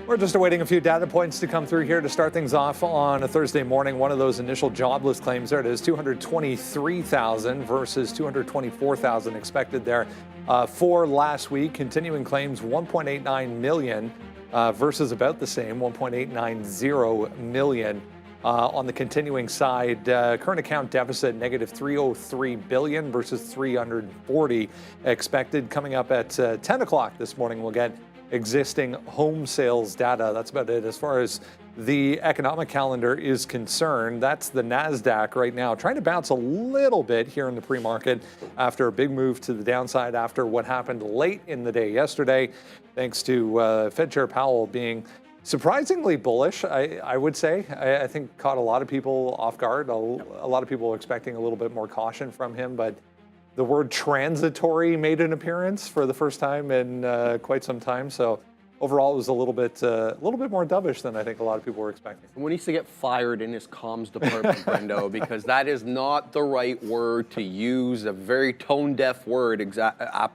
We're just awaiting a few data points to come through here to start things off on a Thursday morning. One of those initial jobless claims, there it is, 223,000 versus 224,000 expected there for last week. Continuing claims, 1.89 million versus about the same, 1.890 million. On the continuing side, current account deficit negative 303 billion versus 340 expected. Coming up at 10 o'clock this morning, we'll get existing home sales data. That's about it. As far as the economic calendar is concerned, that's the NASDAQ right now, trying to bounce a little bit here in the pre-market after a big move to the downside after what happened late in the day yesterday, thanks to Fed Chair Powell being surprisingly bullish, I would say. I think caught a lot of people off guard. A lot of people were expecting a little bit more caution from him, but the word transitory made an appearance for the first time in quite some time. So overall, it was a little bit more dovish than I think a lot of people were expecting. Someone needs to get fired in his comms department, Brendo, because that is not the right word to use, a very tone-deaf word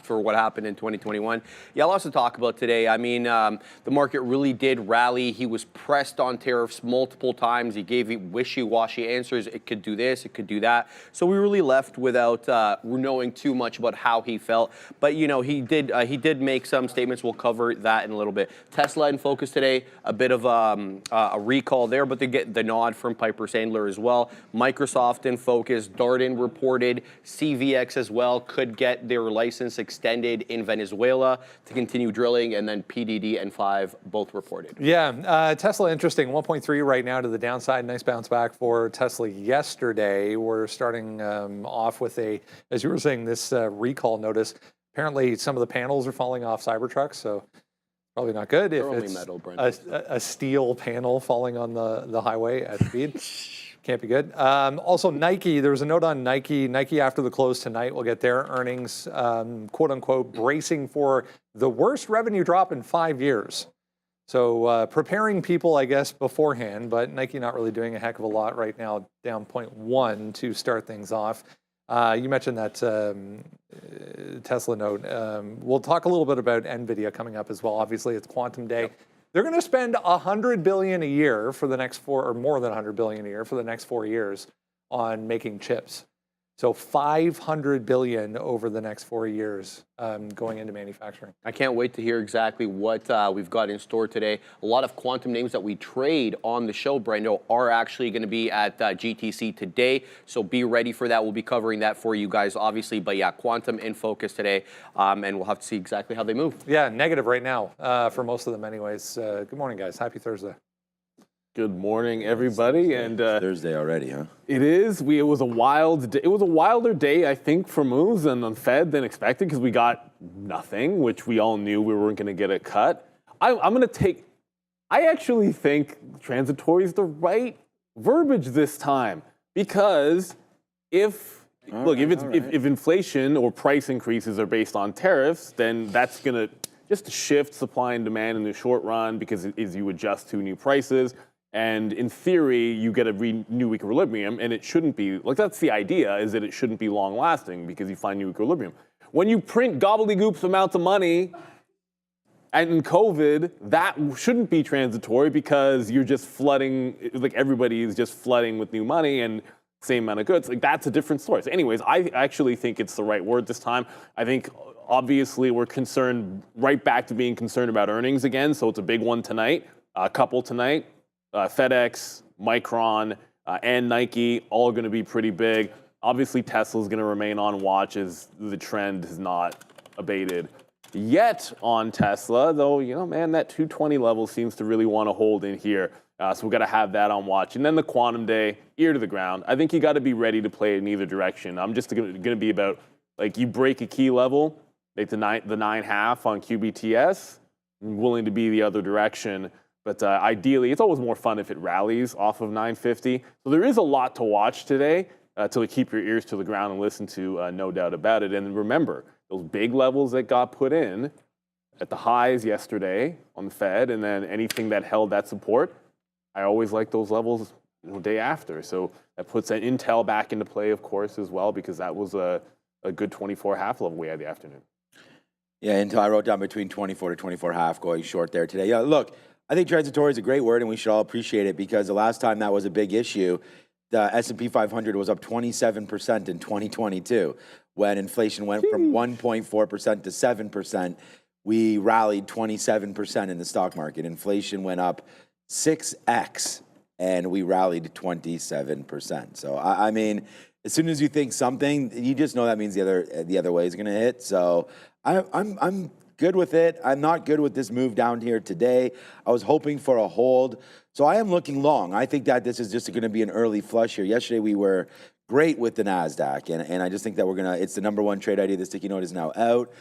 for what happened in 2021. Yeah, lots to talk about today. I mean, the market really did rally. He was pressed on tariffs multiple times. He gave wishy-washy answers. It could do this, it could do that. So we really left without knowing too much about how he felt. But, you know, he did make some statements. We'll cover that in a little bit. Tesla in focus today, a bit of a recall there, but they get the nod from Piper Sandler as well. Microsoft in focus, Darden reported, CVX as well could get their license extended in Venezuela to continue drilling, and then PDD and 5 both reported. Yeah, Tesla interesting, 1.3 right now to the downside. Nice bounce back for Tesla yesterday. We're starting off with as you were saying, this recall notice. Apparently some of the panels are falling off Cybertrucks, so probably not good if it's metal, a steel panel falling on the highway at speed. Can't be good. Also, Nike, there was a note on Nike. Nike, after the close tonight, will get their earnings, quote unquote, bracing for the worst revenue drop in 5 years. So preparing people, I guess, beforehand, but Nike not really doing a heck of a lot right now, down 0.1 to start things off. You mentioned that Tesla note. We'll talk a little bit about Nvidia coming up as well. Obviously, it's Quantum Day. Yep. They're going to spend $100 billion a year for the next or more than $100 billion a year for the next 4 years on making chips. So $500 billion over the next 4 years going into manufacturing. I can't wait to hear exactly what we've got in store today. A lot of quantum names that we trade on the show, Brendo, are actually going to be at GTC today. So be ready for that. We'll be covering that for you guys, obviously. But yeah, quantum in focus today. And we'll have to see exactly how they move. Yeah, negative right now for most of them anyways. Good morning, guys. Happy Thursday. Good morning, everybody. And Thursday already, huh? It is. It was a wild day. It was a wilder day, I think, for moves and on Fed than expected because we got nothing, which we all knew we weren't going to get a cut. I actually think transitory is the right verbiage this time because if inflation or price increases are based on tariffs, then that's going to just shift supply and demand in the short run because as you adjust to new prices. And in theory, you get a new equilibrium, and it shouldn't be, like that's the idea, is that it shouldn't be long lasting because you find new equilibrium. When you print gobbledygoops amounts of money, and in COVID, that shouldn't be transitory because you're just flooding, like everybody is just flooding with new money and same amount of goods. Like that's a different story. So anyways, I actually think it's the right word this time. I think obviously we're concerned, right back to being concerned about earnings again, so it's a big one tonight, a couple tonight. FedEx, Micron, and Nike, all going to be pretty big. Obviously, Tesla's going to remain on watch as the trend has not abated yet on Tesla, though, you know, man, that 220 level seems to really want to hold in here. So we've got to have that on watch. And then the Quantum Day, ear to the ground. I think you got to be ready to play in either direction. I'm just going to be about, like, you break a key level, like the 9.5 on QBTS, I'm willing to be the other direction. But ideally, it's always more fun if it rallies off of 950. So there is a lot to watch today to keep your ears to the ground and listen to, no doubt about it. And remember, those big levels that got put in at the highs yesterday on the Fed, and then anything that held that support, I always like those levels the day after. So that puts that Intel back into play, of course, as well, because that was a good 24 half level we had the afternoon. Yeah, Intel, I wrote down between 24 to 24 half going short there today. Yeah, look, I think transitory is a great word, and we should all appreciate it because the last time that was a big issue, the S&P 500 was up 27% in 2022 when inflation went from 1.4% to 7%. We rallied 27% in the stock market. Inflation went up 6x, and we rallied 27%. So I mean, as soon as you think something, you just know that means the other way is going to hit. So I'm good with it. I'm not good with this move down here today. I was hoping for a hold. So I am looking long. I think that this is just going to be an early flush here. Yesterday we were great with the NASDAQ, and I just think that it's the #1 trade idea. The sticky note is now out.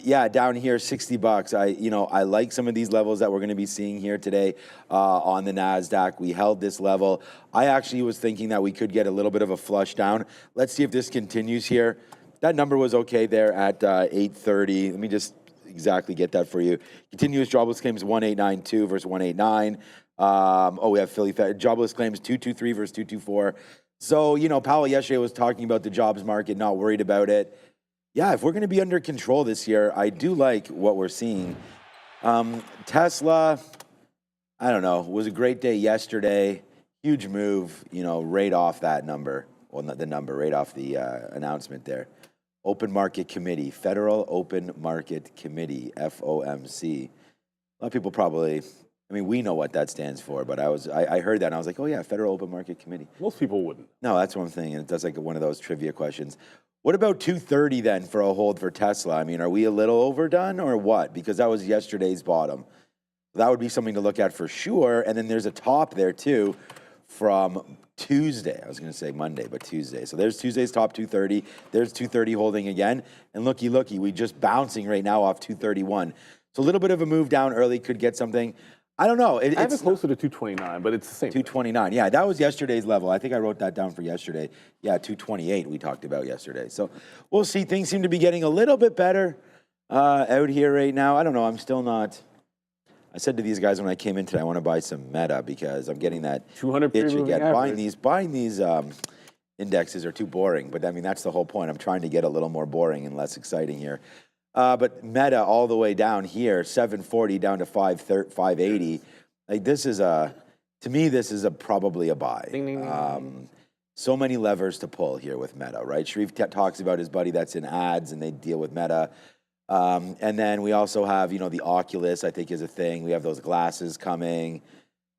Yeah, down here, $60. I like some of these levels that we're going to be seeing here today on the NASDAQ. We held this level. I actually was thinking that we could get a little bit of a flush down. Let's see if this continues here. That number was okay there at 830. Let me just exactly get that for you. Continuous jobless claims 1892 versus 189. We have Philly Fed. Jobless claims 223 versus 224. So, Powell yesterday was talking about the jobs market, not worried about it. Yeah, if we're going to be under control this year, I do like what we're seeing. Tesla, I don't know, it was a great day yesterday. Huge move, right off that number. Well, not the number, right off the announcement there. Open Market Committee, Federal Open Market Committee, FOMC. A lot of people probably, we know what that stands for, but I heard that and I was like, oh yeah, Federal Open Market Committee. Most people wouldn't. No, that's one thing, and that's like one of those trivia questions. What about 230 then for a hold for Tesla? Are we a little overdone or what? Because that was yesterday's bottom. That would be something to look at for sure. And then there's a top there too from Tuesday. I was going to say Monday, but Tuesday. So there's Tuesday's top 230. There's 230 holding again. And looky, we just bouncing right now off 231. So a little bit of a move down early could get something. I don't know. I have it closer to 229, but it's the same. 229. Yeah, that was yesterday's level. I think I wrote that down for yesterday. Yeah, 228 we talked about yesterday. So we'll see. Things seem to be getting a little bit better out here right now. I don't know. I'm still not. I said to these guys when I came in today, I want to buy some Meta because I'm getting that 200 itch again. Buying these indexes are too boring. But that's the whole point. I'm trying to get a little more boring and less exciting here. But Meta all the way down here, 740 down to 580. Like this is to me, this is probably a buy. Ding, ding, ding. So many levers to pull here with Meta, right? Sharif talks about his buddy that's in ads and they deal with Meta. And then we also have, the Oculus, I think is a thing. We have those glasses coming,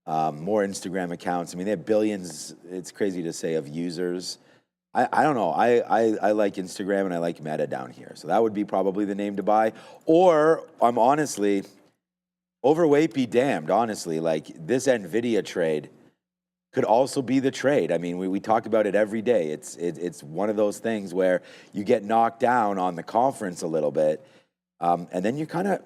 more Instagram accounts. They have billions, it's crazy to say, of users. I don't know. I like Instagram and I like Meta down here. So that would be probably the name to buy. Or I'm honestly, overweight be damned, honestly. Like this Nvidia trade could also be the trade. We talk about it every day. It's one of those things where you get knocked down on the conference a little bit, and then you kind of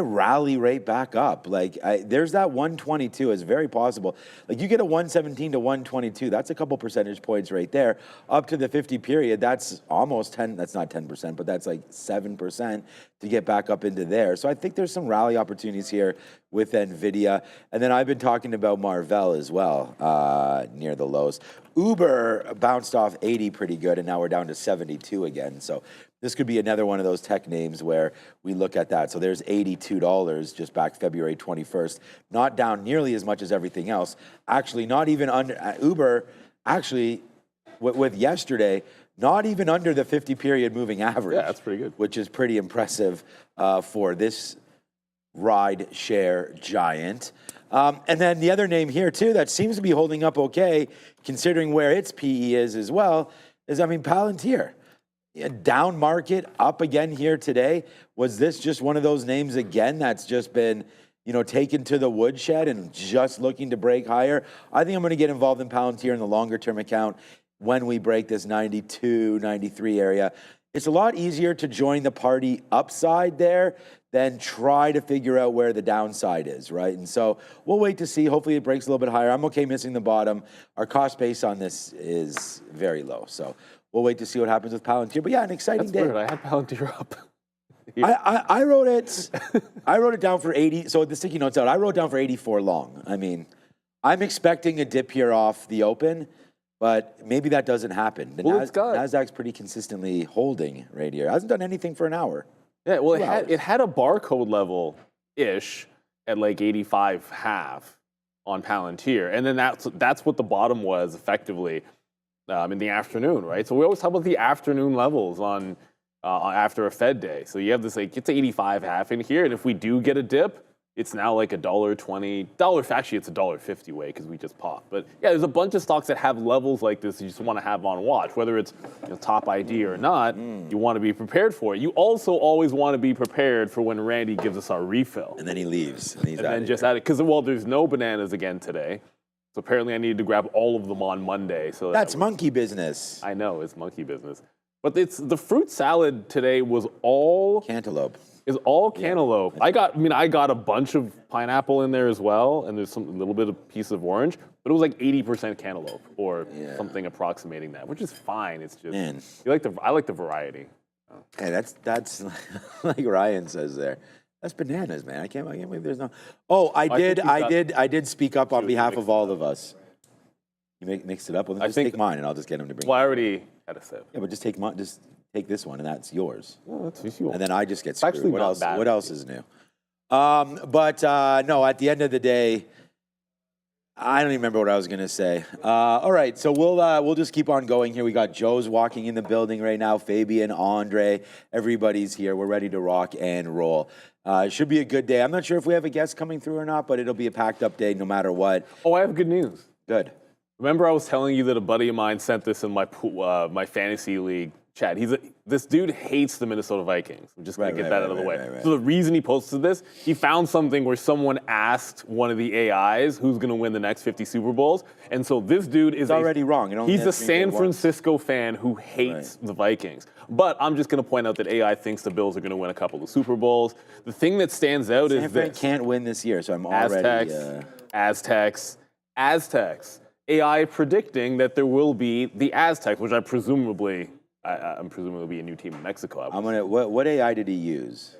rally right back up. Like there's that 122 is very possible. Like you get a 117 to 122, that's a couple percentage points right there. Up to the 50 period, that's almost 10. That's not 10%, but that's like 7% to get back up into there. So I think there's some rally opportunities here with Nvidia. And then I've been talking about Marvell as well near the lows. Uber bounced off 80 pretty good, and now we're down to 72 again. So this could be another one of those tech names where we look at that. So there's $82 just back February 21st. Not down nearly as much as everything else. Actually, not even under Uber, actually, with yesterday, not even under the 50-period moving average. Yeah, that's pretty good. Which is pretty impressive for this ride share giant. And then the other name here, too, that seems to be holding up okay, considering where its PE is as well, is, Palantir. Down market, up again here today. Was this just one of those names again that's just been, taken to the woodshed and just looking to break higher? I think I'm going to get involved in Palantir in the longer term account when we break this 92, 93 area. It's a lot easier to join the party upside there than try to figure out where the downside is, right? And so we'll wait to see. Hopefully it breaks a little bit higher. I'm okay missing the bottom. Our cost base on this is very low. So we'll wait to see what happens with Palantir. But yeah, an exciting day. Weird. I had Palantir up. I wrote it. I wrote it down for 80. So the sticky notes out. I wrote down for 84 long. I'm expecting a dip here off the open, but maybe that doesn't happen. The Nasdaq's pretty consistently holding right here. It hasn't done anything for an hour. Yeah, well, it had a barcode level ish at like 85.5 on Palantir, and then that's what the bottom was effectively in the afternoon, right? So we always talk about the afternoon levels on after a Fed day. So you have this like it's 85.5 in here, and if we do get a dip, it's now like $1.20. Actually, it's $1.50 way because we just popped. But yeah, there's a bunch of stocks that have levels like this you just want to have on watch. Whether it's top ID or not, you want to be prepared for it. You also always want to be prepared for when Randy gives us our refill. And then he leaves. And he's And out then of just here. add it. Because, well, there's no bananas again today. So apparently I needed to grab all of them on Monday. So That's monkey business. I know, it's monkey business. But the fruit salad today was all Cantaloupe. cantaloupe. I got a bunch of pineapple in there as well, and there's a little bit of piece of orange, but it was like 80% cantaloupe or something approximating that, which is fine. It's just Man. I like the variety. Hey, that's like Ryan says there. That's bananas, man. I can't believe there's no. Oh, I did speak up on behalf of all of us. You mixed it up. Well, then just take mine, and I'll just get him to bring. Well, I already had a sip. Yeah, but just take mine. Just take this one, and that's yours. Well, that's what you want. And then I just get screwed. Actually What not else? bad. What else is new? But no. At the end of the day, I don't even remember what I was gonna say. All right, so we'll just keep on going here. We got Joe's walking in the building right now. Fabian, Andre, everybody's here. We're ready to rock and roll. It should be a good day. I'm not sure if we have a guest coming through or not, but it'll be a packed up day no matter what. Oh, I have good news. Good. Remember I was telling you that a buddy of mine sent this in my fantasy league chat. This dude hates the Minnesota Vikings. I'm just going to get that out of the way. Right. So the reason he posted this, he found something where someone asked one of the AIs who's going to win the next 50 Super Bowls. And so this dude is already wrong. It only He's a has Green Bay San once. Francisco fan who hates the Vikings. But I'm just going to point out that AI thinks the Bills are going to win a couple of Super Bowls. The thing that stands out is San Fran this. can't win this year, so I'm already. Aztecs. AI predicting that there will be the Aztecs, which I'm presumably will be a new team in Mexico. What AI did he use?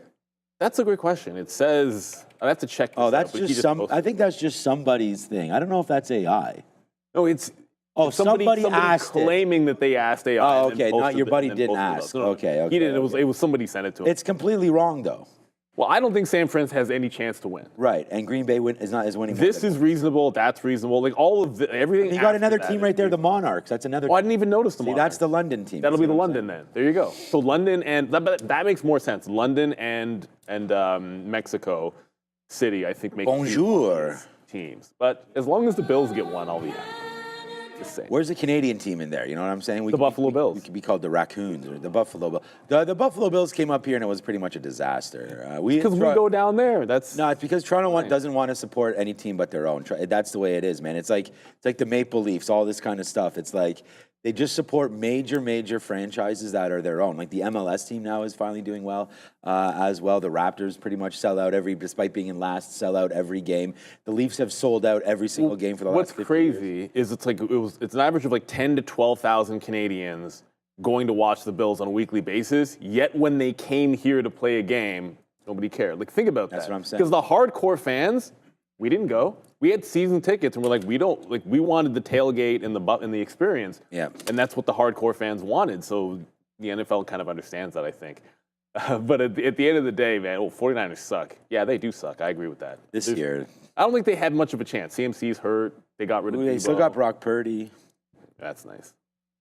That's a great question. It says I have to check. This That's out, just some. I think that's just somebody's thing. I don't know if that's AI. No, it's. Somebody asked claiming that they asked AI. Oh, okay. Not your buddy didn't ask. No, okay. He didn't. It was somebody sent it to him. It's completely wrong though. Well, I don't think San Fran has any chance to win. Right, and Green Bay is winning. This is reasonable. That's reasonable. Like all of everything. You got another team right there, the Monarchs. That's another. Oh, I didn't even notice the See, Monarchs. that's the London team. That'll be the London then. There you go. So London and that makes more sense. London and Mexico City, I think, make Bonjour teams. But as long as the Bills get one, I'll be happy. Just saying. Where's the Canadian team in there? You know what I'm saying? The Buffalo Bills. We could be called the Raccoons or the Buffalo Bills. The Buffalo Bills came up here and it was pretty much a disaster. Because we go down there. It's because Toronto doesn't want to support any team but their own. That's the way it is, man. It's like the Maple Leafs, all this kind of stuff. It's like they just support major franchises that are their own. Like the MLS team now is finally doing well as well. The Raptors pretty much despite being in last, sell out every game. The Leafs have sold out every single game for the last 50 What's crazy is it's an average of like 10 to 12,000 Canadians going to watch the Bills on a weekly basis. Yet when they came here to play a game, nobody cared. Like think about that. That's what I'm saying. Because the hardcore fans, we didn't go. We had season tickets, and we're like, we wanted the tailgate and the experience. Yeah. And that's what the hardcore fans wanted. So the NFL kind of understands that, I think. But at the end of the day, man, 49ers suck. Yeah, they do suck. I agree with that. This year. I don't think they had much of a chance. CMC's hurt. They got rid of They Debo. still got Brock Purdy. That's nice.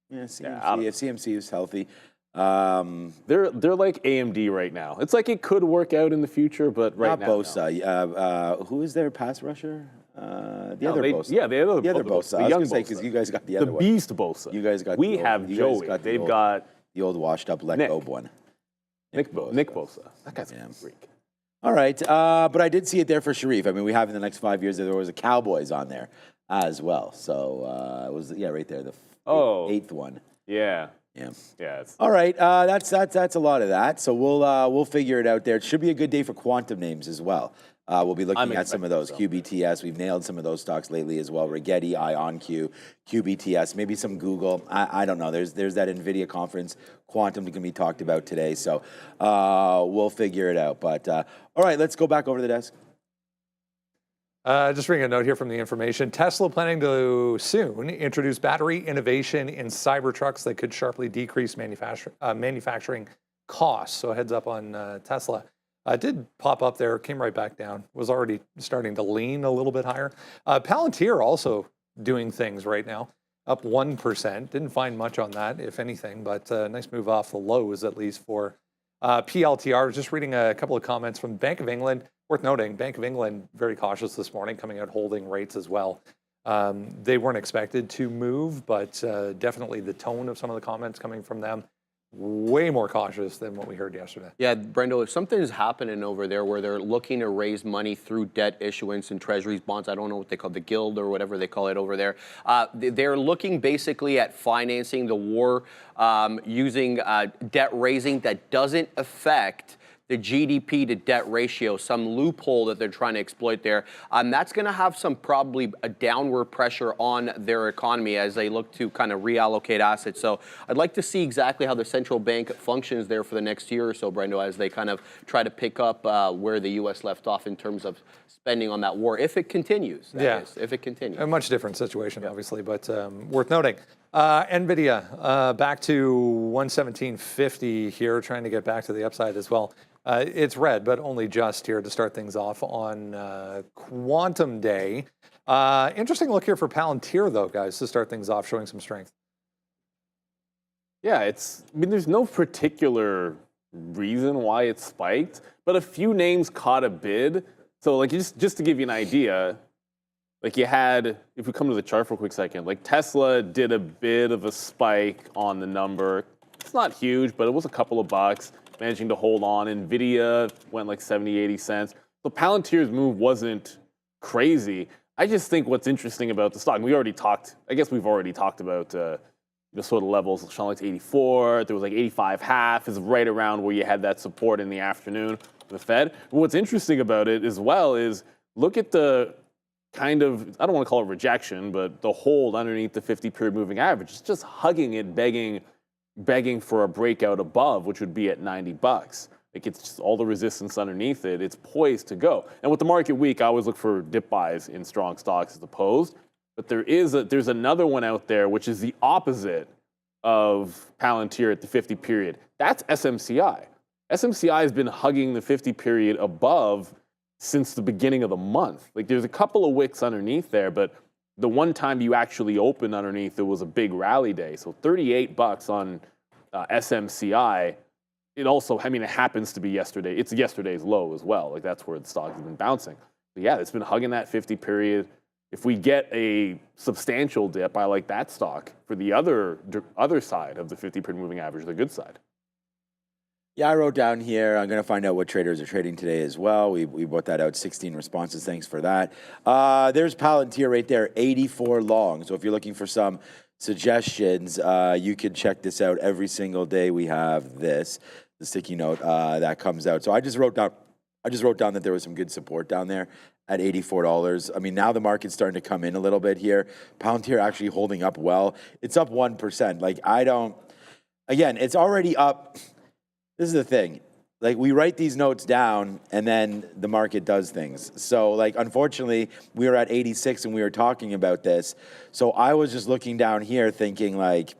Yeah, CMC. If CMC is healthy. They're like AMD right now. It's like it could work out in the future, but right now, not Bosa. Who is their pass rusher? The other Bosa. Yeah, the other Bosa. The I young was gonna say Bosa. because you guys got the other The one. beast Bosa. You guys got. We have Joey. They've got the old washed up let go one. Nick Bosa. That guy's a freak. All right, but I did see it there for Sharif. I mean, we have in the next 5 years there was a Cowboys on there as well. So it was right there, the eighth one. Yeah. Yeah. All right, that's a lot of that. So we'll figure it out there. It should be a good day for quantum names as well. We'll be looking at some of those. QBTS, we've nailed some of those stocks lately as well. Rigetti, IonQ, QBTS, maybe some Google. I don't know. There's that Nvidia conference, quantum, that can be talked about today. So we'll figure it out. But all right, let's go back over to the desk. Just reading a note here from the information. Tesla planning to soon introduce battery innovation in Cybertrucks that could sharply decrease manufacturing costs. So heads up on Tesla. Did pop up there, came right back down, was already starting to lean a little bit higher. Palantir also doing things right now, up 1%. Didn't find much on that, if anything, but nice move off the lows, at least for PLTR. Just reading a couple of comments from Bank of England. Worth noting, Bank of England very cautious this morning, coming out holding rates as well. They weren't expected to move, but definitely the tone of some of the comments coming from them, way more cautious than what we heard yesterday. Yeah, Brendo, if something is happening over there where they're looking to raise money through debt issuance and treasuries bonds, I don't know what they call the guild or whatever they call it over there, they're looking basically at financing the war using debt raising that doesn't affect the GDP to debt ratio, some loophole that they're trying to exploit there. That's going to have some probably a downward pressure on their economy as they look to kind of reallocate assets. So I'd like to see exactly how the central bank functions there for the next year or so, Brendo, as they kind of try to pick up where the U.S. left off in terms of spending on that war, if it continues. That is, if it continues. A much different situation, obviously, but worth noting. Nvidia back to 117.50 here, trying to get back to the upside as well. It's red, but only just here to start things off on Quantum Day. Interesting look here for Palantir, though, guys, to start things off, showing some strength. Yeah, I mean, there's no particular reason why it spiked, but a few names caught a bid. So, like, just to give you an idea, like you had, if we come to the chart for a quick second, like Tesla did a bit of a spike on the number. It's not huge, but it was a couple of bucks, managing to hold on. Nvidia went like 70, 80 cents. So Palantir's move wasn't crazy. I just think what's interesting about the stock, and we've already talked about the sort of levels, shot like 84, there was like 85.5 is right around where you had that support in the afternoon for the Fed. But what's interesting about it as well is look at the kind of, I don't want to call it rejection, but the hold underneath the 50-period moving average. It's just hugging it, begging for a breakout above, which would be at 90 bucks. Like it's just all the resistance underneath it. It's poised to go. And with the market weak, I always look for dip buys in strong stocks as opposed. But there's another one out there, which is the opposite of Palantir at the 50 period. That's SMCI. SMCI has been hugging the 50 period above since the beginning of the month. Like there's a couple of wicks underneath there, but the one time you actually opened underneath, it was a big rally day. So 38 bucks on SMCI. It also, I mean, it happens to be yesterday. It's yesterday's low as well. Like that's where the stock has been bouncing. But yeah, it's been hugging that 50 period. If we get a substantial dip, I like that stock for the other side of the 50-period moving average, the good side. Yeah, I wrote down here, I'm going to find out what traders are trading today as well. We brought that out, 16 responses. Thanks for that. There's Palantir right there, 84 long. So if you're looking for some suggestions, you can check this out every single day. We have the sticky note that comes out. So I just wrote down that there was some good support down there at $84. I mean, now the market's starting to come in a little bit here. Palantir actually holding up well. It's up 1%. Like again, it's already up. This is the thing. Like we write these notes down and then the market does things. So like, unfortunately, we were at 86 and we were talking about this. So I was just looking down here thinking like,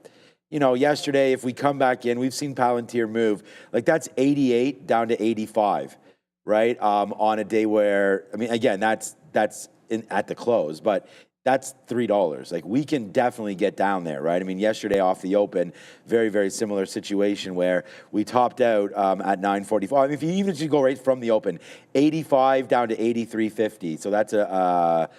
you know, yesterday, if we come back in, we've seen Palantir move. Like that's 88 down to 85, right? On a day where, I mean, again, that's at the close, but that's $3. Like we can definitely get down there, right? I mean, yesterday off the open, very, very similar situation where we topped out at 945. I mean, if you even just go right from the open, 85 down to 83.50. So that's a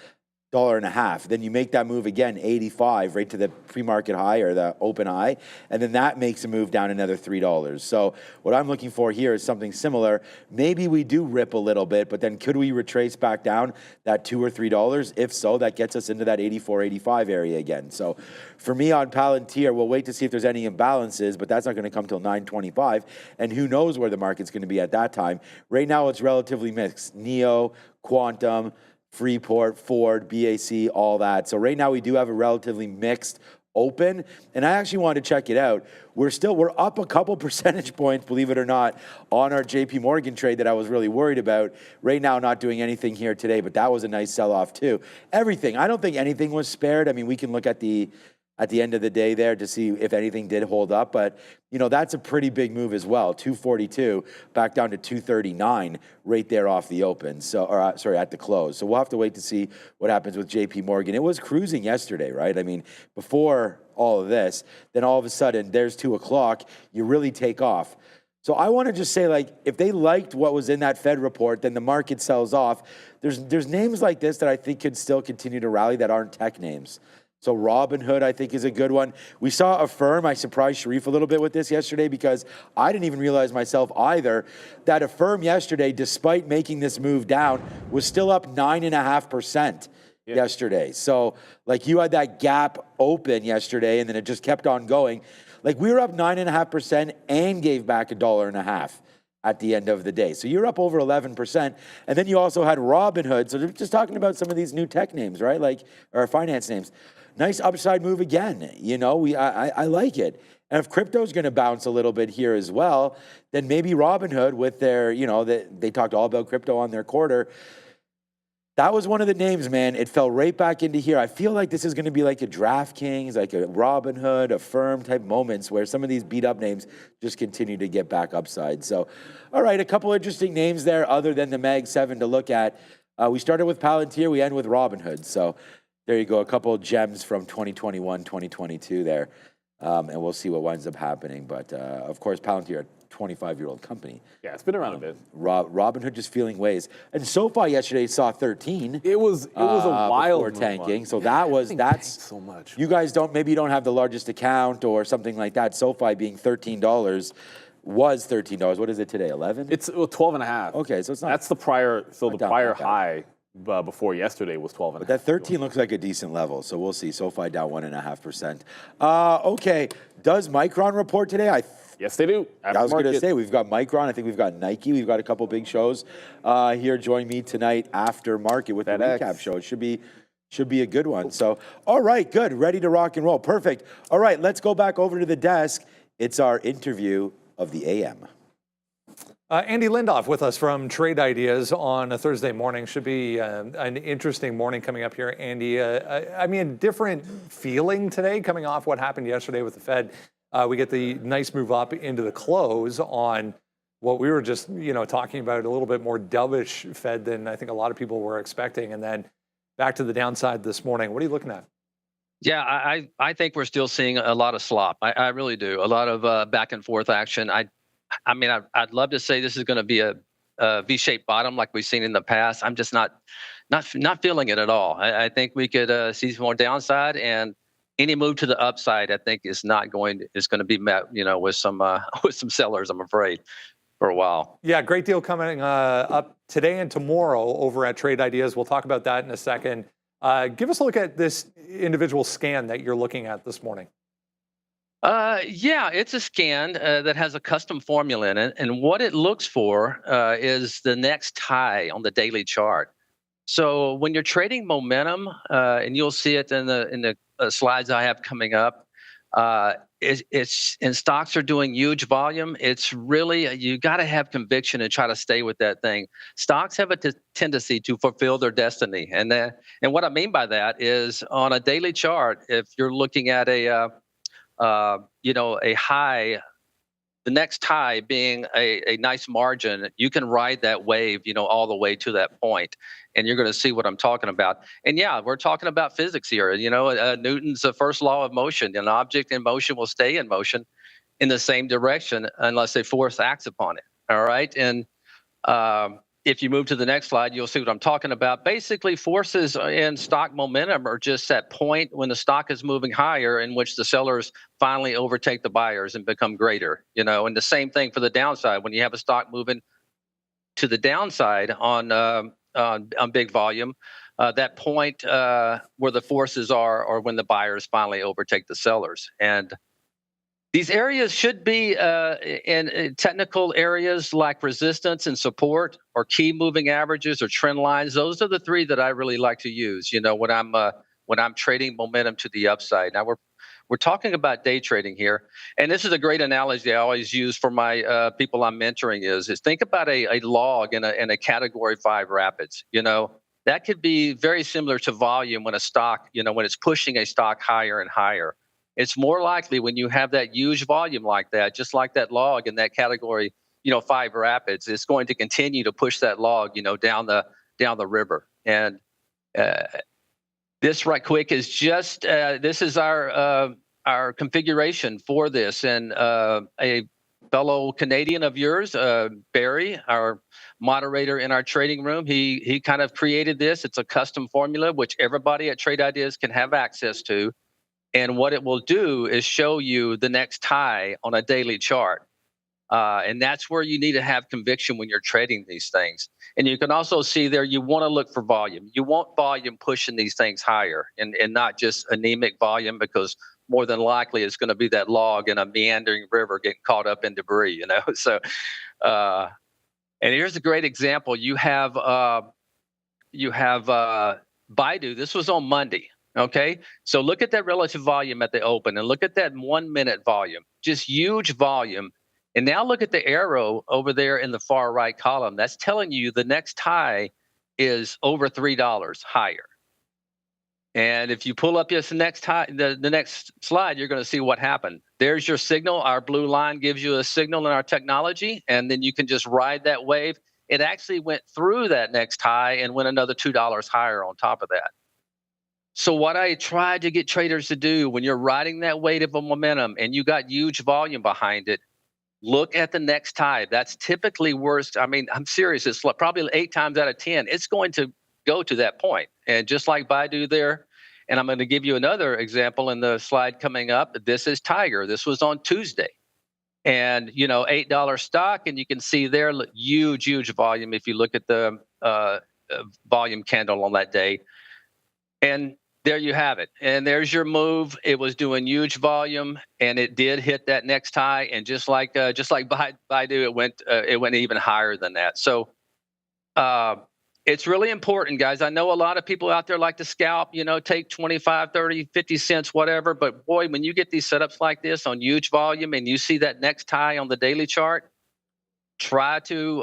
$1.50. Then you make that move again, 85 right to the pre-market high or the open high, and then that makes a move down another $3. So what I'm looking for here is something similar. Maybe we do rip a little bit, but then could we retrace back down that $2 or $3? If so, that gets us into that 84, 85 area again. So for me on Palantir, we'll wait to see if there's any imbalances, but that's not going to come till 925, and who knows where the market's going to be at that time. Right now, it's relatively mixed. Neo, Quantum, Freeport, Ford, BAC, all that. So right now we do have a relatively mixed open, and I actually wanted to check it out. We're up a couple percentage points, believe it or not, on our JP Morgan trade that I was really worried about. Right now, not doing anything here today, but that was a nice sell-off too. Everything. I don't think anything was spared. I mean, we can look at the at the end of the day there to see if anything did hold up. But, you know, that's a pretty big move as well. 242 back down to 239 right there off the open. So, or sorry, at the close. So we'll have to wait to see what happens with JP Morgan. It was cruising yesterday, right? I mean, before all of this, then all of a sudden there's 2 o'clock, you really take off. So I want to just say, like, if they liked what was in that Fed report, then the market sells off. There's names like this that I think could still continue to rally that aren't tech names. So Robinhood, I think, is a good one. We saw Affirm. I surprised Sharif a little bit with this yesterday because I didn't even realize myself either that Affirm yesterday, despite making this move down, was still up 9.5% yesterday. So, like, you had that gap open yesterday, and then it just kept on going. Like, we were up 9.5% and gave back $1.50 at the end of the day. So you're up over 11%. And then you also had Robinhood. So they're just talking about some of these new tech names, right? Like, or finance names. Nice upside move again. You know, I like it. And if crypto's going to bounce a little bit here as well, then maybe Robinhood with their, you know, they talked all about crypto on their quarter. That was one of the names, man. It fell right back into here. I feel like this is going to be like a DraftKings, like a Robinhood, a Firm type moments where some of these beat up names just continue to get back upside. So, all right, a couple interesting names there other than the Mag 7 to look at. We started with Palantir, we end with Robinhood. So there you go, a couple of gems from 2021, 2022 there. And we'll see what winds up happening. But of course, Palantir, a 25-year-old company. Yeah, it's been around a bit. Robinhood just feeling ways. And SoFi yesterday saw 13. It was a wild before tanking. So that's so much. You guys maybe you don't have the largest account or something like that. SoFi being $13 was $13. What is it today? 11? It's 12.5. Okay, so it's not. That's the prior. So the down prior like that. high before yesterday was 12.5. But that 13 looks like a decent level, so we'll see. SoFi down 1.5%. Okay, does Micron report today? Yes, they do. I was going to say, we've got Micron. I think we've got Nike. We've got a couple big shows here. Join me tonight after market with the recap show. It should be a good one. So, all right, good. Ready to rock and roll. Perfect. All right, let's go back over to the desk. It's our interview of the AM. Andy Lindloff with us from Trade Ideas on a Thursday morning. Should be an interesting morning coming up here, Andy. I mean, different feeling today coming off what happened yesterday with the Fed. We get the nice move up into the close on what we were just, talking about, a little bit more dovish Fed than I think a lot of people were expecting. And then back to the downside this morning. What are you looking at? Yeah, I think we're still seeing a lot of slop. I really do. A lot of back and forth action. I mean, I'd love to say this is going to be a V-shaped bottom like we've seen in the past. I'm just not feeling it at all. I think we could see some more downside, and any move to the upside, I think, is going to be met, with some sellers, I'm afraid, for a while. Yeah, great deal coming up today and tomorrow over at Trade Ideas. We'll talk about that in a second. Give us a look at this individual scan that you're looking at this morning. Yeah, it's a scan that has a custom formula in it, and what it looks for is the next high on the daily chart. So when you're trading momentum, and you'll see it in the slides I have coming up, it's and stocks are doing huge volume. It's really, you got to have conviction and try to stay with that thing. Stocks have a tendency to fulfill their destiny, and what I mean by that is on a daily chart, if you're looking at a high, the next high being a nice margin, you can ride that wave, all the way to that point, and you're going to see what I'm talking about. And yeah, we're talking about physics here. Newton's first law of motion: an object in motion will stay in motion in the same direction unless a force acts upon it. All right, and if you move to the next slide, you'll see what I'm talking about. Basically, forces in stock momentum are just that point when the stock is moving higher in which the sellers finally overtake the buyers and become greater. And the same thing for the downside. When you have a stock moving to the downside on big volume, that point where the forces are, or when the buyers finally overtake the sellers. And these areas should be in technical areas like resistance and support, or key moving averages, or trend lines. Those are the three that I really like to use, when I'm trading momentum to the upside. Now we're talking about day trading here, and this is a great analogy I always use for my people I'm mentoring. Is think about a log in a Category 5 rapids. That could be very similar to volume when a stock, when it's pushing a stock higher and higher. It's more likely when you have that huge volume like that, just like that log in that category, 5 rapids, it's going to continue to push that log, down the river. And this right quick is just this is our configuration for this, and a fellow Canadian of yours, Barry, our moderator in our trading room, he kind of created this. It's a custom formula which everybody at Trade Ideas can have access to. And what it will do is show you the next high on a daily chart. And that's where you need to have conviction when you're trading these things. And you can also see there, you want to look for volume. You want volume pushing these things higher, and not just anemic volume, because more than likely it's going to be that log in a meandering river getting caught up in debris, So, and here's a great example. You have Baidu. This was on Monday. Okay, so look at that relative volume at the open, and look at that 1 minute volume, just huge volume. And now look at the arrow over there in the far right column. That's telling you the next high is over $3 higher. And if you pull up this next high, the next slide, you're going to see what happened. There's your signal. Our blue line gives you a signal in our technology, and then you can just ride that wave. It actually went through that next high and went another $2 higher on top of that. So what I tried to get traders to do when you're riding that wave of momentum and you got huge volume behind it, look at the next high. That's typically worst. I mean, I'm serious. It's probably 8 times out of 10. It's going to go to that point. And just like Baidu there, and I'm going to give you another example in the slide coming up. This is Tiger. This was on Tuesday. And, $8 stock. And you can see there, huge volume if you look at the volume candle on that day. And there you have it. And there's your move. It was doing huge volume, and it did hit that next high. And just like Baidu, it went even higher than that. So it's really important, guys. I know a lot of people out there like to scalp, take 25, 30, 50 cents, whatever. But boy, when you get these setups like this on huge volume and you see that next high on the daily chart, try to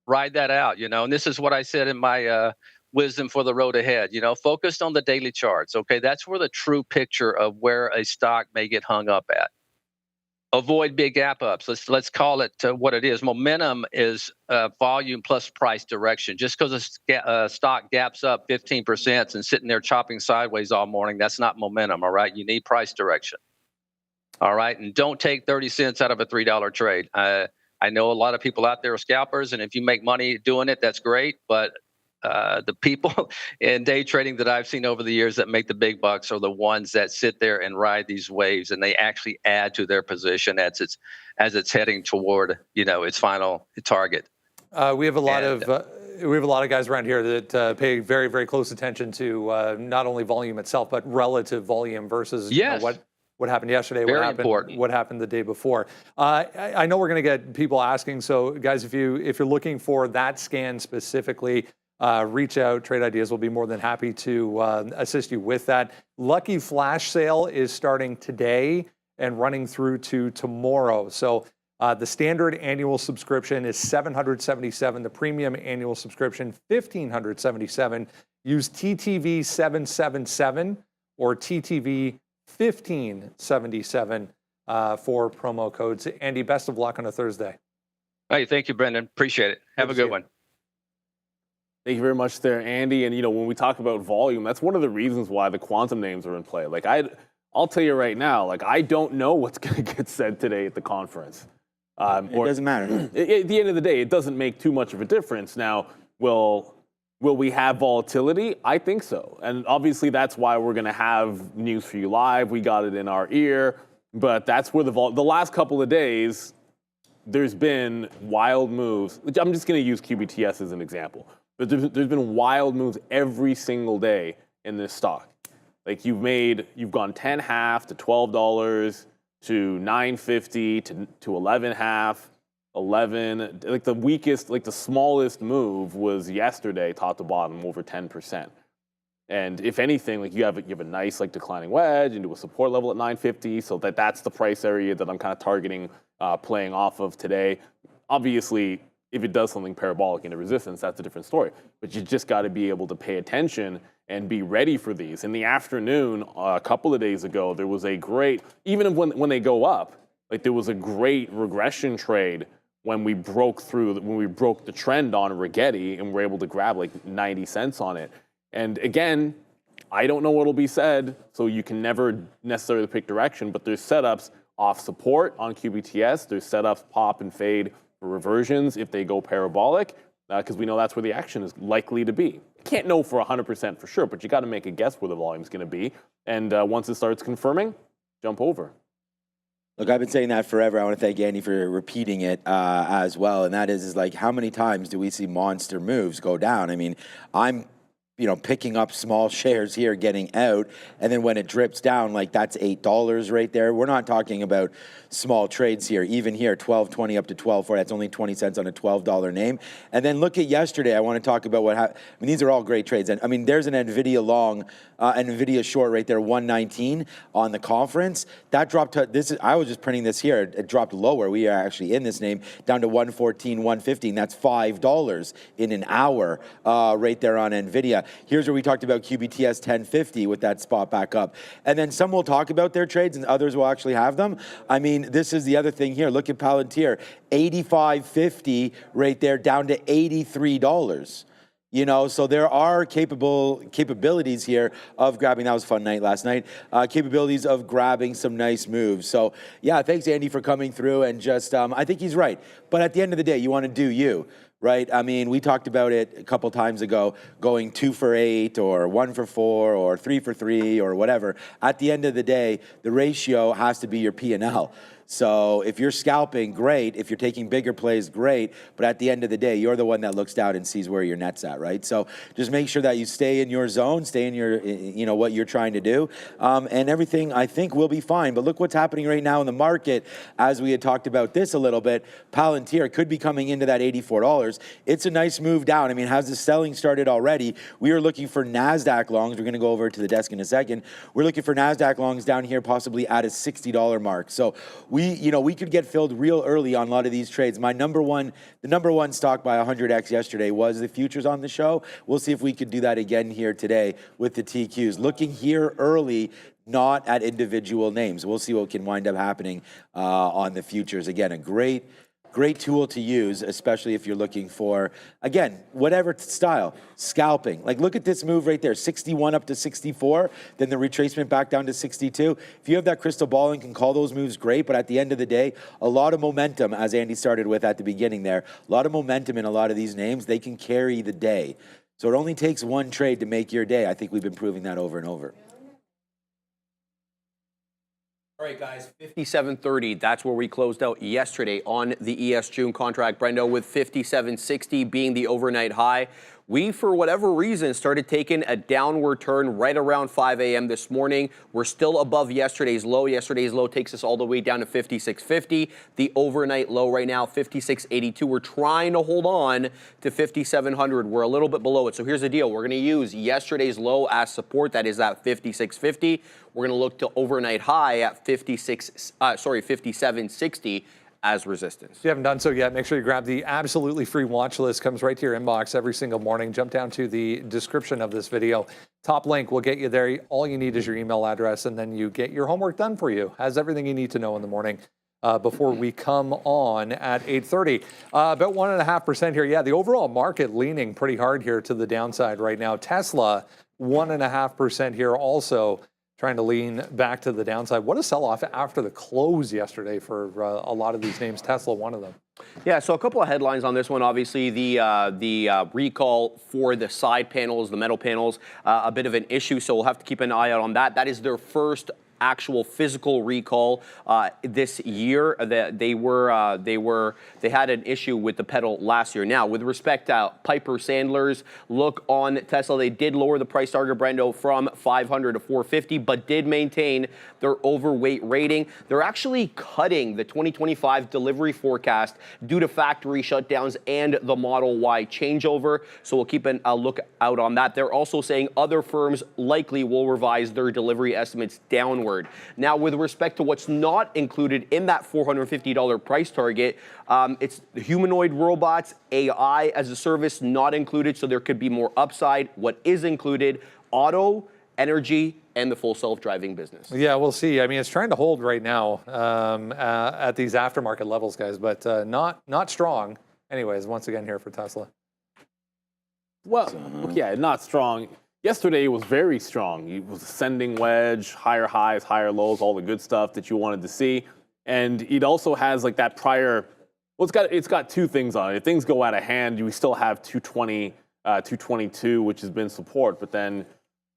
ride that out, And this is what I said in my wisdom for the road ahead, focused on the daily charts. Okay, that's where the true picture of where a stock may get hung up at. Avoid big gap ups. Let's call it what it is. Momentum is volume plus price direction. Just because a stock gaps up 15% and sitting there chopping sideways all morning, that's not momentum. All right, you need price direction. All right, and don't take 30 cents out of a $3 trade. I know a lot of people out there are scalpers, and if you make money doing it, that's great. But the people in day trading that I've seen over the years that make the big bucks are the ones that sit there and ride these waves, and they actually add to their position as it's heading toward its final target. We have a lot of guys around here that pay very, very close attention to not only volume itself but relative volume versus what happened yesterday, what happened the day before. I know we're going to get people asking. So guys, if you're looking for that scan specifically, reach out. Trade Ideas will be more than happy to assist you with that. Lucky Flash Sale is starting today and running through to tomorrow. So the standard annual subscription is $777. The premium annual subscription, $1,577. Use TTV 777 or TTV 1577 for promo codes. Andy, best of luck on a Thursday. Hey, thank you, Brendan. Appreciate it. Have a good one. Thank you very much there, Andy. And, when we talk about volume, that's one of the reasons why the quantum names are in play. Like, I'll tell you right now, I don't know what's going to get said today at the conference. It doesn't matter. At the end of the day, it doesn't make too much of a difference. Now, will we have volatility? I think so. And obviously, that's why we're going to have News for You Live. We got it in our ear. But that's where the last couple of days, there's been wild moves. I'm just going to use QBTS as an example. But there's been wild moves every single day in this stock. Like you've gone 10.5 to $12 to $9.50 to 11.5, 11. Like the weakest, like the smallest move was yesterday, top to bottom, over 10%. And if anything, like you have a nice declining wedge into a support level at 950, so that's the price area that I'm kind of targeting playing off of today. Obviously, If it does something parabolic into resistance, that's a different story. But you just got to be able to pay attention and be ready for these. In the afternoon, a couple of days ago, there was a great, even when they go up, like there was a great regression trade when we broke the trend on Rigetti and were able to grab like 90 cents on it. And again, I don't know what'll be said, so you can never necessarily pick direction, but there's setups off support on QBTS. There's setups pop and fade for reversions if they go parabolic, because we know that's where the action is likely to be. Can't know for 100% for sure, but you got to make a guess where the volume's going to be. And once it starts confirming, jump over. Look, I've been saying that forever. I want to thank Andy for repeating it as well. And that is like, how many times do we see monster moves go down? I mean, I'm picking up small shares here, getting out, and then when it drips down, like that's $8 right there. We're not talking about small trades here. Even here, 12.20 up to 12.40. That's only 20 cents on a $12 name. And then look at yesterday. I want to talk about what happened. I mean, these are all great trades. And I mean, there's an Nvidia long, Nvidia short right there, 119 on the conference. That dropped to I was just printing this here. It dropped lower. We are actually in this name down to 114, 115. That's $5 in an hour right there on Nvidia. Here's where we talked about QBTS 1050 with that spot back up. And then some will talk about their trades and others will actually have them. I mean, this is the other thing here. Look at Palantir, 85.50 right there down to $83. So there are capabilities here of grabbing. That was a fun night last night. Capabilities of grabbing some nice moves. So yeah, thanks Andy for coming through and just, I think he's right. But at the end of the day, you want to do you. Right? I mean, we talked about it a couple times ago, going 2 for 8 or 1 for 4 or 3 for 3 or whatever. At the end of the day, the ratio has to be your P&L. So if you're scalping, great. If you're taking bigger plays, great. But at the end of the day, you're the one that looks down and sees where your net's at, right? So just make sure that you stay in your zone, stay in your, what you're trying to do. And everything, I think, will be fine. But look what's happening right now in the market. As we had talked about this a little bit, Palantir could be coming into that $84. It's a nice move down. I mean, has the selling started already? We are looking for NASDAQ longs. We're going to go over to the desk in a second. We're looking for NASDAQ longs down here, possibly at a $60 mark. So we could get filled real early on a lot of these trades. The number one stock by 100x yesterday was the futures on the show. We'll see if we could do that again here today with the TQs. Looking here early, not at individual names. We'll see what can wind up happening on the futures. Again, a great tool to use, especially if you're looking for, again, whatever style, scalping. Like, look at this move right there, 61 up to 64, then the retracement back down to 62. If you have that crystal ball and can call those moves, great, but at the end of the day, a lot of momentum, as Andy started with at the beginning there, a lot of momentum in a lot of these names, they can carry the day. So it only takes one trade to make your day. I think we've been proving that over and over. All right, guys, 57.30, that's where we closed out yesterday on the ES June contract, Brendo, with 57.60 being the overnight high. We, for whatever reason, started taking a downward turn right around 5 a.m. this morning. We're still above yesterday's low. Yesterday's low takes us all the way down to 56.50. The overnight low right now, 56.82. We're trying to hold on to 5,700. We're a little bit below it. So here's the deal. We're going to use yesterday's low as support. That is at 56.50. We're going to look to overnight high at 57.60. As resistance. If you haven't done so yet, make sure you grab the absolutely free watch list. Comes right to your inbox every single morning. Jump down to the description of this video. Top link will get you there. All you need is your email address, and then you get your homework done for you. Has everything you need to know in the morning before we come on at 8:30. About 1.5% here. Yeah, the overall market leaning pretty hard here to the downside right now. Tesla, 1.5% here also. Trying to lean back to the downside. What a sell-off after the close yesterday for a lot of these names. Tesla, one of them. Yeah, so a couple of headlines on this one. Obviously, the recall for the side panels, the metal panels, a bit of an issue. So we'll have to keep an eye out on that. That is their first actual physical recall this year. They had an issue with the pedal last year. Now, with respect to Piper Sandler's look on Tesla, they did lower the price target, Brendo, from 500 to 450, but did maintain their overweight rating. They're actually cutting the 2025 delivery forecast due to factory shutdowns and the Model Y changeover. So we'll keep a look out on that. They're also saying other firms likely will revise their delivery estimates downward downward. Now, with respect to what's not included in that $450 price target, it's the humanoid robots, AI as a service not included, so there could be more upside. What is included, auto, energy, and the full self-driving business. Yeah, we'll see. I mean, it's trying to hold right now at these aftermarket levels, guys, but not strong. Anyways, once again here for Tesla. Well, yeah, not strong. Yesterday was very strong. It was ascending wedge, higher highs, higher lows, all the good stuff that you wanted to see. And it also has like that prior, well, it's got two things on it. If things go out of hand, we still have 220, 222, which has been support, but then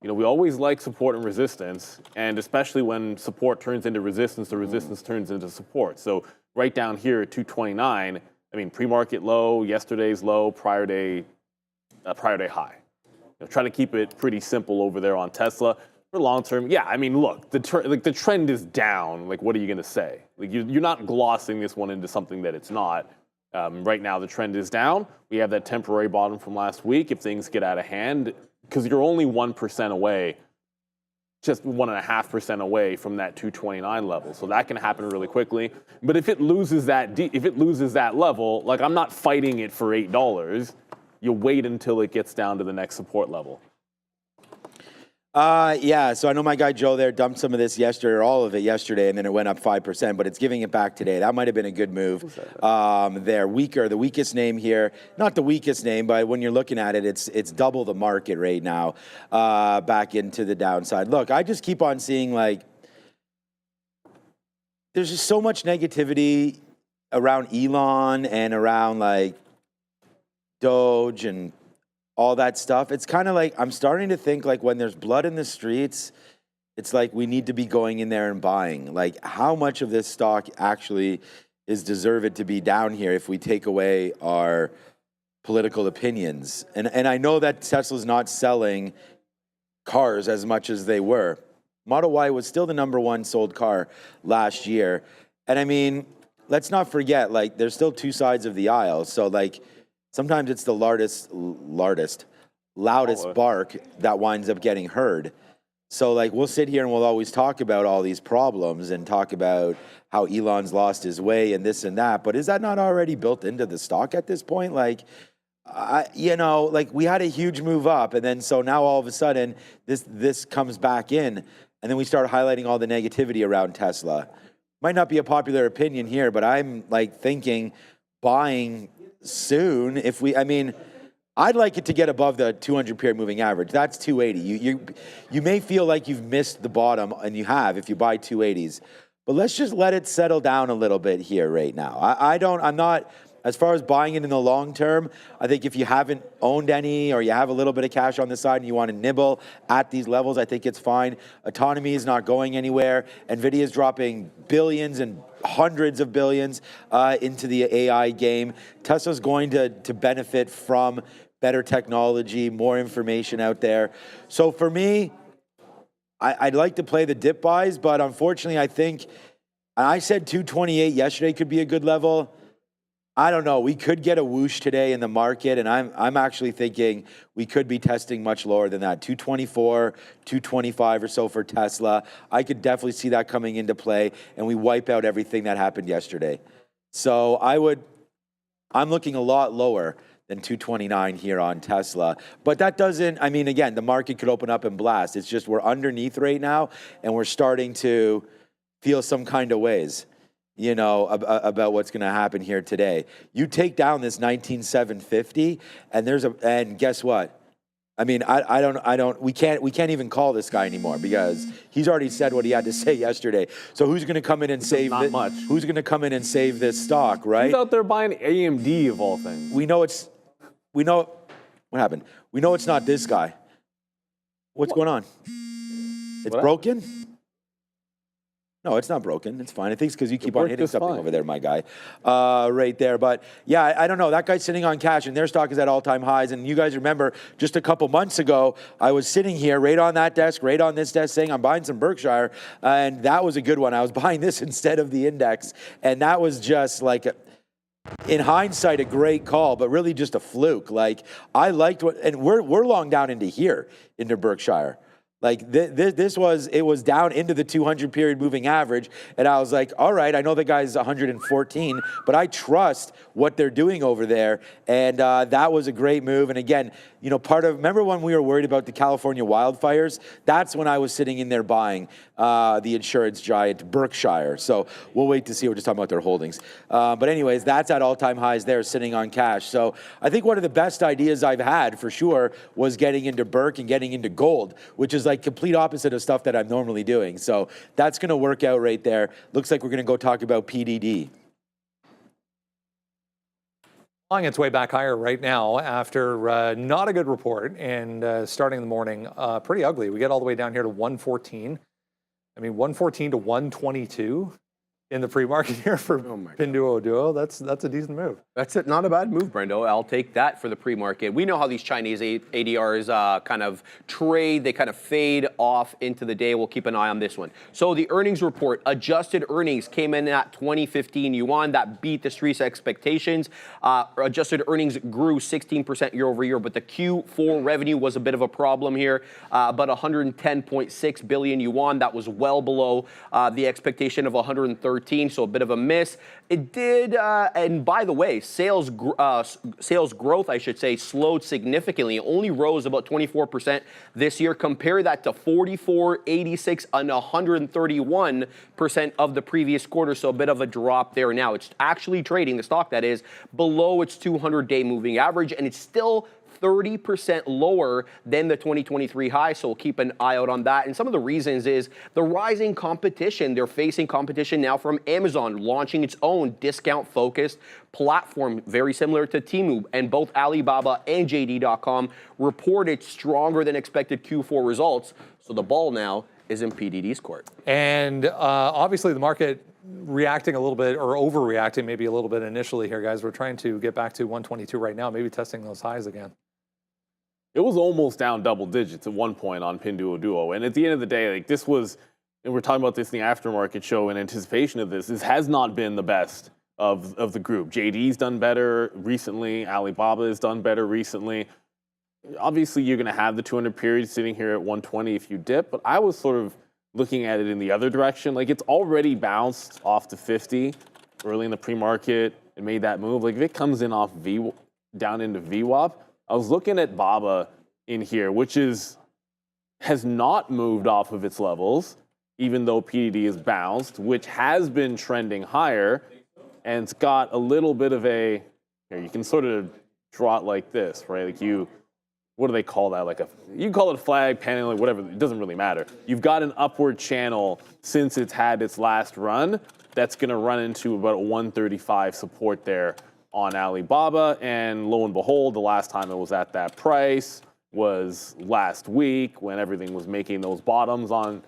we always like support and resistance, and especially when support turns into resistance, the resistance turns into support. So right down here at 229, I mean, pre-market low, yesterday's low, prior day high. Try to keep it pretty simple over there on Tesla. For long term, yeah, I mean, look, the trend is down. Like, what are you going to say? Like, you're not glossing this one into something that it's not. Right now, the trend is down. We have that temporary bottom from last week. If things get out of hand, because you're only 1% away, just 1.5% away from that 229 level, so that can happen really quickly. But if it loses that level, like I'm not fighting it for $8. You wait until it gets down to the next support level. Yeah, so I know my guy Joe there dumped some of this yesterday, or all of it yesterday, and then it went up 5%, but it's giving it back today. That might have been a good move. They're weaker. The weakest name here, not the weakest name, but when you're looking at it, it's double the market right now, back into the downside. Look, I just keep on seeing, like, there's just so much negativity around Elon and around, like, Doge and all that stuff. It's kind of like, I'm starting to think like when there's blood in the streets, it's like we need to be going in there and buying. Like, how much of this stock actually is deserved to be down here if we take away our political opinions? And I know that Tesla's not selling cars as much as they were. Model Y was still the #1 sold car last year. And I mean, let's not forget, like, there's still two sides of the aisle. So like, sometimes it's the loudest bark that winds up getting heard. So like, we'll sit here and we'll always talk about all these problems and talk about how Elon's lost his way and this and that. But is that not already built into the stock at this point? Like, like we had a huge move up, and then so now all of a sudden this comes back in, and then we start highlighting all the negativity around Tesla. Might not be a popular opinion here, but I'm like thinking buying soon. I'd like it to get above the 200 period moving average. That's 280. You may feel like you've missed the bottom, and you have if you buy 280s. But let's just let it settle down a little bit here right now. I'm not, as far as buying it in the long term, I think if you haven't owned any or you have a little bit of cash on the side and you want to nibble at these levels, I think it's fine. Autonomy is not going anywhere. Nvidia is dropping billions and hundreds of billions into the AI game. Tesla's going to benefit from better technology, more information out there. So for me, I'd like to play the dip buys, but unfortunately, I think, I said 228 yesterday could be a good level. I don't know. We could get a whoosh today in the market, and I'm actually thinking we could be testing much lower than that. 224, 225 or so for Tesla. I could definitely see that coming into play, and we wipe out everything that happened yesterday. So I'm looking a lot lower than 229 here on Tesla. But that doesn't, again, the market could open up and blast. It's just we're underneath right now, and we're starting to feel some kind of ways, about what's going to happen here today. You take down this 19,750, and guess what? We can't even call this guy anymore because he's already said what he had to say yesterday. So who's going to come in and save? Not much. Who's going to come in and save this stock, right? Who's out there buying AMD of all things? We know what happened. We know it's not this guy. What's going on? It's broken? No, it's not broken. It's fine. I think it's because you keep on hitting something over there, my guy, right there. But yeah, I don't know. That guy's sitting on cash, and their stock is at all-time highs. And you guys remember just a couple months ago, I was sitting here right on that desk, right on this desk, saying I'm buying some Berkshire, and that was a good one. I was buying this instead of the index, and that was just like, in hindsight, a great call, but really just a fluke. Like, I liked and we're long down into here, into Berkshire. Like it was down into the 200 period moving average. And I was like, all right, I know the guy's 114, but I trust what they're doing over there. And that was a great move. And again, you know, remember when we were worried about the California wildfires? That's when I was sitting in there buying the insurance giant Berkshire. So we'll wait to see. We're just talking about their holdings. But anyways, that's at all-time highs there, sitting on cash. So I think one of the best ideas I've had for sure was getting into Berk and getting into gold, which is like complete opposite of stuff that I'm normally doing. So that's going to work out right there. Looks like we're going to go talk about PDD. Flying its way back higher right now after not a good report and starting the morning pretty ugly. We get all the way down here to 114. I mean, 114 to 122 in the pre-market here for Pinduoduo. That's a decent move. That's it. Not a bad move, Brendo. I'll take that for the pre-market. We know how these Chinese ADRs kind of trade. They kind of fade off into the day. We'll keep an eye on this one. So the earnings report, adjusted earnings came in at 2015 yuan. That beat the street's expectations. Adjusted earnings grew 16% year over year, but the Q4 revenue was a bit of a problem here. About 110.6 billion yuan. That was well below the expectation of 113. So a bit of a miss. It did, and by the way, sales growth, I should say, slowed significantly. It only rose about 24% this year. Compare that to 44, 86, and 131% of the previous quarter. So a bit of a drop there now. It's actually trading, the stock that is, below its 200-day moving average, and it's still 30% lower than the 2023 high, so we'll keep an eye out on that. And some of the reasons is the rising competition. They're facing competition now from Amazon, launching its own discount-focused platform, very similar to Temu. And both Alibaba and JD.com reported stronger than expected Q4 results. So the ball now is in PDD's court. And obviously the market reacting a little bit, or overreacting maybe a little bit initially here, guys. We're trying to get back to 122 right now, maybe testing those highs again. It was almost down double digits at one point on Pinduoduo. And at the end of the day, like this was, and we're talking about this in the aftermarket show in anticipation of this has not been the best of the group. JD's done better recently. Alibaba has done better recently. Obviously, you're going to have the 200 period sitting here at 120 if you dip, but I was sort of looking at it in the other direction. Like it's already bounced off to 50 early in the pre-market and made that move. Like if it comes in off down into VWAP, I was looking at BABA in here, which has not moved off of its levels, even though PDD has bounced, which has been trending higher, and it's got a little bit of a, here, you can sort of draw it like this, right? Like what do they call that? Like you can call it a flag, panel, like whatever, it doesn't really matter. You've got an upward channel since it's had its last run that's gonna run into about a 135 support there on Alibaba, and lo and behold, the last time it was at that price was last week when everything was making those bottoms on,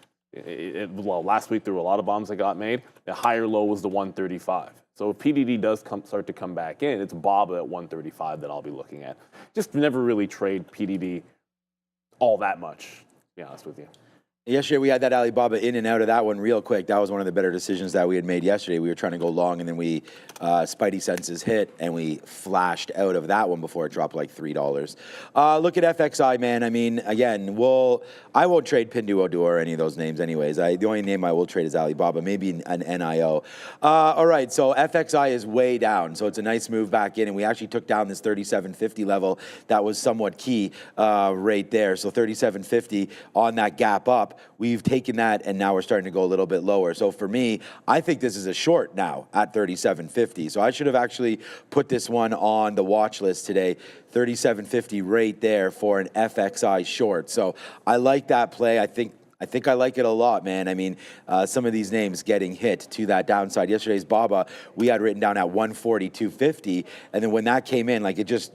well, last week there were a lot of bombs that got made. The higher low was the 135. So if PDD does start to come back in, it's BABA at 135 that I'll be looking at. Just never really trade PDD all that much, to be honest with you. Yesterday, we had that Alibaba in and out of that one real quick. That was one of the better decisions that we had made yesterday. We were trying to go long, and then we, Spidey senses hit, and we flashed out of that one before it dropped like $3. Look at FXI, man. I mean, again, I won't trade Pinduoduo or any of those names anyways. The only name I will trade is Alibaba, maybe an NIO. All right, so FXI is way down, so it's a nice move back in, and we actually took down this 37.50 level that was somewhat key right there. So 37.50 on that gap up. We've taken that, and now we're starting to go a little bit lower. So for me, I think this is a short now at 37.50. So I should have actually put this one on the watch list today. 37.50 right there for an FXI short. So I like that play. I think I like it a lot, man. I mean, some of these names getting hit to that downside. Yesterday's BABA, we had written down at 142.50, and then when that came in, like it just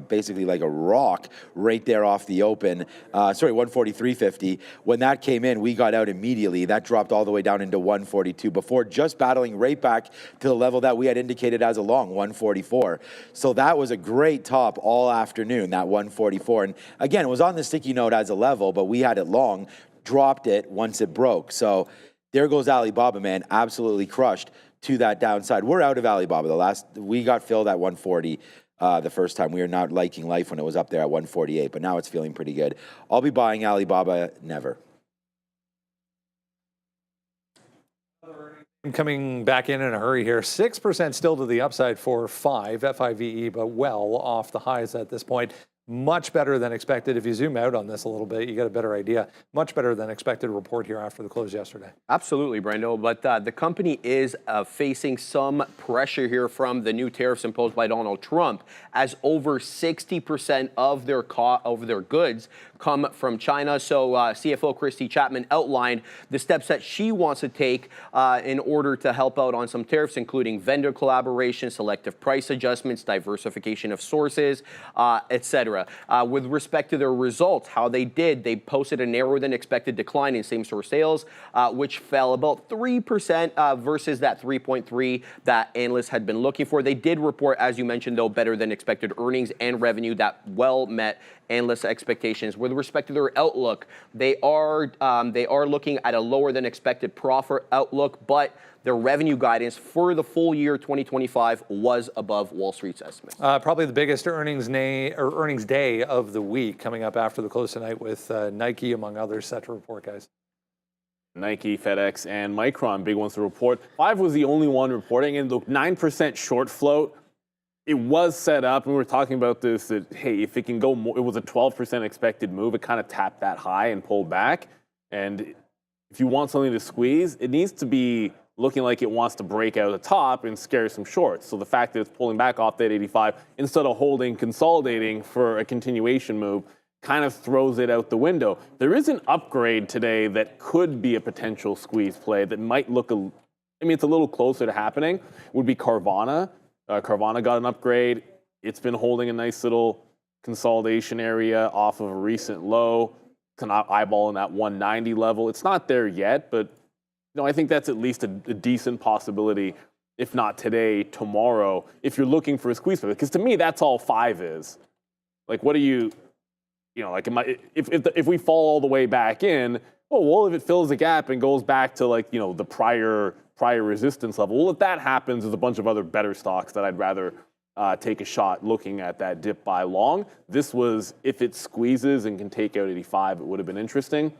basically like a rock right there off the open. 143.50. When that came in, we got out immediately. That dropped all the way down into 142 before just battling right back to the level that we had indicated as a long, 144. So that was a great top all afternoon, that 144. And again, it was on the sticky note as a level, but we had it long. Dropped it once it broke. So there goes Alibaba, man, absolutely crushed to that downside. We're out of Alibaba. We got filled at 140 the first time. We were not liking life when it was up there at 148, but now it's feeling pretty good. I'll be buying Alibaba never. Coming back in a hurry here, 6% still to the upside for FIVE, but well off the highs at this point. Much better than expected. If you zoom out on this a little bit, you get a better idea. Much better than expected report here after the close yesterday. Absolutely, Brendo. But the company is facing some pressure here from the new tariffs imposed by Donald Trump, as over 60% of their goods come from China. So CFO Christy Chapman outlined the steps that she wants to take in order to help out on some tariffs, including vendor collaboration, selective price adjustments, diversification of sources, etc. With respect to their results, how they posted a narrower than expected decline in same-store sales, which fell about 3% versus that 3.3 that analysts had been looking for. They did report, as you mentioned, though, better than expected earnings and revenue that well met analyst expectations. With respect to their outlook, they are looking at a lower than expected profit outlook, but their revenue guidance for the full year 2025 was above Wall Street's estimates. Probably the biggest earnings day of the week coming up after the close tonight with Nike, among others, set to report, guys. Nike, FedEx, and Micron, big ones to report. FIVE was the only one reporting, and the 9% short float, it was set up, and we were talking about this, that, hey, if it can go more, it was a 12% expected move. It kind of tapped that high and pulled back. And if you want something to squeeze, it needs to be looking like it wants to break out the top and scare some shorts. So the fact that it's pulling back off that 85, instead of consolidating for a continuation move, kind of throws it out the window. There is an upgrade today that could be a potential squeeze play that might look, it's a little closer to happening, would be Carvana. Carvana got an upgrade. It's been holding a nice little consolidation area off of a recent low, kind of eyeballing that 190 level. It's not there yet, but I think that's at least a decent possibility, if not today, tomorrow, if you're looking for a squeeze play. Because to me, that's all FIVE is. Like, what do you, if we fall all the way back in, if it fills the gap and goes back to the prior resistance level, well, if that happens, there's a bunch of other better stocks that I'd rather take a shot looking at that dip by long. This was, if it squeezes and can take out 85, it would have been interesting.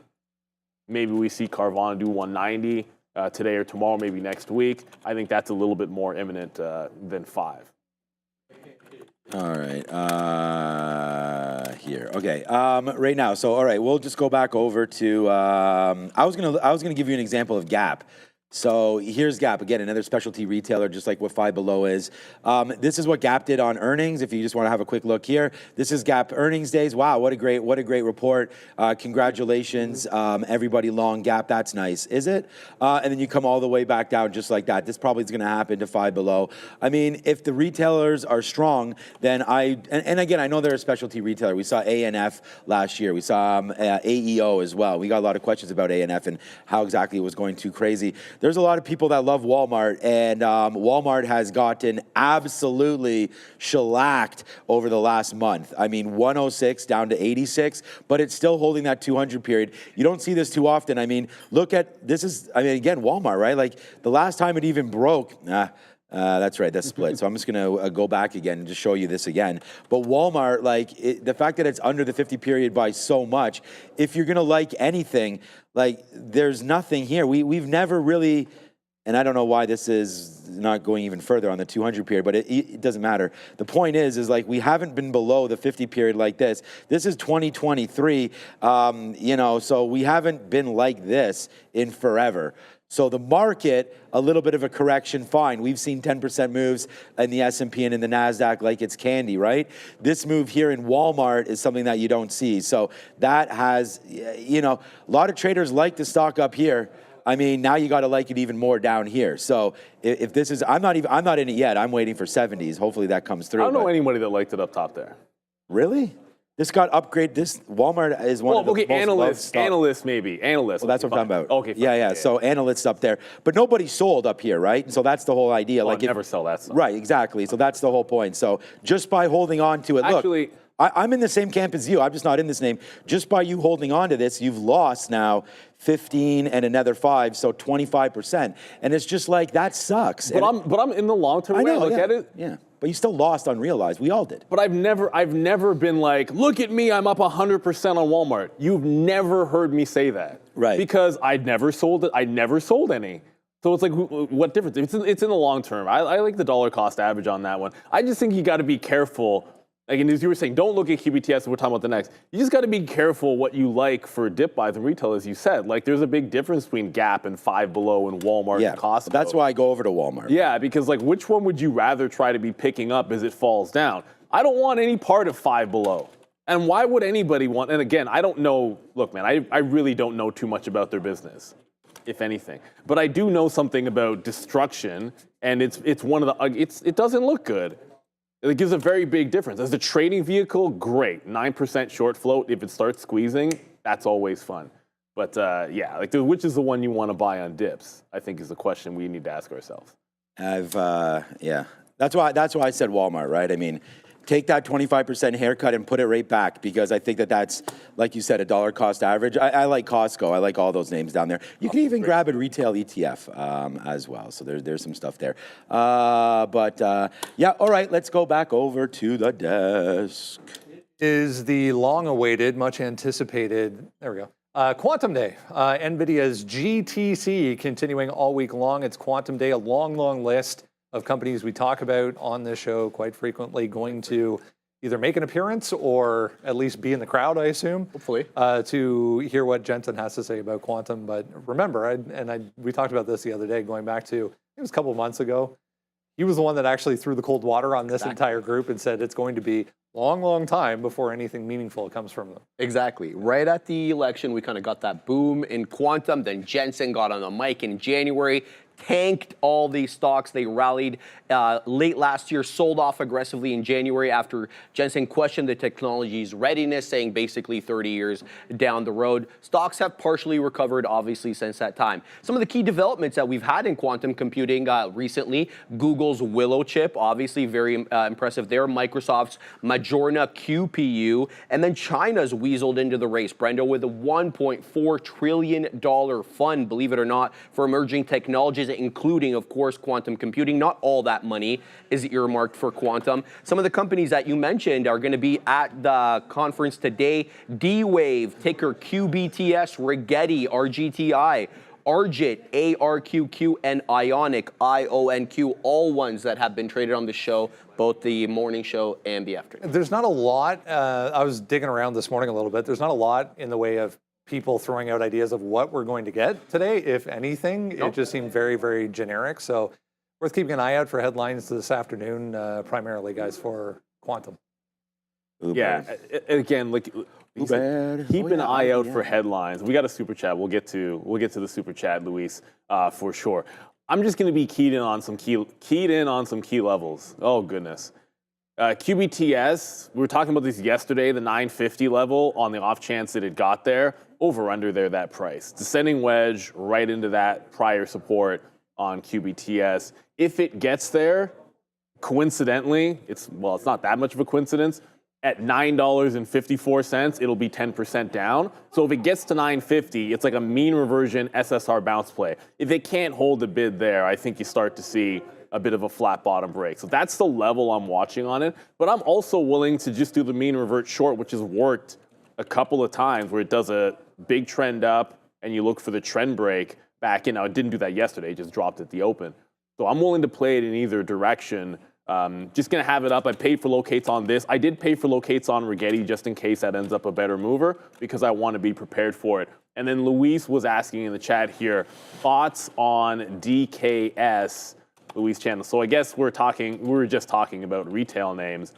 Maybe we see Carvana do 190 today or tomorrow, maybe next week. I think that's a little bit more imminent than FIVE. All right, here. Okay, right now. So, all right, we'll just go back over to. I was gonna give you an example of Gap. So here's Gap, again, another specialty retailer, just like what Five Below is. This is what Gap did on earnings. If you just want to have a quick look here, this is Gap earnings days. Wow, what a great report. Congratulations, everybody long Gap. That's nice, is it? And then you come all the way back down just like that. This probably is going to happen to Five Below. I mean, if the retailers are strong, then and again, I know they're a specialty retailer. We saw A&F last year. We saw AEO as well. We got a lot of questions about A&F and how exactly it was going too crazy. There's a lot of people that love Walmart, and Walmart has gotten absolutely shellacked over the last month. I mean, 106 down to 86, but it's still holding that 200 period. You don't see this too often. I mean, look at, again, Walmart, right? Like, the last time it even broke, that's right, that's split. So I'm just going to go back again and just show you this again. But Walmart, the fact that it's under the 50 period by so much, if you're going to like anything, there's nothing here. We've never really, and I don't know why this is not going even further on the 200 period, but it doesn't matter. The point is we haven't been below the 50 period like this. This is 2023, so we haven't been like this in forever. So the market, a little bit of a correction, fine. We've seen 10% moves in the S&P and in the NASDAQ like it's candy, right? This move here in Walmart is something that you don't see. So that has, a lot of traders like the stock up here. I mean, now you got to like it even more down here. So if this is, I'm not in it yet. I'm waiting for 70s. Hopefully that comes through. I don't know anybody that liked it up top there. Really? This got upgraded. This Walmart is one of the most loved stocks. Analysts maybe. Analysts. Well, that's what I'm talking about. Okay. Fine. Yeah. So analysts up there, but nobody sold up here, right? And so that's the whole idea. Well, never sell that stuff. Right. Exactly. So that's the whole point. So just by holding on to it, actually, look, I'm in the same camp as you. I'm just not in this name. Just by you holding on to this, you've lost now 15 and another 5, so 25%. And it's just that sucks. But I'm in the long term. I know. Look at it. Yeah. But you still lost unrealized. We all did. But I've never been look at me, I'm up 100% on Walmart. You've never heard me say that. Right. Because I never sold it. I never sold any. So it's like, what difference? It's in the long term. I like the dollar cost average on that one. I just think you got to be careful. Like, and as you were saying, don't look at QBTS, we're talking about the next. You just got to be careful what you like for dip buys and retail, as you said. Like, there's a big difference between Gap and Five Below and Walmart and Costco. That's why I go over to Walmart. Yeah, because like, which one would you rather try to be picking up as it falls down? I don't want any part of Five Below. And why would anybody want, and again, I don't know, look, man, I really don't know too much about their business, if anything. But I do know something about destruction, and it's one of the, it doesn't look good. It gives a very big difference. As a trading vehicle, great. 9% short float. If it starts squeezing, that's always fun. But yeah, like which is the one you want to buy on dips, I think is the question we need to ask ourselves. Yeah. That's why I said Walmart, right? I mean, take that 25% haircut and put it right back, because I think that's, like you said, a dollar cost average. I like Costco. I like all those names down there. You can even grab a retail ETF as well. So there's some stuff there. Yeah, all right, let's go back over to the desk. Is the long-awaited, much anticipated, there we go, Quantum Day. Nvidia's GTC continuing all week long. It's Quantum Day, a long, long list of companies we talk about on this show quite frequently going to either make an appearance or at least be in the crowd, I assume. Hopefully. To hear what Jensen has to say about Quantum. But remember, we talked about this the other day, going back to, it was a couple of months ago. He was the one that actually threw the cold water on this entire group and said it's going to be long, long time before anything meaningful comes from them. Exactly. Right at the election, we kind of got that boom in Quantum. Then Jensen got on the mic in January, tanked all these stocks. They rallied late last year, sold off aggressively in January after Jensen questioned the technology's readiness, saying basically 30 years down the road. Stocks have partially recovered, obviously, since that time. Some of the key developments that we've had in quantum computing recently, Google's Willow chip, obviously very impressive there, Microsoft's Majorna QPU, and then China's weaseled into the race, Brendo, with a $1.4 trillion fund, believe it or not, for emerging technologies, including, of course, quantum computing. Not all that money is earmarked for quantum. Some of the companies that you mentioned are going to be at the conference today. D-Wave, ticker QBTS, Rigetti, RGTI, Argit, ARQQ, and Ionic, IONQ, all ones that have been traded on the show, both the morning show and the afternoon. There's not a lot. I was digging around this morning a little bit. There's not a lot in the way of people throwing out ideas of what we're going to get today, if anything. It just seemed very, very generic. So worth keeping an eye out for headlines this afternoon, primarily, guys, for quantum. Yeah, again, like keep an eye out for headlines. We got a super chat. We'll get to the super chat, Luis, for sure. I'm just going to be keyed in on some key levels. Oh goodness. QBTS, we were talking about this yesterday, the 950 level, on the off chance that it got there, over under there, that price. Descending wedge right into that prior support on QBTS. If it gets there, coincidentally, it's not that much of a coincidence, at $9.54, it'll be 10% down. So if it gets to 950, it's like a mean reversion SSR bounce play. If it can't hold the bid there, I think you start to see a bit of a flat bottom break. So that's the level I'm watching on it. But I'm also willing to just do the mean revert short, which has worked a couple of times, where it does a big trend up and you look for the trend break back in. Now, it didn't do that yesterday, it just dropped at the open. So I'm willing to play it in either direction. Just going to have it up. I paid for locates on this. I did pay for locates on Rigetti just in case that ends up a better mover, because I want to be prepared for it. And then Luis was asking in the chat here, thoughts on DKS, Luis channel. So I guess we were just talking about retail names.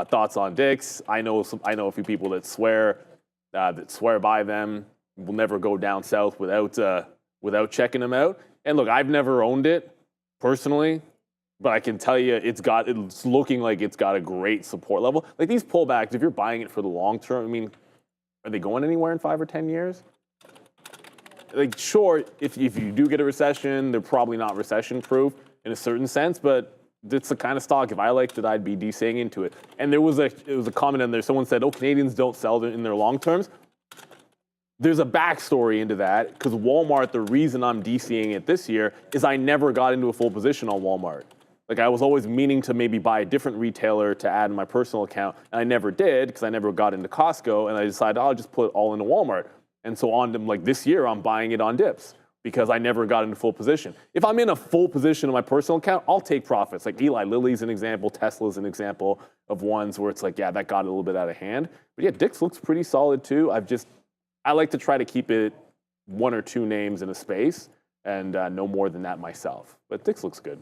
Thoughts on Dix. I know a few people that swear by them. Will never go down south without checking them out. And look, I've never owned it personally, but I can tell you it's looking like it's got a great support level. Like these pullbacks, if you're buying it for the long term, I mean, are they going anywhere in 5 or 10 years? Like, sure, if you do get a recession, they're probably not recession proof in a certain sense, but it's the kind of stock, if I liked it, I'd be DCing into it. And there was a comment in there, someone said, oh, Canadians don't sell in their long terms. There's a backstory into that, because Walmart, the reason I'm DCing it this year is I never got into a full position on Walmart. Like, I was always meaning to maybe buy a different retailer to add in my personal account, and I never did, because I never got into Costco, and I decided I'll just put it all into Walmart. And so on, like this year, I'm buying it on dips. because I never got into full position. If I'm in a full position in my personal account, I'll take profits. Like Eli Lilly's an example, Tesla's an example of ones where it's like, yeah, that got a little bit out of hand. But yeah, Dix looks pretty solid too. I like to try to keep it 1 or 2 names in a space and no more than that myself. But Dix looks good.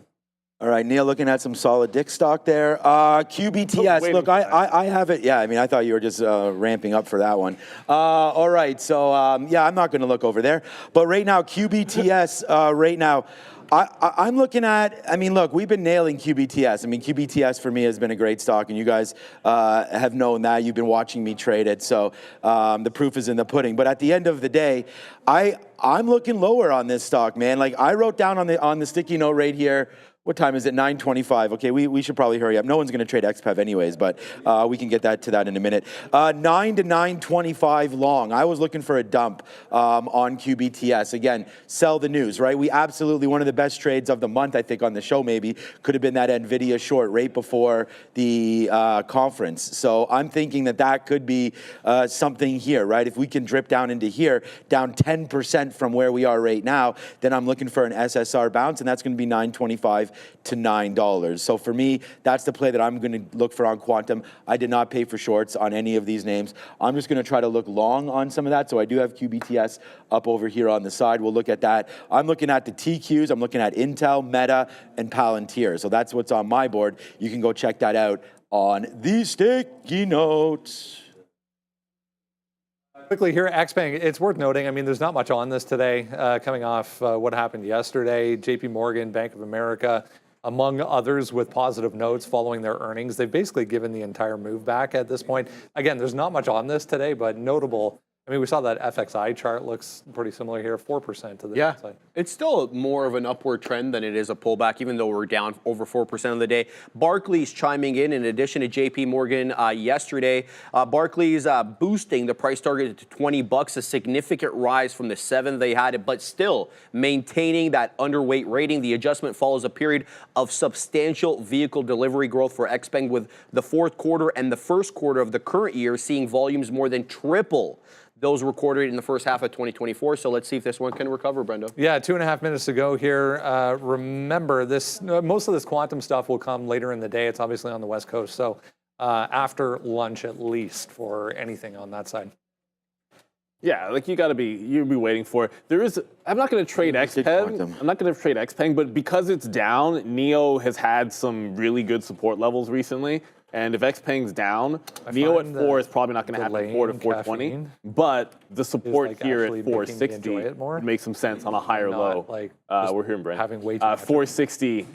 All right, Neil, looking at some solid Dick stock there. QBTS, look, I have it. Yeah, I mean, I thought you were just ramping up for that one. All right, so yeah, I'm not going to look over there. But right now, QBTS, right now, I'm looking at, I mean, look, we've been nailing QBTS. I mean, QBTS for me has been a great stock, and you guys have known that. You've been watching me trade it, so the proof is in the pudding. But at the end of the day, I'm looking lower on this stock, man. Like, I wrote down on the sticky note right here, what time is it? 9:25. Okay, we should probably hurry up. No one's going to trade XPEV anyways, but we can get to that in a minute. 9 to 9:25 long. I was looking for a dump on QBTS. Again, sell the news, right? We absolutely, one of the best trades of the month, I think, on the show maybe, could have been that Nvidia short right before the conference. So I'm thinking that could be something here, right? If we can drip down into here, down 10% from where we are right now, then I'm looking for an SSR bounce, and that's going to be 9.25 to $9. So for me, that's the play that I'm going to look for on Quantum. I did not pay for shorts on any of these names. I'm just going to try to look long on some of that. So I do have QBTS up over here on the side. We'll look at that. I'm looking at the TQs. I'm looking at Intel, Meta, and Palantir. So that's what's on my board. You can go check that out on the sticky notes. Quickly here, XPeng, it's worth noting, I mean, there's not much on this today, coming off what happened yesterday. JP Morgan, Bank of America, among others, with positive notes following their earnings. They've basically given the entire move back at this point. Again, there's not much on this today, but notable. I mean, we saw that FXI chart looks pretty similar here, 4% to the downside. It's still more of an upward trend than it is a pullback, even though we're down over 4% of the day. Barclays chiming in addition to JP Morgan yesterday. Barclays boosting the price target to $20, a significant rise from the 7 they had it, but still maintaining that underweight rating. The adjustment follows a period of substantial vehicle delivery growth for XPeng, with the fourth quarter and the first quarter of the current year seeing volumes more than triple those recorded in the first half of 2024. So let's see if this one can recover, Brendo. Yeah, 2.5 minutes to go here. Remember, most of this quantum stuff will come later in the day. It's obviously on the West Coast, so after lunch at least for anything on that side. Yeah, like you'll be waiting for it. I'm not going to trade XPeng. I'm not going to trade XPeng, but because it's down, NEO has had some really good support levels recently. And if XPeng's down, NEO at 4 is probably not going to happen 4 to 420. But the support here at 460 would make some sense on a higher low. We're hearing Brent. Having way too much 460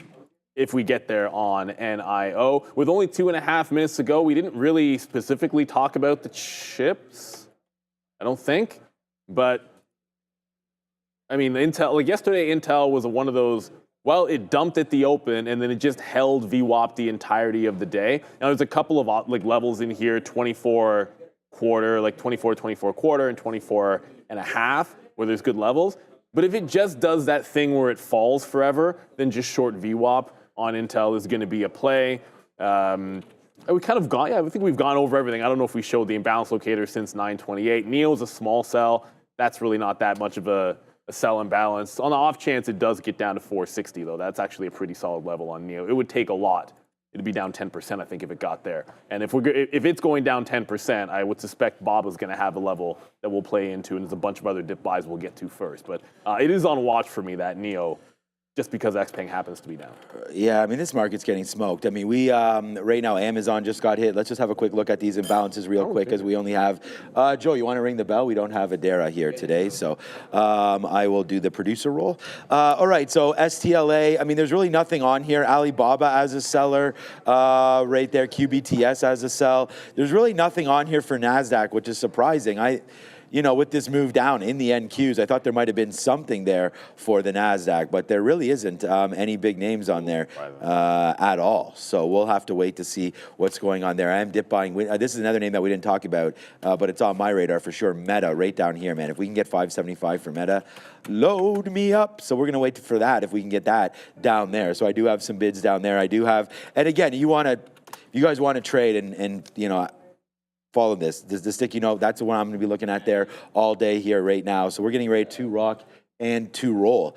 if we get there on NIO. With only 2.5 minutes to go, we didn't really specifically talk about the chips, I don't think. But, I mean, Intel, like yesterday, Intel was one of those. Well, it dumped at the open, and then it just held VWAP the entirety of the day. Now, there's a couple of levels in here, 24 quarter, like 24 quarter, and 24 and a half, where there's good levels. But if it just does that thing where it falls forever, then just short VWAP on Intel is going to be a play. We kind of I think we've gone over everything. I don't know if we showed the imbalance locator since 928. NEO is a small sell. That's really not that much of a sell imbalance. On the off chance it does get down to 460, though, that's actually a pretty solid level on NEO. It would take a lot. It'd be down 10%, I think, if it got there. And if it's going down 10%, I would suspect Bob is going to have a level that we'll play into, and there's a bunch of other dip buys we'll get to first. But it is on watch for me, that NEO, just because XPeng happens to be down. Yeah, I mean, this market's getting smoked. I mean, we right now, Amazon just got hit. Let's just have a quick look at these imbalances real quick, because we only have, Joe, you want to ring the bell? We don't have Adara here today, so I will do the producer role. All right, so STLA, I mean, there's really nothing on here. Alibaba as a seller, right there, QBTS as a sell. There's really nothing on here for NASDAQ, which is surprising. You know, with this move down in the NQs, I thought there might have been something there for the NASDAQ, but there really isn't any big names on there at all. So we'll have to wait to see what's going on there. I am dip buying. This is another name that we didn't talk about, but it's on my radar for sure. Meta, right down here, man. If we can get 575 for Meta, load me up. So we're going to wait for that if we can get that down there. So I do have some bids down there. I do have, and again, you guys want to trade and you know, follow this. The sticky note, that's the one I'm going to be looking at there all day here right now. So we're getting ready to rock and to roll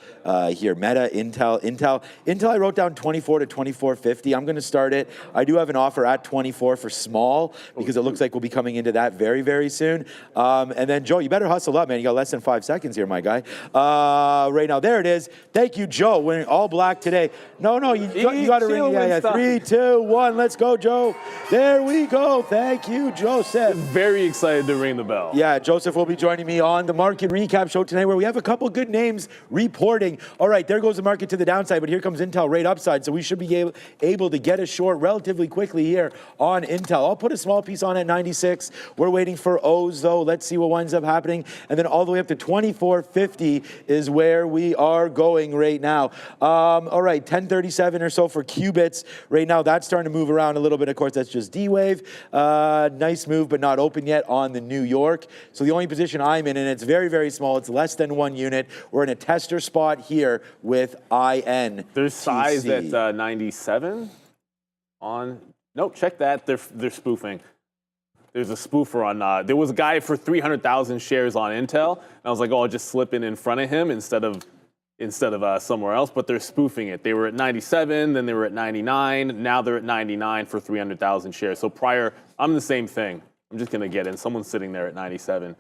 here. Meta, Intel I wrote down 24 to 24.50. I'm going to start it. I do have an offer at 24 for small because it looks like we'll be coming into that very, very soon. And then, Joe, you better hustle up, man. You got less than 5 seconds here, my guy. Right now, there it is. Thank you, Joe. Winning all black today. No, you got to ring. Yeah. 3, 2, 1. Let's go, Joe. There we go. Thank you, Joseph. Very excited to ring the bell. Yeah, Joseph will be joining me on the Market Recap Show tonight, where we have a couple good names reporting. All right, there goes the market to the downside, but here comes Intel right upside, so we should be able to get a short relatively quickly here on Intel. I'll put a small piece on at 96. We're waiting for O's, though. Let's see what winds up happening. And then all the way up to 24.50 is where we are going right now. All right, 1037 or so for qubits. Right now, that's starting to move around a little bit. Of course, that's just D-Wave. Nice move, but not open yet on the New York. So the only position I'm in, and it's very, very small, it's less than 1 unit. We're in a tester spot here with IN. There's size at 97 on. Nope, check that. They're spoofing. There's a spoofer on. There was a guy for 300,000 shares on Intel, and I was like, oh, I'll just slip in front of him instead of somewhere else. But they're spoofing it. They were at 97, then they were at 99. Now they're at 99 for 300,000 shares. So prior, I'm the same thing. I'm just gonna get in. Someone's sitting there at 97.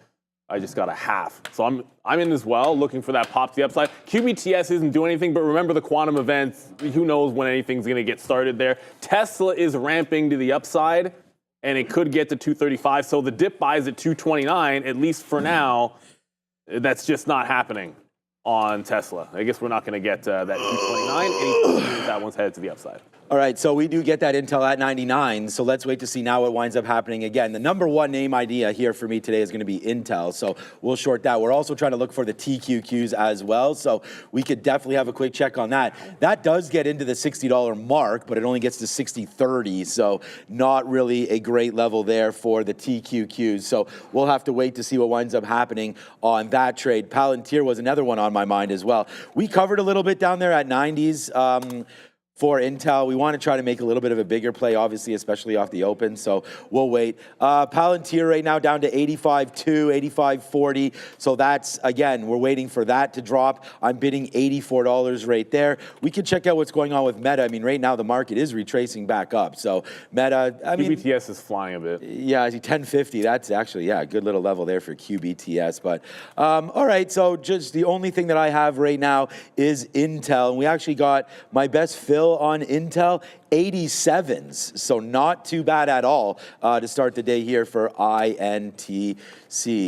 I just got a half. So I'm in as well, looking for that pop to the upside. QBTS isn't doing anything, but remember the quantum events. Who knows when anything's going to get started there. Tesla is ramping to the upside, and it could get to 235. So the dip buys at 229, at least for now. That's just not happening on Tesla. I guess we're not going to get that 229. That one's headed to the upside. All right, so we do get that Intel at 99, so let's wait to see now what winds up happening again. The number one name idea here for me today is going to be Intel, so we'll short that. We're also trying to look for the TQQs as well, so we could definitely have a quick check on that. That does get into the $60 mark, but it only gets to 60.30, so not really a great level there for the TQQs. So we'll have to wait to see what winds up happening on that trade. Palantir was another one on my mind as well. We covered a little bit down there at 90s. For Intel, we want to try to make a little bit of a bigger play, obviously, especially off the open, so we'll wait. Palantir right now down to 85.2, 85.40, so that's, again, we're waiting for that to drop. I'm bidding $84 right there. We can check out what's going on with Meta. I mean, right now the market is retracing back up, so Meta, I mean... QBTS is flying a bit. Yeah, I see 1050, that's actually, yeah, a good little level there for QBTS, but all right, so just the only thing that I have right now is Intel, and we actually got my best fill on Intel, 87s, so not too bad at all to start the day here for INTC.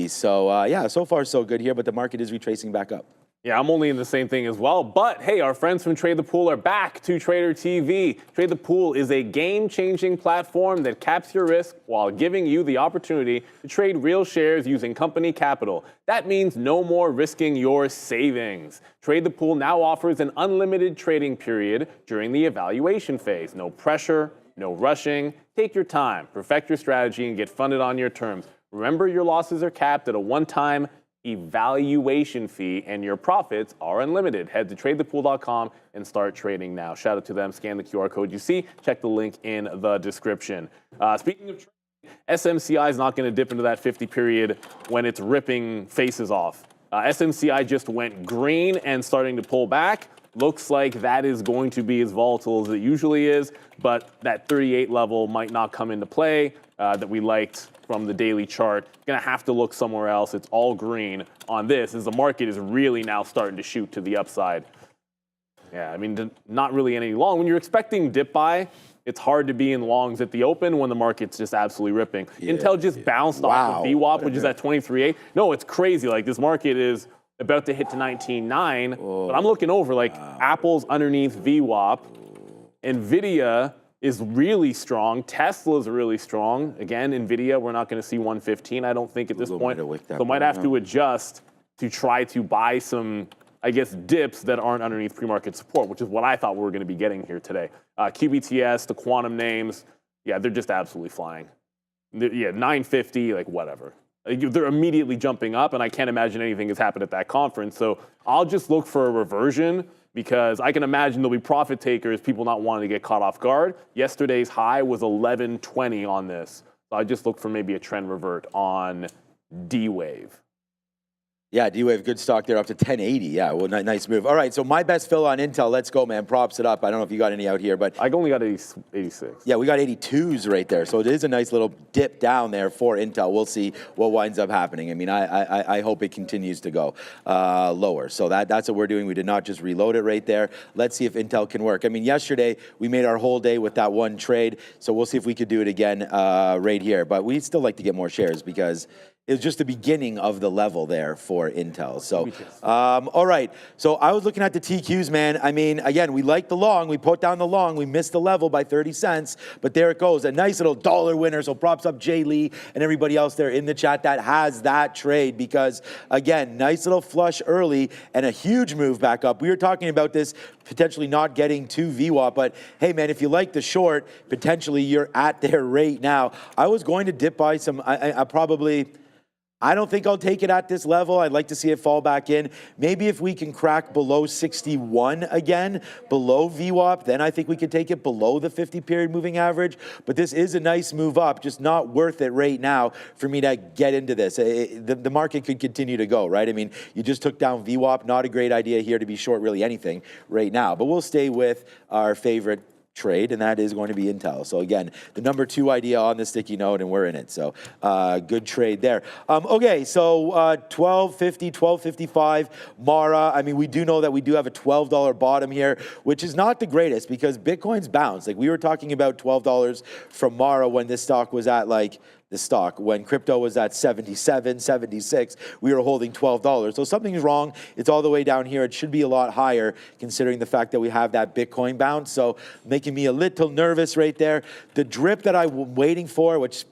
So yeah, so far so good here, but the market is retracing back up. Yeah, I'm only in the same thing as well. But hey, our friends from Trade the Pool are back to Trader TV. Trade the Pool is a game-changing platform that caps your risk while giving you the opportunity to trade real shares using company capital. That means no more risking your savings. Trade the Pool now offers an unlimited trading period during the evaluation phase. No pressure, no rushing. Take your time, perfect your strategy, and get funded on your terms. Remember, your losses are capped at a one-time evaluation fee, and your profits are unlimited. Head to tradethepool.com and start trading now. Shout out to them. Scan the QR code you see. Check the link in the description. Speaking of trading, SMCI is not going to dip into that 50 period when it's ripping faces off. SMCI just went green and starting to pull back. Looks like that is going to be as volatile as it usually is, but that 38 level might not come into play that we liked from the daily chart. Going to have to look somewhere else. It's all green on this as the market is really now starting to shoot to the upside. Yeah, I mean, not really any long. When you're expecting dip buy, it's hard to be in longs at the open when the market's just absolutely ripping. Yeah, Intel just bounced off of VWAP, which is at 23.8. No, it's crazy. Like, this market is about to hit to 19.9, but I'm looking over, like, Apple's underneath VWAP. Nvidia is really strong. Tesla's really strong. Again, Nvidia, we're not going to see 115, I don't think, at this point. So might have to adjust to try to buy some, I guess, dips that aren't underneath pre-market support, which is what I thought we were going to be getting here today. QBTS, the quantum names, yeah, they're just absolutely flying. Yeah, 950, like, whatever. They're immediately jumping up, and I can't imagine anything has happened at that conference. So I'll just look for a reversion, because I can imagine there'll be profit takers, people not wanting to get caught off guard. Yesterday's high was 1120 on this. So I just look for maybe a trend revert on D-Wave. Yeah, D-Wave, good stock there, up to 1080. Yeah, well, nice move. All right, so my best fill on Intel. Let's go, man. Props it up. I don't know if you got any out here, but I only got 86. yeah, we got 82s right there. So it is a nice little dip down there for Intel. We'll see what winds up happening. I mean, I hope it continues to go lower. So that's what we're doing. We did not just reload it right there. Let's see if Intel can work. I mean, yesterday we made our whole day with that one trade. So we'll see if we could do it again right here. But we'd still like to get more shares because it was just the beginning of the level there for Intel. So, all right. So I was looking at the TQs, man. I mean, again, we like the long. We put down the long. We missed the level by 30 cents. But there it goes. A nice little dollar winner. So props up Jay Lee and everybody else there in the chat that has that trade. Because, again, nice little flush early and a huge move back up. We were talking about this potentially not getting to VWAP. But, hey, man, if you like the short, potentially you're at their rate now. I was going to dip by some, I don't think I'll take it at this level. I'd like to see it fall back in. Maybe if we can crack below 61 again, below VWAP, then I think we could take it below the 50-period moving average. But this is a nice move up, just not worth it right now for me to get into this. The market could continue to go, right? I mean, you just took down VWAP. Not a great idea here to be short really anything right now. But we'll stay with our favorite trade, and that is going to be Intel. So again, the number 2 idea on the sticky note, and we're in it. So good trade there. Okay, so 1250, 1255, Mara. I mean, we do know that we do have a $12 bottom here, which is not the greatest because Bitcoin's bounced. Like we were talking about $12 from Mara when this stock was at when crypto was at 77, 76, we were holding $12. So something's wrong. It's all the way down here. It should be a lot higher considering the fact that we have that Bitcoin bounce. So making me a little nervous right there. The drip that I'm waiting for, which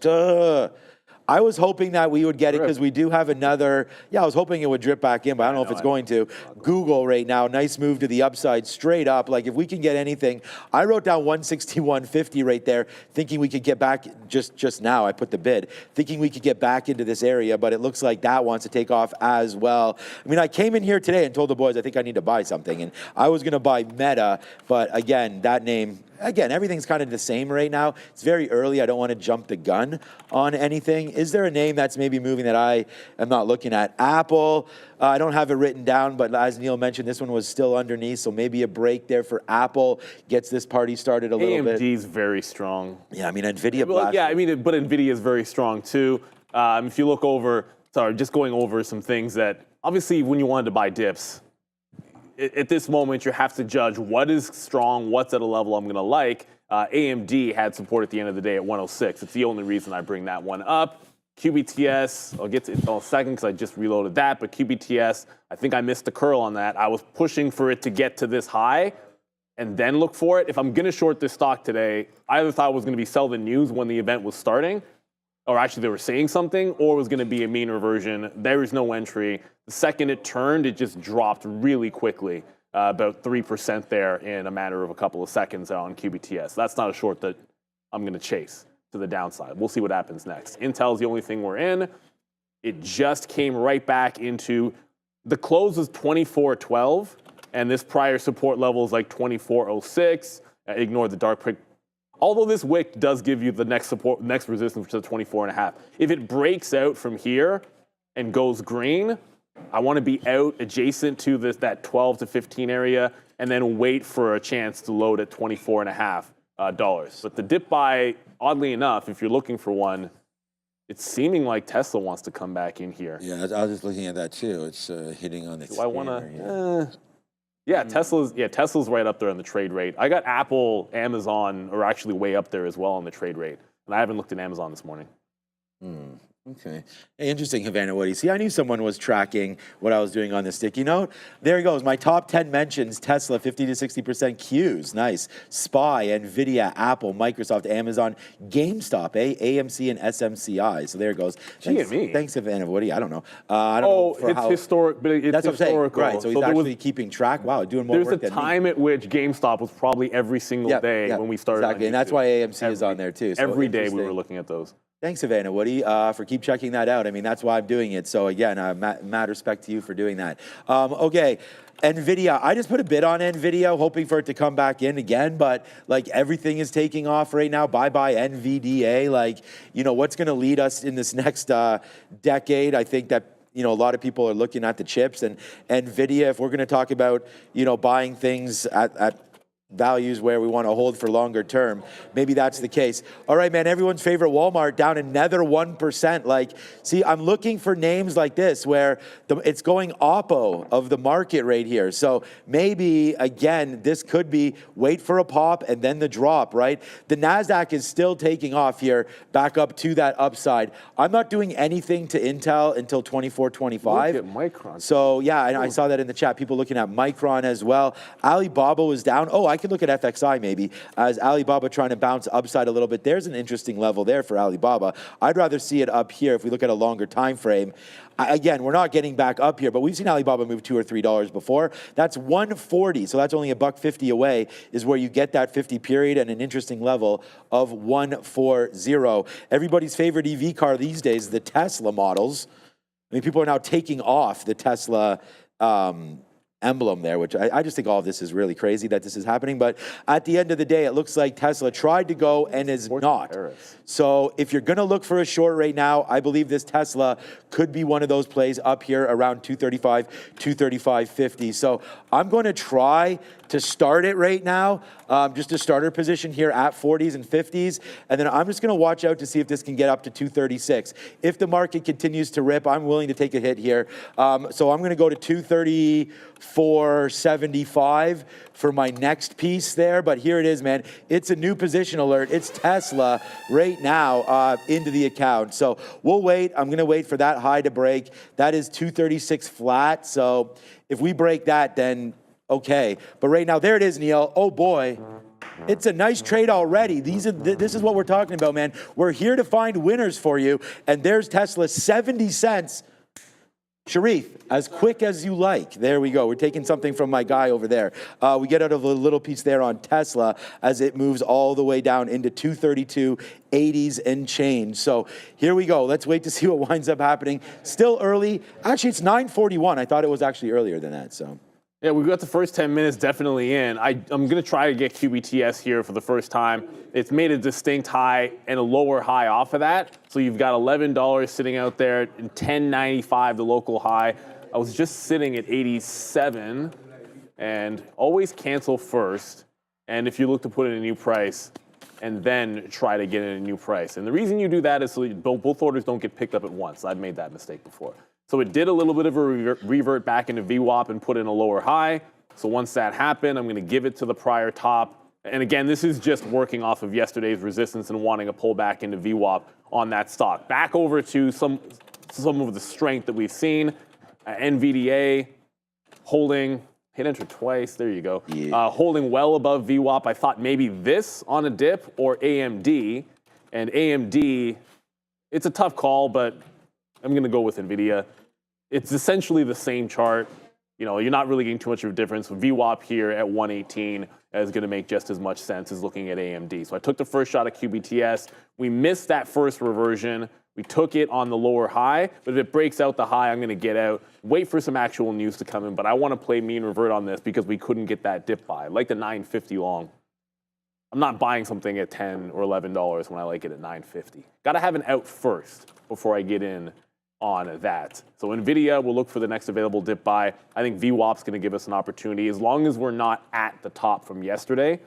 I was hoping that we would get it because we do have another. Yeah, I was hoping it would drip back in, but I don't know if it's going to. Google right now, nice move to the upside, straight up. Like if we can get anything, I wrote down 161.50 right there, thinking we could get back just now. I put the bid, thinking we could get back into this area, but it looks like that wants to take off as well. I mean, I came in here today and told the boys I think I need to buy something, and I was going to buy Meta, but again, that name. Again, everything's kind of the same right now. It's very early. I don't want to jump the gun on anything. Is there a name that's maybe moving that I am not looking at? Apple. I don't have it written down, but as Neil mentioned, this one was still underneath, so maybe a break there for Apple gets this party started a little bit. AMD's very strong. Yeah, I mean, Nvidia. Well, yeah, I mean, but Nvidia is very strong too. If you look over, just going over some things that obviously when you wanted to buy dips, at this moment, you have to judge what is strong, what's at a level I'm going to like. AMD had support at the end of the day at 106. It's the only reason I bring that one up. QBTS, I'll get to it in a second because I just reloaded that. But QBTS, I think I missed the curl on that. I was pushing for it to get to this high and then look for it. If I'm going to short this stock today, I either thought it was going to be sell the news when the event was starting, or actually they were saying something, or it was going to be a mean reversion. There is no entry. The second it turned, it just dropped really quickly, about 3% there in a matter of a couple of seconds on QBTS. That's not a short that I'm going to chase to the downside. We'll see what happens next. Intel's the only thing we're in. It just came right back into, the close was 24.12, and this prior support level is like 24.06. Ignore the dark prick. Although this wick does give you the next resistance, which is 24.5. If it breaks out from here and goes green, I want to be out adjacent to that 12 to 15 area and then wait for a chance to load at $24.5. But the dip buy, oddly enough, if you're looking for one, it's seeming like Tesla wants to come back in here. Yeah, I was just looking at that too. It's hitting on the. Do I want to? Yeah, Tesla's right up there on the trade rate. I got Apple, Amazon are actually way up there as well on the trade rate, and I haven't looked at Amazon this morning. Okay. Hey, interesting, Havana Woody. See, I knew someone was tracking what I was doing on the sticky note. There he goes. My top 10 mentions: Tesla, 50 to 60% Qs. Nice. SPY, Nvidia, Apple, Microsoft, Amazon, GameStop, AMC, and SMCI. So there it goes. Thanks, Havana Woody. I don't know. I don't know it's historic, but it's that's historical. What I'm saying. Right. So he's actually keeping track. Wow, doing more work than me. There's a time at which GameStop was probably every single day when we started. Exactly, and that's why AMC is on there too. So every day we were looking at those. Thanks, Havana Woody, for keep checking that out. I mean, that's why I'm doing it. So again, mad respect to you for doing that. Okay, Nvidia. I just put a bid on Nvidia, hoping for it to come back in again. But like everything is taking off right now. Bye bye NVDA. Like, you know, what's going to lead us in this next decade? I think that a lot of people are looking at the chips and Nvidia. If we're going to talk about, buying things at values where we want to hold for longer term, maybe that's the case. All right, man, everyone's favorite Walmart down another 1%. Like, see, I'm looking for names like this where it's going oppo of the market right here. So maybe, again, this could be wait for a pop and then the drop, right? The NASDAQ is still taking off here, back up to that upside. I'm not doing anything to Intel until 24.25. Look at Micron. So, yeah, and I saw that in the chat. People looking at Micron as well. Alibaba was down. Oh, I could look at FXI maybe as Alibaba trying to bounce upside a little bit. There's an interesting level there for Alibaba. I'd rather see it up here if we look at a longer time frame. Again, we're not getting back up here, but we've seen Alibaba move $2 or $3 before. That's 140, so that's only $1.50 away is where you get that 50 period and an interesting level of 140. Everybody's favorite EV car these days, the Tesla models. I mean, people are now taking off the Tesla emblem there, which I just think all of this is really crazy that this is happening. But at the end of the day, it looks like Tesla tried to go and is not. So if you're going to look for a short right now, I believe this Tesla could be one of those plays up here around 235, 235.50. So I'm going to try to start it right now, just a starter position here at 40s and 50s. And then I'm just going to watch out to see if this can get up to 236. If the market continues to rip, I'm willing to take a hit here. So I'm going to go to 234.75 for my next piece there. But here it is, man. It's a new position alert. It's Tesla right now into the account. So we'll wait. I'm going to wait for that high to break. That is 236 flat. So if we break that, then okay. But right now, there it is, Neil. Oh, boy. It's a nice trade already. This is what we're talking about, man. We're here to find winners for you. And there's Tesla, 70 cents. Sharif, as quick as you like. There we go. We're taking something from my guy over there. We get out of a little piece there on Tesla as it moves all the way down into 232.80s and change. So here we go. Let's wait to see what winds up happening. Still early. Actually, it's 9:41. I thought it was actually earlier than that. So. Yeah, we've got the first 10 minutes definitely in. I'm going to try to get QBTS here for the first time. It's made a distinct high and a lower high off of that. So you've got $11 sitting out there and $10.95, the local high. I was just sitting at 87 and always cancel first. And if you look to put in a new price and then try to get in a new price. And the reason you do that is so both orders don't get picked up at once. I've made that mistake before. So it did a little bit of a revert back into VWAP and put in a lower high. So once that happened, I'm going to give it to the prior top. And again, this is just working off of yesterday's resistance and wanting a pullback into VWAP on that stock. Back over to some of the strength that we've seen. NVDA holding, hit enter twice, there you go. Yeah. Holding well above VWAP. I thought maybe this on a dip or AMD. And AMD, it's a tough call, but I'm going to go with Nvidia. It's essentially the same chart. You know, you're not really getting too much of a difference. VWAP here at 118 is going to make just as much sense as looking at AMD. So I took the first shot at QBTS. We missed that first reversion. We took it on the lower high, but if it breaks out the high, I'm going to get out, wait for some actual news to come in. But I want to play mean revert on this because we couldn't get that dip buy. I like the 950 long. I'm not buying something at $10 or $11 when I like it at 950. Got to have an out first before I get in on that. So Nvidia, we'll look for the next available dip buy. I think VWAP's going to give us an opportunity. As long as we're not at the top from yesterday,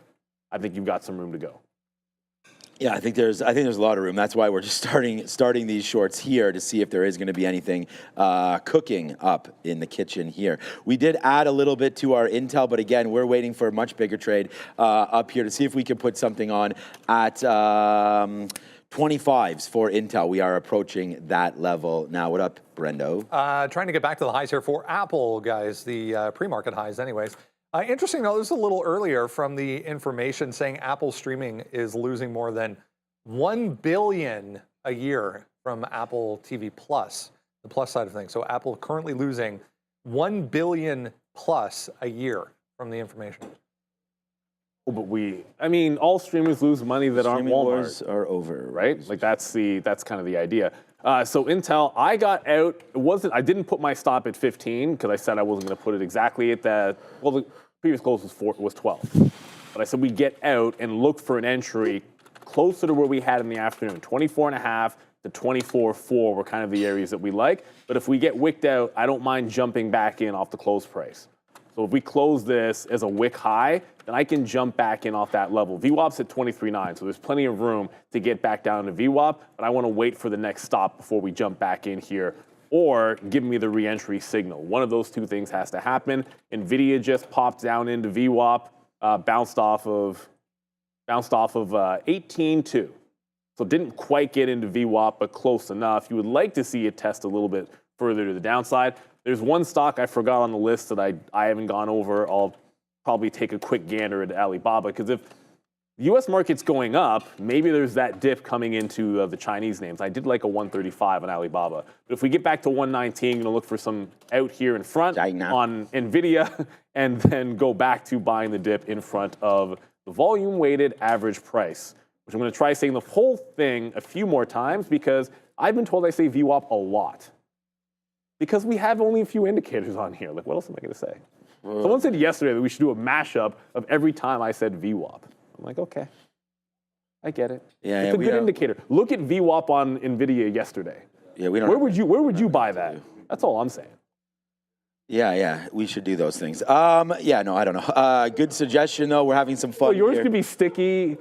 I think you've got some room to go. Yeah, I think there's a lot of room. That's why we're just starting these shorts here to see if there is going to be anything cooking up in the kitchen here. We did add a little bit to our Intel, but again, we're waiting for a much bigger trade up here to see if we can put something on at 25s for Intel. We are approaching that level now. What up, Brendo? Trying to get back to the highs here for Apple, guys, the pre-market highs anyways. Interesting, though, this is a little earlier from the information saying Apple streaming is losing more than $1 billion a year from Apple TV Plus, the plus side of things. So Apple currently losing $1 billion plus a year from the information. Oh, but all streamers lose money that aren't Walmart. Wars are over, right? Like that's kind of the idea. So Intel, I got out. I didn't put my stop at 15 because I said I wasn't going to put it exactly at the previous close was 12. But I said we get out and look for an entry closer to where we had in the afternoon, 24.5 to 24.4 were kind of the areas that we like. But if we get wicked out, I don't mind jumping back in off the close price. So if we close this as a wick high, then I can jump back in off that level. VWAP's at 23.9, so there's plenty of room to get back down to VWAP, but I want to wait for the next stop before we jump back in here, or give me the re-entry signal. One of those two things has to happen. Nvidia just popped down into VWAP, bounced off of 18.2. So didn't quite get into VWAP, but close enough. You would like to see it test a little bit further to the downside. There's one stock I forgot on the list that I haven't gone over. I'll probably take a quick gander at Alibaba, because if the U.S. market's going up, maybe there's that dip coming into the Chinese names. I did like a 135 on Alibaba. But if we get back to 119, I'm going to look for some out here in front on Nvidia, and then go back to buying the dip in front of the volume-weighted average price, which I'm going to try saying the whole thing a few more times, because I've been told I say VWAP a lot. Because we have only a few indicators on here. Like, what else am I going to say? Someone said yesterday that we should do a mashup of every time I said VWAP. I'm like, okay, I get it. Yeah, it's a good indicator. Look at VWAP on Nvidia yesterday. Yeah, we don't. Where would you buy that? That's all I'm saying. Yeah, we should do those things. Yeah, no, I don't know. Good suggestion though. We're having some fun. Well, yours here. could be sticky.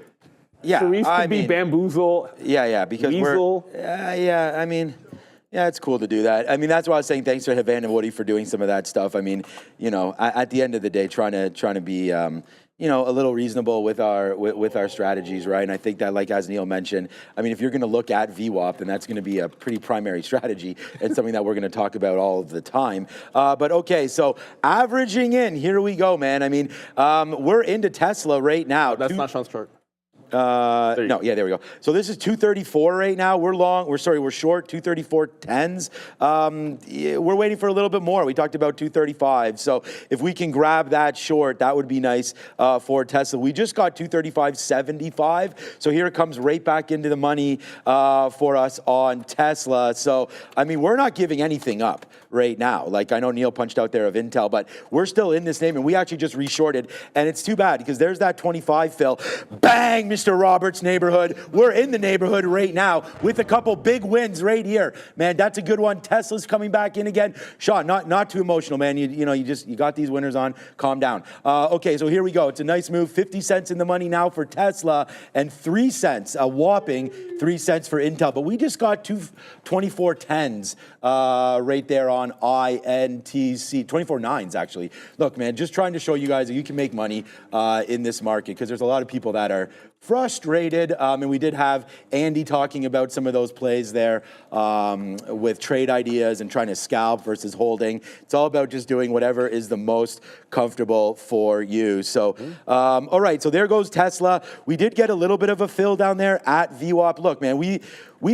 Yeah, Cerise could be bamboozle. Yeah, because weasel. I mean, yeah, it's cool to do that. I mean, that's why I was saying thanks to Havan and Woody for doing some of that stuff. I mean, you know, at the end of the day, trying to be, you know, a little reasonable with our strategies, right? And I think that, like as Neil mentioned, I mean, if you're going to look at VWAP, then that's going to be a pretty primary strategy and something that we're going to talk about all of the time. But okay, so averaging in, here we go, man. I mean, we're into Tesla right now. That's not Sean's chart. No, yeah, there we go. So this is 234 right now. We're short 234.10s. We're waiting for a little bit more. We talked about 235. So if we can grab that short, that would be nice for Tesla. We just got 235.75. So here it comes right back into the money for us on Tesla. So, I mean, we're not giving anything up right now. Like I know Neil punched out there of Intel, but we're still in this name, and we actually just reshorted. And it's too bad because there's that 25 fill. Bang, Mr. Roberts' neighborhood. We're in the neighborhood right now with a couple big wins right here. Man, that's a good one. Tesla's coming back in again. Sean, not too emotional, man. You got these winners on. Calm down. Okay, so here we go. It's a nice move. 50 cents in the money now for Tesla and 3 cents, a whopping 3 cents for Intel. But we just got 24.10s right there on INTC. 24.9s actually. Look, man, just trying to show you guys that you can make money in this market, because there's a lot of people that are frustrated, and we did have Andy talking about some of those plays there with trade ideas and trying to scalp versus holding. It's all about just doing whatever is the most comfortable for you. So, all right, so there goes Tesla. We did get a little bit of a fill down there at VWAP. Look, man, we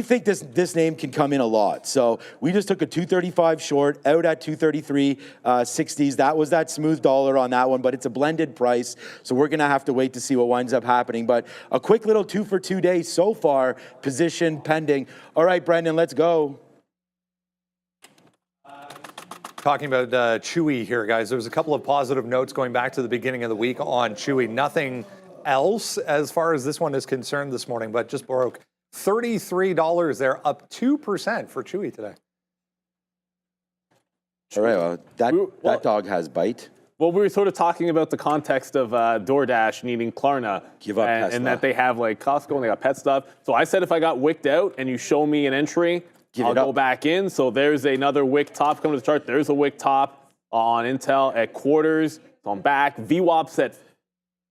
think this name can come in a lot. So we just took a 235 short out at 233.60s. That was that smooth dollar on that one, but it's a blended price. So we're going to have to wait to see what winds up happening. But a quick little 2 for 2 days so far, position pending. All right, Brendan, let's go. Talking about Chewy here, guys. There's a couple of positive notes going back to the beginning of the week on Chewy. Nothing else as far as this one is concerned this morning, but just broke $33 there, up 2% for Chewy today. All right, well, that dog has bite. Well, we were sort of talking about the context of DoorDash needing Klarna. Give up and that they have like Costco and they got pet stuff. So I said if I got wicked out and you show me an entry, I'll go back in. So there's another wick top coming to the chart. There's a wick top on Intel at quarters. So I'm back. VWAP's at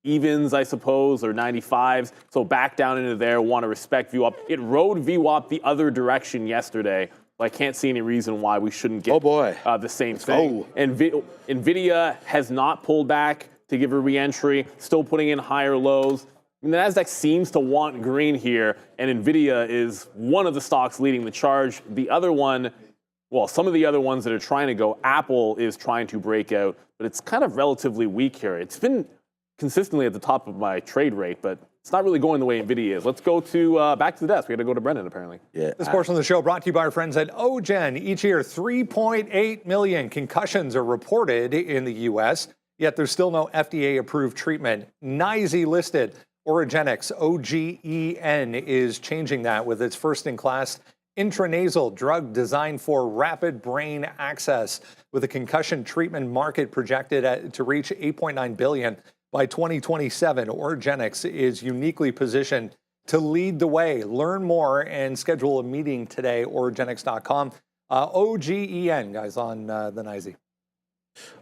evens, I suppose, or 95s. So back down into there, want to respect VWAP. It rode VWAP the other direction yesterday. I can't see any reason why we shouldn't get the same thing. And Nvidia has not pulled back to give a re-entry, still putting in higher lows. And the Nasdaq seems to want green here, and Nvidia is one of the stocks leading the charge. The other one, well, some of the other ones that are trying to go, Apple is trying to break out, but it's kind of relatively weak here. It's been consistently at the top of my trade rate, but it's not really going the way Nvidia is. Let's go to back to the desk. We got to go to Brendan, apparently. Yeah. This portion of the show brought to you by our friends at OGen. Each year, 3.8 million concussions are reported in the U.S., yet there's still no FDA-approved treatment. NYSE listed Origenics, OGEN, is changing that with its first-in-class intranasal drug designed for rapid brain access, with a concussion treatment market projected to reach $8.9 billion by 2027. Orgenex is uniquely positioned to lead the way. Learn more and schedule a meeting today, orgenex.com. OGEN, guys, on the NYSE.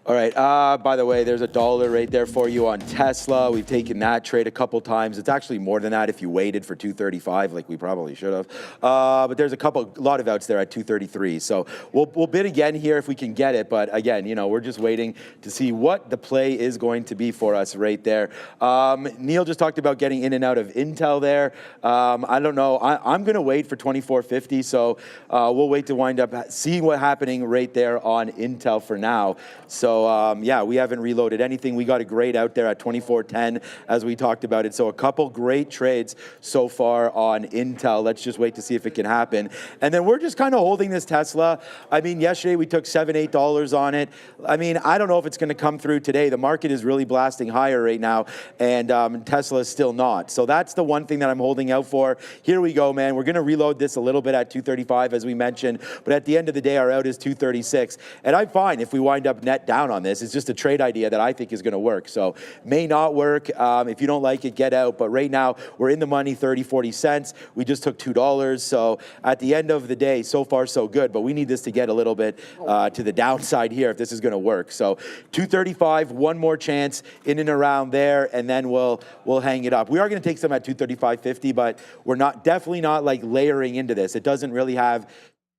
All right. By the way, there's $1 right there for you on Tesla. We've taken that trade a couple times. It's actually more than that if you waited for 235, like we probably should have. But there's a lot of outs there at 233. So we'll bid again here if we can get it. But again, you know, we're just waiting to see what the play is going to be for us right there. Neil just talked about getting in and out of Intel there. I don't know. I'm going to wait for 2450. So we'll wait to wind up seeing what's happening right there on Intel for now. So yeah, we haven't reloaded anything. We got a grade out there at 24.10 as we talked about it. So a couple great trades so far on Intel. Let's just wait to see if it can happen. And then we're just kind of holding this Tesla. I mean, yesterday we took $7, $8 on it. I mean, I don't know if it's going to come through today. The market is really blasting higher right now, and Tesla is still not. So that's the one thing that I'm holding out for. Here we go, man. We're going to reload this a little bit at 235, as we mentioned. But at the end of the day, our out is 236. And I'm fine if we wind up net down on this. It's just a trade idea that I think is going to work. So may not work. If you don't like it, get out. But right now we're in the money, 30, 40 cents. We just took $2. So at the end of the day, so far so good. But we need this to get a little bit to the downside here if this is going to work. So 235, one more chance in and around there, and then we'll hang it up. We are going to take some at 235.50, but we're definitely not like layering into this. It doesn't really have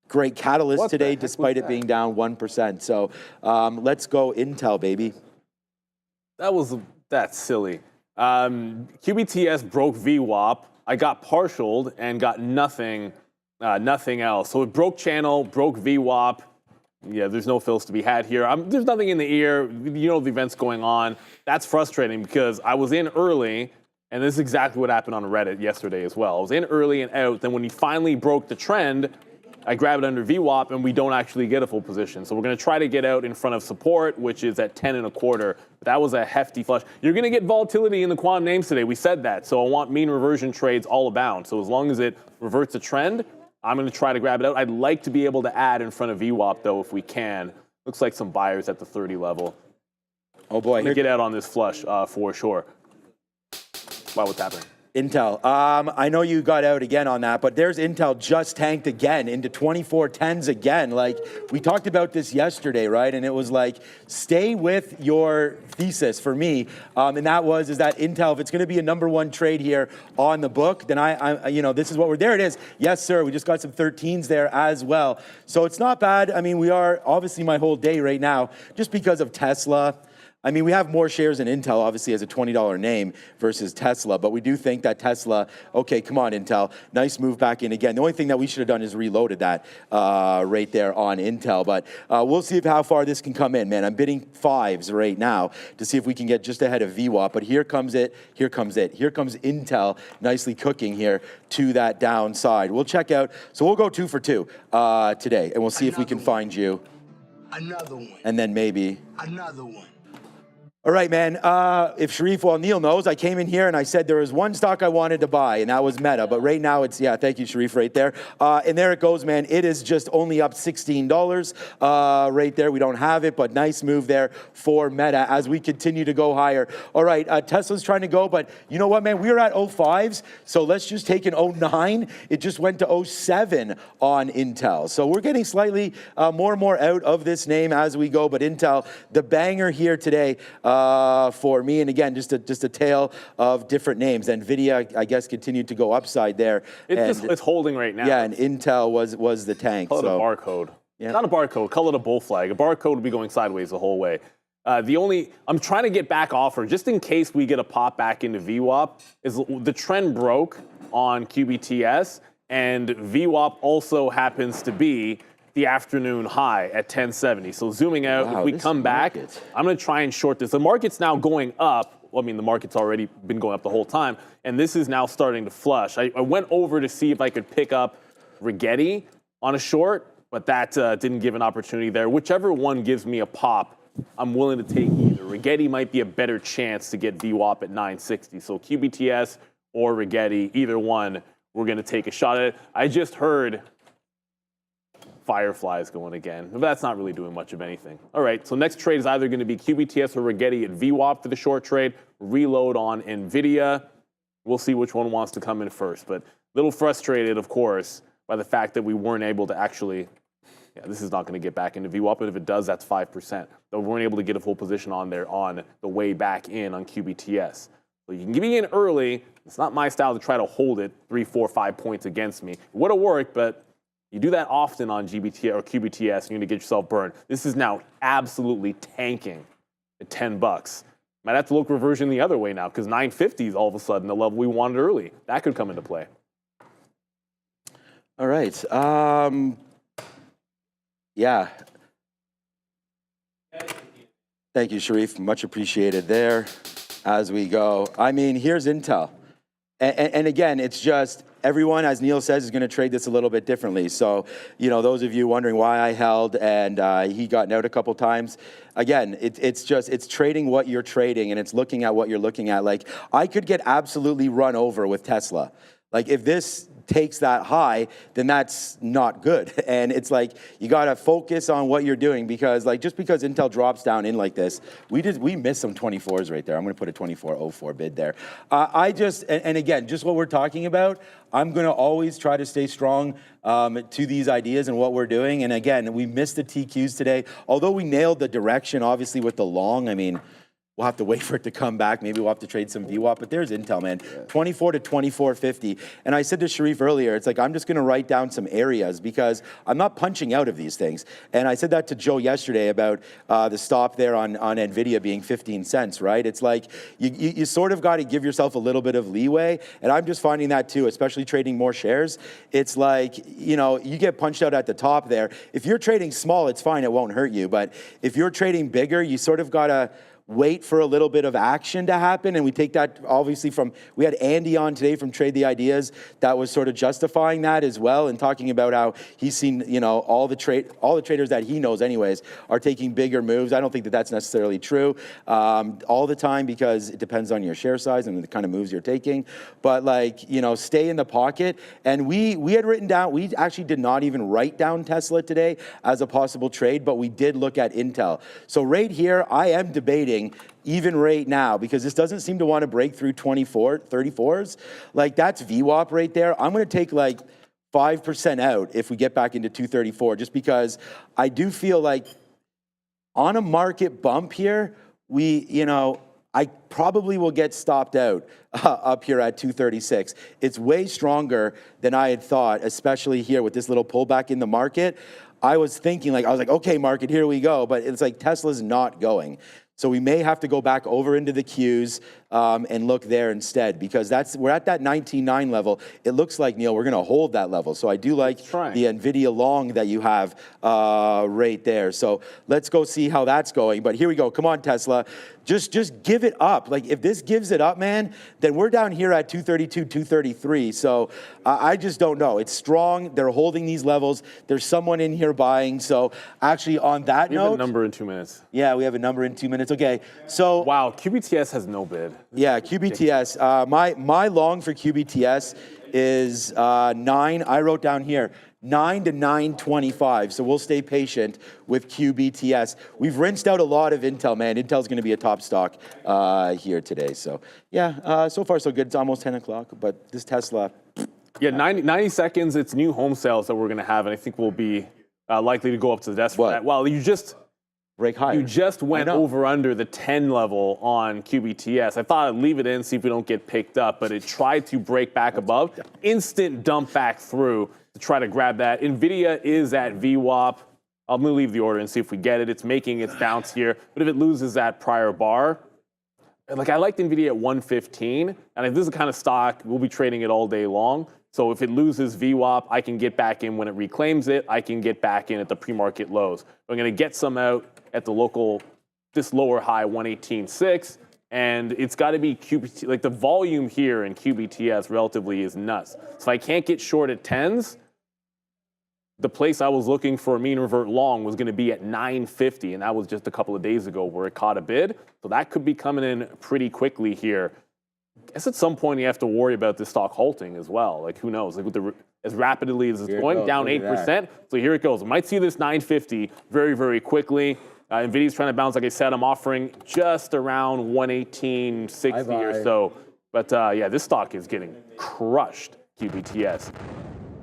great catalyst today, despite it being down 1%. So let's go Intel, baby. That's silly. QBTS broke VWAP. I got partialed and got nothing else. So it broke channel, broke VWAP. Yeah, there's no fills to be had here. There's nothing in the ear. You know the event's going on. That's frustrating because I was in early, and this is exactly what happened on Reddit yesterday as well. I was in early and out. Then when he finally broke the trend, I grab it under VWAP, and we don't actually get a full position. So we're going to try to get out in front of support, which is at 10.25. That was a hefty flush. You're going to get volatility in the quant names today. We said that. So I want mean reversion trades all abound. So as long as it reverts a trend, I'm going to try to grab it out. I'd like to be able to add in front of VWAP, though, if we can. Looks like some buyers at the 30 level. Oh, boy. Get out on this flush for sure. Wow, what's happening? Intel. I know you got out again on that, but there's Intel just tanked again into 24.10s again. Like, we talked about this yesterday, right? And it was like, stay with your thesis for me. And that is that Intel, if it's going to be a #1 trade here on the book, then I this is what there it is. Yes, sir. We just got some 13s there as well. So it's not bad. I mean, we are obviously my whole day right now, just because of Tesla. I mean, we have more shares in Intel, obviously, as a $20 name versus Tesla, but we do think that Tesla, okay, come on, Intel, nice move back in again. The only thing that we should have done is reloaded that right there on Intel, but we'll see how far this can come in, man. I'm bidding 5s right now to see if we can get just ahead of VWAP, but here comes it. Here comes Intel nicely cooking here to that downside. We'll check out, so we'll go 2 for 2 today, and we'll see if we can find you. Another one. And then maybe. Another one. All right, man. If Sharif, well, Neil knows, I came in here and I said there was one stock I wanted to buy, and that was Meta. But right now it's, yeah, thank you, Sharif, right there. And there it goes, man. It is just only up $16 right there. We don't have it, but nice move there for Meta as we continue to go higher. All right, Tesla's trying to go, but you know what, man? We were at 05s, so let's just take an 09. It just went to 07 on Intel. So we're getting slightly more and more out of this name as we go, but Intel, the banger here today, for me, and again, just a tale of different names. Nvidia, I guess, continued to go upside there. It's holding right now. Yeah, and Intel was the tank. Call it a barcode. Yeah. Not a barcode. Call it a bull flag. A barcode would be going sideways the whole way. I'm trying to get back offer just in case we get a pop back into VWAP. Is the trend broke on QBTS, and VWAP also happens to be the afternoon high at 1070. So zooming out, if we come back, I'm going to try and short this. The market's now going up. Well, I mean, the market's already been going up the whole time, and this is now starting to flush. I went over to see if I could pick up Rigetti on a short, but that didn't give an opportunity there. Whichever one gives me a pop, I'm willing to take either. Rigetti might be a better chance to get VWAP at 960. So QBTS or Rigetti, either one, we're going to take a shot at it. I just heard fireflies going again. But that's not really doing much of anything. All right, so next trade is either going to be QBTS or Rigetti at VWAP for the short trade. Reload on Nvidia. We'll see which one wants to come in first. But a little frustrated, of course, by the fact that we weren't able to actually, this is not going to get back into VWAP, but if it does, that's 5%. So we weren't able to get a full position on there on the way back in on QBTS. So you can give me in early. It's not my style to try to hold it 3, 4, 5 points against me. It would have worked, but you do that often on GBT or QBTS, and you're going to get yourself burned. This is now absolutely tanking at $10. Might have to look reversion the other way now, because 950 is all of a sudden the level we wanted early. That could come into play. All right. Yeah. Thank you, Sharif. Much appreciated there as we go. I mean, here's Intel. And again, it's just everyone, as Neil says, is going to trade this a little bit differently. So, you know, those of you wondering why I held and he got out a couple times, again, it's trading what you're trading and it's looking at what you're looking at. Like, I could get absolutely run over with Tesla. Like, if this takes that high, then that's not good. And it's like, you got to focus on what you're doing, because like, just because Intel drops down in like this, we missed some 24s right there. I'm going to put a 24.04 bid there. And again, just what we're talking about, I'm going to always try to stay strong to these ideas and what we're doing. And again, we missed the TQs today. Although we nailed the direction, obviously, with the long, I mean, we'll have to wait for it to come back. Maybe we'll have to trade some VWAP, but there's Intel, man. 24 to 24.50. And I said to Sharif earlier, it's like, I'm just going to write down some areas because I'm not punching out of these things. And I said that to Joe yesterday about the stop there on Nvidia being 15 cents, right? It's like, you sort of got to give yourself a little bit of leeway. And I'm just finding that too, especially trading more shares. It's like, you know, you get punched out at the top there. If you're trading small, it's fine. It won't hurt you. But if you're trading bigger, you sort of got to wait for a little bit of action to happen. And we take that obviously from, we had Andy on today from Trade the Ideas that was sort of justifying that as well, and talking about how he's seen, you know, all the traders that he knows anyways are taking bigger moves. I don't think that that's necessarily true all the time, because it depends on your share size and the kind of moves you're taking. But like, you know, stay in the pocket. And we had written down, we actually did not even write down Tesla today as a possible trade, but we did look at Intel. So right here, I am debating even right now, because this doesn't seem to want to break through 34s. Like, that's VWAP right there. I'm going to take like 5% out if we get back into 234, just because I do feel like on a market bump here, I probably will get stopped out up here at 236. It's way stronger than I had thought, especially here with this little pullback in the market. I was thinking, like, I was like, okay, market, here we go. But it's like Tesla's not going. So we may have to go back over into the Qs and look there instead, because we're at that 19.9 level. It looks like, Neil, we're going to hold that level. So I do like the Nvidia long that you have right there. So let's go see how that's going. But here we go. Come on, Tesla. Just give it up. Like, if this gives it up, man, then we're down here at 232, 233. So I just don't know. It's strong. They're holding these levels. There's someone in here buying. So actually, on that note, we have a number in 2 minutes. Yeah, we have a number in 2 minutes. Okay. So wow, QBTS has no bid. Yeah, QBTS. My long for QBTS is 9. I wrote down here 9 to 9.25. So we'll stay patient with QBTS. We've rinsed out a lot of Intel, man. Intel's going to be a top stock here today. So yeah, so far so good. It's almost 10 o'clock, but this Tesla. Yeah, 90 seconds. It's new home sales that we're going to have, and I think we'll be likely to go up to the desk for that. Well, you just break higher. You just went over under the 10 level on QBTS. I thought I'd leave it in, see if we don't get picked up, but it tried to break back above. Instant dump back through to try to grab that. Nvidia is at VWAP. I'm going to leave the order and see if we get it. It's making its bounce here, but if it loses that prior bar, like, I liked Nvidia at 115, and if this is the kind of stock, we'll be trading it all day long. So if it loses VWAP, I can get back in when it reclaims it. I can get back in at the pre-market lows. I'm going to get some out at the local, this lower high, 118.6, and it's got to be QBT. Like, the volume here in QBTS relatively is nuts. So if I can't get short at 10s, the place I was looking for a mean revert long was going to be at 950, and that was just a couple of days ago where it caught a bid. So that could be coming in pretty quickly here. I guess at some point you have to worry about this stock halting as well. Like, who knows? Like, with as rapidly as it's going, down 8%. So here it goes. Might see this 950 very, very quickly. Nvidia's trying to bounce. Like I said, I'm offering just around 118.60 or so. But yeah, this stock is getting crushed, QBTS.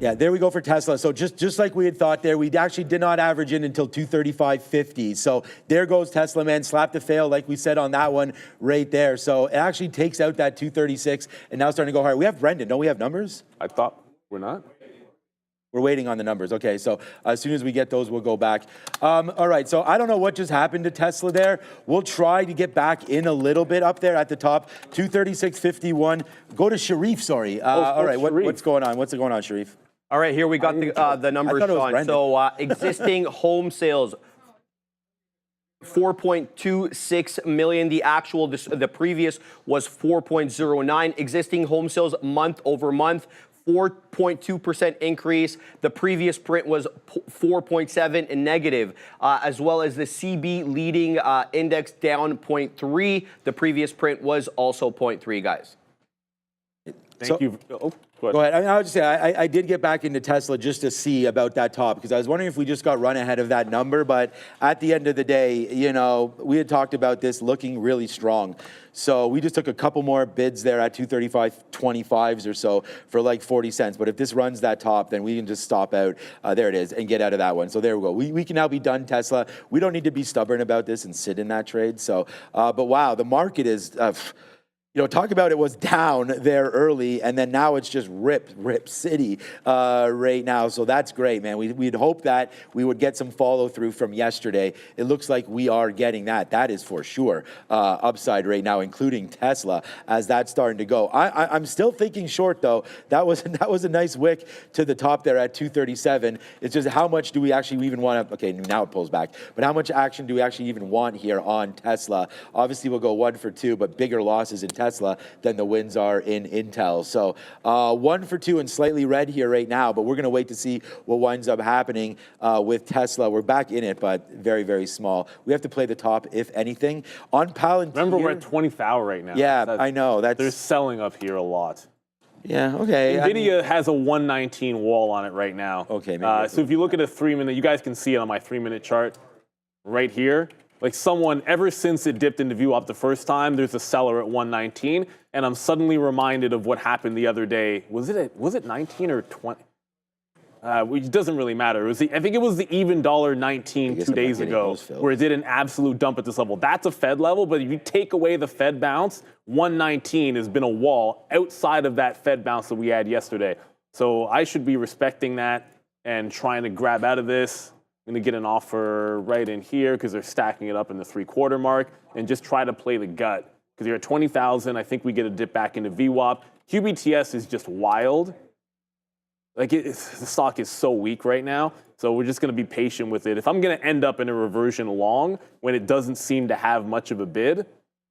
Yeah, there we go for Tesla. So just like we had thought there, we actually did not average in until 235.50. So there goes Tesla, man. Slap to fail, like we said on that one right there. So it actually takes out that 236 and now starting to go higher. We have Brendan. Don't we have numbers? I thought we're not. We're waiting on the numbers. Okay, so as soon as we get those, we'll go back. All right, so I don't know what just happened to Tesla there. We'll try to get back in a little bit up there at the top. 236.51. Go to Sharif, sorry. All right, what's going on? What's going on, Sharif? All right, here we got the numbers, Sean. So existing home sales, 4.26 million. The previous was 4.09. Existing home sales month over month, 4.2% increase. The previous print was 4.7 and negative, as well as the CB leading index down 0.3. The previous print was also 0.3, guys. Thank you. Oh, go ahead. I mean, I would just say I did get back into Tesla just to see about that top because I was wondering if we just got run ahead of that number. But at the end of the day, you know, we had talked about this looking really strong. So we just took a couple more bids there at 235.25s or so for like 40 cents. But if this runs that top, then we can just stop out. There it is, and get out of that one. So there we go. We can now be done, Tesla. We don't need to be stubborn about this and sit in that trade. So, but wow, the market is. You know, talk about it was down there early, and then now it's just rip city right now. So that's great, man. We'd hope that we would get some follow through from yesterday. It looks like we are getting that. That is for sure upside right now, including Tesla, as that's starting to go. I'm still thinking short though. That was a nice wick to the top there at 237. It's just how much do we actually even want to? Okay, now it pulls back. But how much action do we actually even want here on Tesla? Obviously, we'll go 1 for 2, but bigger losses in Tesla than the wins are in Intel. So 1 for 2 and slightly red here right now, but we're going to wait to see what winds up happening with Tesla. We're back in it, but very, very small. We have to play the top, if anything. On Palantir. Remember, we're at 20th hour right now. Yeah, I know. They're selling up here a lot. Yeah, okay. Nvidia has a 119 wall on it right now. Okay. So if you look at a 3-minute, you guys can see it on my 3-minute chart right here. Like someone, ever since it dipped into VWAP the first time, there's a seller at 119, and I'm suddenly reminded of what happened the other day. Was it 19 or 20? It doesn't really matter. I think it was the even $1.19 2 days ago, where it did an absolute dump at this level. That's a Fed level, but if you take away the Fed bounce, 119 has been a wall outside of that Fed bounce that we had yesterday. So I should be respecting that and trying to grab out of this. I'm going to get an offer right in here because they're stacking it up in the 3/4 mark and just try to play the gut. Because you're at 20,000, I think we get a dip back into VWAP. QBTS is just wild. Like the stock is so weak right now, so we're just going to be patient with it. If I'm going to end up in a reversion long when it doesn't seem to have much of a bid,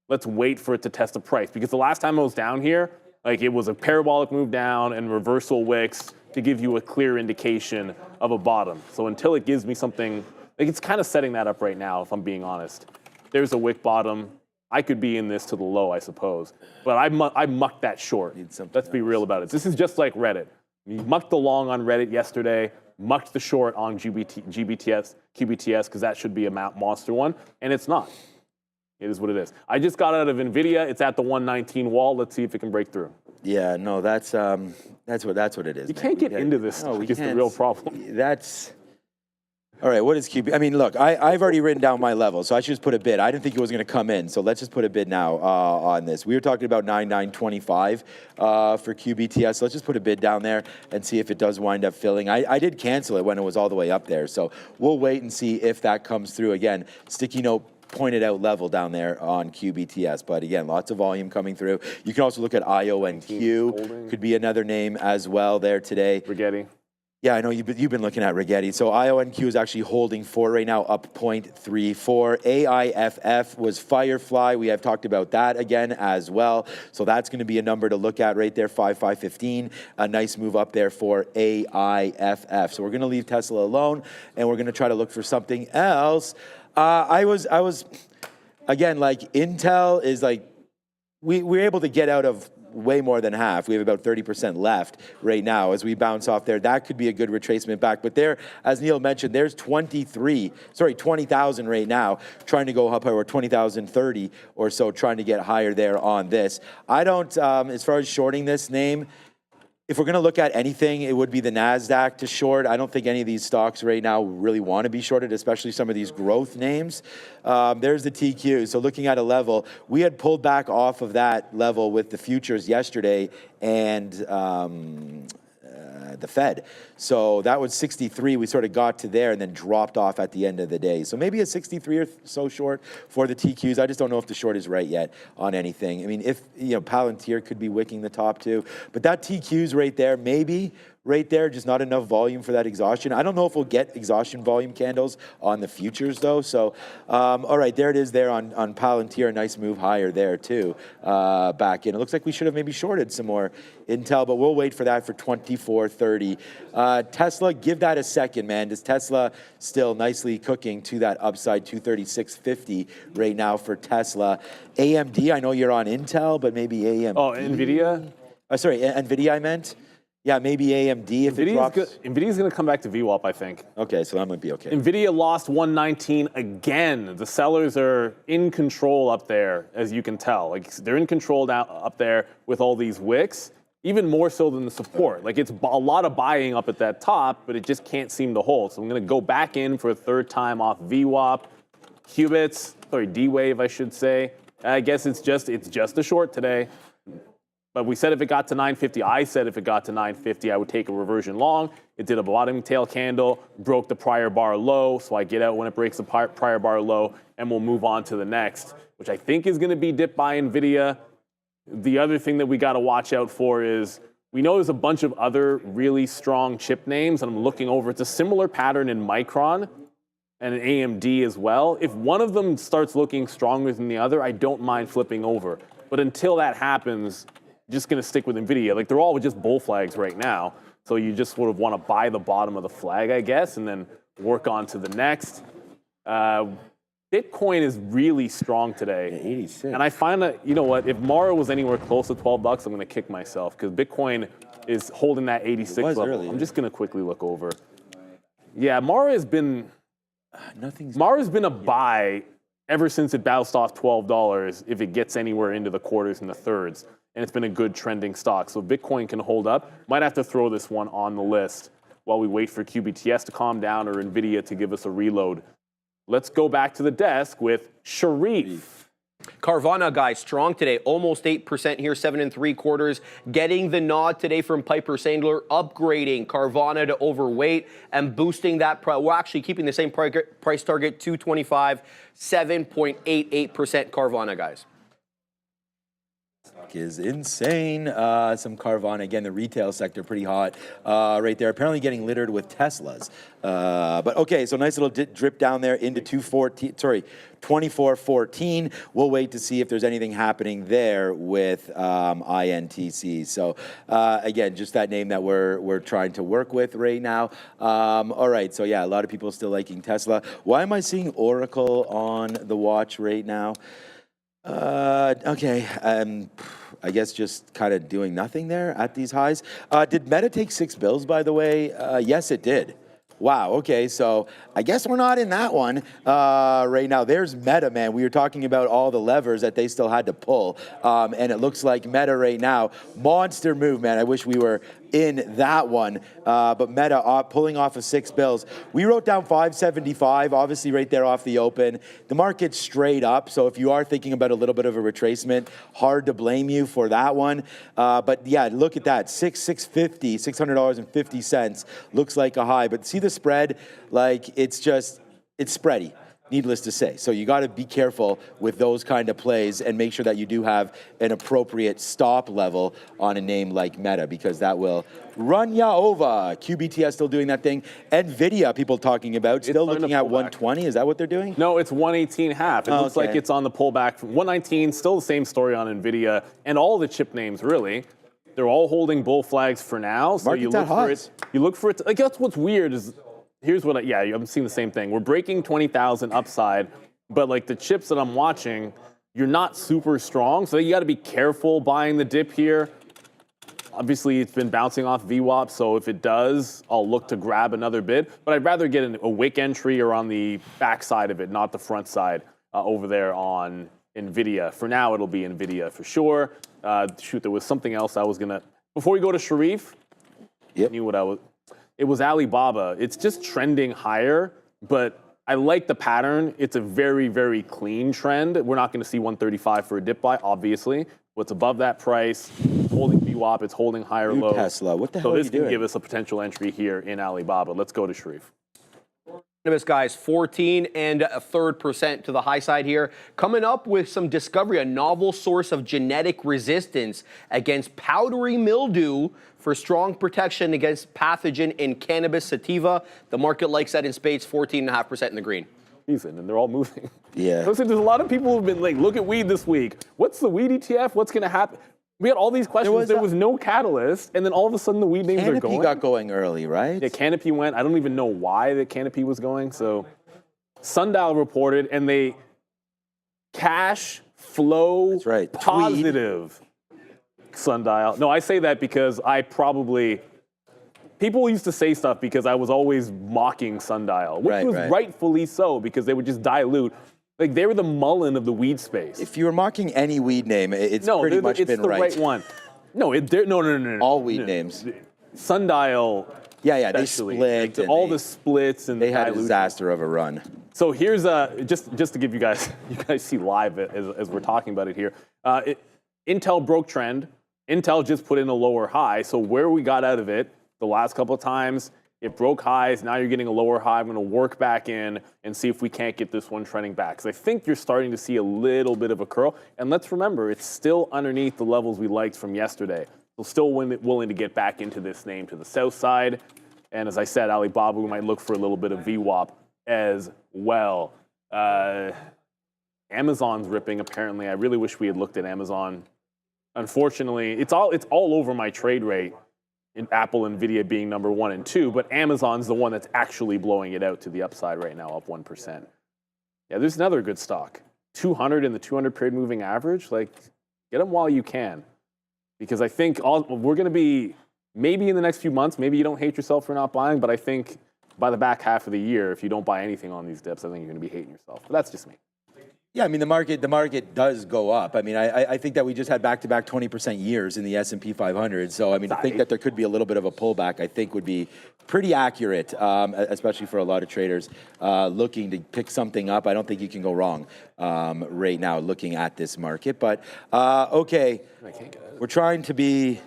let's wait for it to test the price. Because the last time I was down here, like it was a parabolic move down and reversal wicks to give you a clear indication of a bottom. So until it gives me something, like it's kind of setting that up right now, if I'm being honest. There's a wick bottom. I could be in this to the low, I suppose. But I mucked that short. Let's be real about it. This is just like Reddit. You mucked the long on Reddit yesterday, mucked the short on QBTS, because that should be a monster one, and it's not. It is what it is. I just got out of Nvidia. It's at the 119 wall. Let's see if it can break through. Yeah, no, that's what it is. You can't get into this. No, it's the real problem. That's all right. What is QB? I mean, look, I've already written down my level, so I should just put a bid. I didn't think it was going to come in, so let's just put a bid now on this. We were talking about 99.25 for QBTS. So let's just put a bid down there and see if it does wind up filling. I did cancel it when it was all the way up there, so we'll wait and see if that comes through. Again, sticky note pointed out level down there on QBTS, but again, lots of volume coming through. You can also look at IONQ, could be another name as well there today. Rigetti. Yeah, I know you've been looking at Rigetti. So IONQ is actually holding 4 right now, up 0.34. AIFF was Firefly. We have talked about that again as well. So that's going to be a number to look at right there, 5,515. A nice move up there for AIFF. So we're going to leave Tesla alone, and we're going to try to look for something else. I was again, like Intel is like we're able to get out of way more than half. We have about 30% left right now as we bounce off there. That could be a good retracement back. But there, as Neil mentioned, there's 20,000 right now trying to go up or 20,030 or so trying to get higher there on this. I don't, as far as shorting this name, if we're going to look at anything, it would be the NASDAQ to short. I don't think any of these stocks right now really want to be shorted, especially some of these growth names. There's the TQ. So looking at a level, we had pulled back off of that level with the futures yesterday and the Fed. So that was 63. We sort of got to there and then dropped off at the end of the day. So maybe a 63 or so short for the TQs. I just don't know if the short is right yet on anything. I mean, if, Palantir could be wicking the top too, but that TQ's right there, maybe right there, just not enough volume for that exhaustion. I don't know if we'll get exhaustion volume candles on the futures though. So, all right, there it is there on Palantir, a nice move higher there too, back in. It looks like we should have maybe shorted some more Intel, but we'll wait for that for 24.30. Tesla, give that a second, man. Does Tesla still nicely cooking to that upside 236.50 right now for Tesla? AMD, I know you're on Intel, but maybe AMD. Oh, Nvidia? Sorry, Nvidia I meant. Yeah, maybe AMD if it drops. Nvidia's going to come back to VWAP, I think. Okay, so that might be okay. Nvidia lost 119 again. The sellers are in control up there, as you can tell. Like, they're in control down up there with all these wicks, even more so than the support. Like, it's a lot of buying up at that top, but it just can't seem to hold. So I'm going to go back in for a third time off VWAP. D-Wave, I should say. I guess it's just a short today. But we said if it got to 950, I said if it got to 950, I would take a reversion long. It did a bottom tail candle, broke the prior bar low, so I get out when it breaks the prior bar low, and we'll move on to the next, which I think is going to be dipped by Nvidia. The other thing that we got to watch out for is we know there's a bunch of other really strong chip names, and I'm looking over. It's a similar pattern in Micron and in AMD as well. If one of them starts looking stronger than the other, I don't mind flipping over. But until that happens, just going to stick with Nvidia. Like, they're all just bull flags right now. So you just sort of want to buy the bottom of the flag, I guess, and then work on to the next. Bitcoin is really strong today. 86. And I find that, you know what, if Mara was anywhere close to 12 bucks, I'm going to kick myself because Bitcoin is holding that 86 level. Earlier. I'm just going to quickly look over. Yeah, Mara has been a buy ever since it bounced off $12 if it gets anywhere into the quarters and the thirds. And it's been a good trending stock. So Bitcoin can hold up. Might have to throw this one on the list while we wait for QBTS to calm down or Nvidia to give us a reload. Let's go back to the desk with Sharif. Carvana, guys, strong today, almost 8% here, 7 3/4. Getting the nod today from Piper Sandler, upgrading Carvana to overweight and boosting that. We're actually keeping the same price target, 225, 7.88% Carvana, guys. Is insane. Some Carvana, again, the retail sector pretty hot right there. Apparently getting littered with Teslas. But okay, so nice little drip down there into 24.14. We'll wait to see if there's anything happening there with INTC. So again, just that name that we're trying to work with right now. All right, so yeah, a lot of people still liking Tesla. Why am I seeing Oracle on the watch right now? Okay, I guess just kind of doing nothing there at these highs. Did Meta take 6 bills, by the way? Yes, it did. Wow, okay, so I guess we're not in that one right now. There's Meta, man. We were talking about all the levers that they still had to pull, and it looks like Meta right now, monster move, man. I wish we were in that one, but Meta pulling off of 6 bills. We wrote down 575, obviously right there off the open. The market's straight up, so if you are thinking about a little bit of a retracement, hard to blame you for that one. But yeah, look at that, $600.50 looks like a high. But see the spread, like it's spready, needless to say. So you got to be careful with those kind of plays and make sure that you do have an appropriate stop level on a name like Meta, because that will run ya over. QBTS still doing that thing. Nvidia, people talking about, still looking at 120. Is that what they're doing? No, it's 118.5. It looks like it's on the pullback from 119. Still the same story on Nvidia and all the chip names, really. They're all holding bull flags for now. So you look for it. You look for it. Like, that's what's weird is, here's what I'm seeing the same thing. We're breaking 20,000 upside, but like the chips that I'm watching, you're not super strong. So you got to be careful buying the dip here. Obviously, it's been bouncing off VWAP, so if it does, I'll look to grab another bid. But I'd rather get a wick entry or on the back side of it, not the front side over there on Nvidia. For now, it'll be Nvidia for sure. Shoot, there was something else I was going to... Before we go to Sharif, I knew what I was... It was Alibaba. It's just trending higher, but I like the pattern. It's a very, very clean trend. We're not going to see 135 for a dip buy, obviously. What's above that price, holding VWAP, it's holding higher lows. Tesla, what the hell So are you this can doing? give us a potential entry here in Alibaba. Let's go to Sharif. Cannabis guys, 14 1/3% to the high side here. Coming up with some discovery, a novel source of genetic resistance against powdery mildew for strong protection against pathogen in cannabis sativa. The market likes that in spades, 14.5% in the green. Reason, and they're all moving. Yeah. Listen, there's a lot of people who've been like, look at weed this week. What's the weed ETF? What's going to happen? We had all these questions. There was no catalyst, and then all of a sudden the weed names are Canopy going. got going early, right? Yeah, Canopy went. I don't even know why the Canopy was going. So Sundial reported, and they cash flow That's right. positive. Sundial. No, I say that because people used to say stuff because I was always mocking Sundial, which was rightfully so because they would just dilute. Like, they were the Mullen of the weed space. If you were mocking any weed name, it's pretty much been right. It's the right one. No, no. All weed names. Sundial. Yeah, they especially. split. Like, all the splits and they had a dilution. disaster of a run. So here's just to give you guys see live as we're talking about it here. Intel broke trend. Intel just put in a lower high. So where we got out of it the last couple of times, it broke highs. Now you're getting a lower high. I'm going to work back in and see if we can't get this one trending back. Because I think you're starting to see a little bit of a curl. And let's remember, it's still underneath the levels we liked from yesterday. So still willing to get back into this name to the south side. And as I said, Alibaba, we might look for a little bit of VWAP as well. Amazon's ripping, apparently. I really wish we had looked at Amazon. Unfortunately, it's all over my trade rate. In Apple, Nvidia being number 1 and 2, but Amazon's the one that's actually blowing it out to the upside right now, up 1%. Yeah, there's another good stock. 200 in the 200 period moving average. Like, get them while you can. Because I think we're going to be, maybe in the next few months, maybe you don't hate yourself for not buying, but I think by the back half of the year, if you don't buy anything on these dips, I think you're going to be hating yourself. But that's just me. Yeah, I mean, the market does go up. I mean, I think that we just had back-to-back 20% years in the S&P 500. So, I mean, to think that there could be a little bit of a pullback, I think would be pretty accurate, especially for a lot of traders looking to pick something up. I don't think you can go wrong right now looking at this market. But, okay, we're trying to be a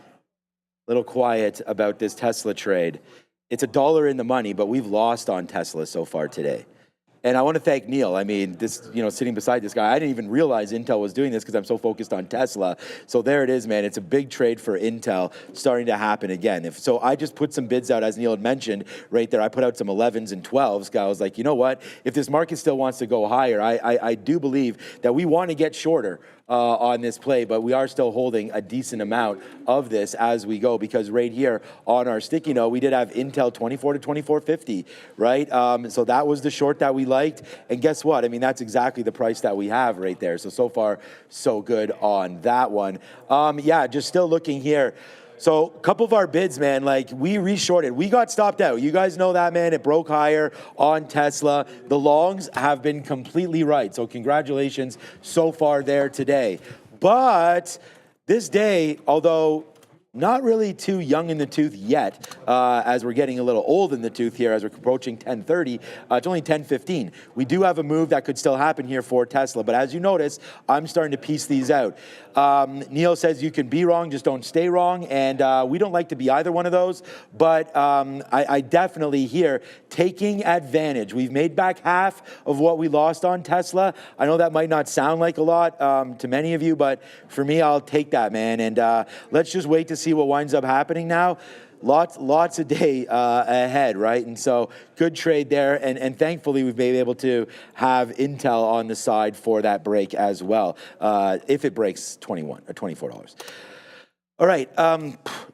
little quiet about this Tesla trade. It's $1 in the money, but we've lost on Tesla so far today. And I want to thank Neil. I mean, sitting beside this guy, I didn't even realize Intel was doing this because I'm so focused on Tesla. So there it is, man. It's a big trade for Intel starting to happen again. So I just put some bids out, as Neil had mentioned right there. I put out some 11s and 12s. I was like, you know what? If this market still wants to go higher, I do believe that we want to get shorter on this play, but we are still holding a decent amount of this as we go, because right here on our sticky note, we did have Intel 24 to 24.50, right? So that was the short that we liked. And guess what? I mean, that's exactly the price that we have right there. So far, so good on that one. Yeah, just still looking here. So a couple of our bids, man, like we reshorted. We got stopped out. You guys know that, man. It broke higher on Tesla. The longs have been completely right. So congratulations so far there today. But this day, although not really too young in the tooth yet, as we're getting a little old in the tooth here as we're approaching 10:30. It's only 10:15. We do have a move that could still happen here for Tesla, but as you notice, I'm starting to piece these out. Neil says you can be wrong, just don't stay wrong, and we don't like to be either one of those, but I definitely here taking advantage. We've made back half of what we lost on Tesla. I know that might not sound like a lot to many of you, but for me, I'll take that, man, and let's just wait to see what winds up happening now. Lots a day ahead, right? And so good trade there. And thankfully, we've been able to have Intel on the side for that break as well, if it breaks $21 or $24. All right,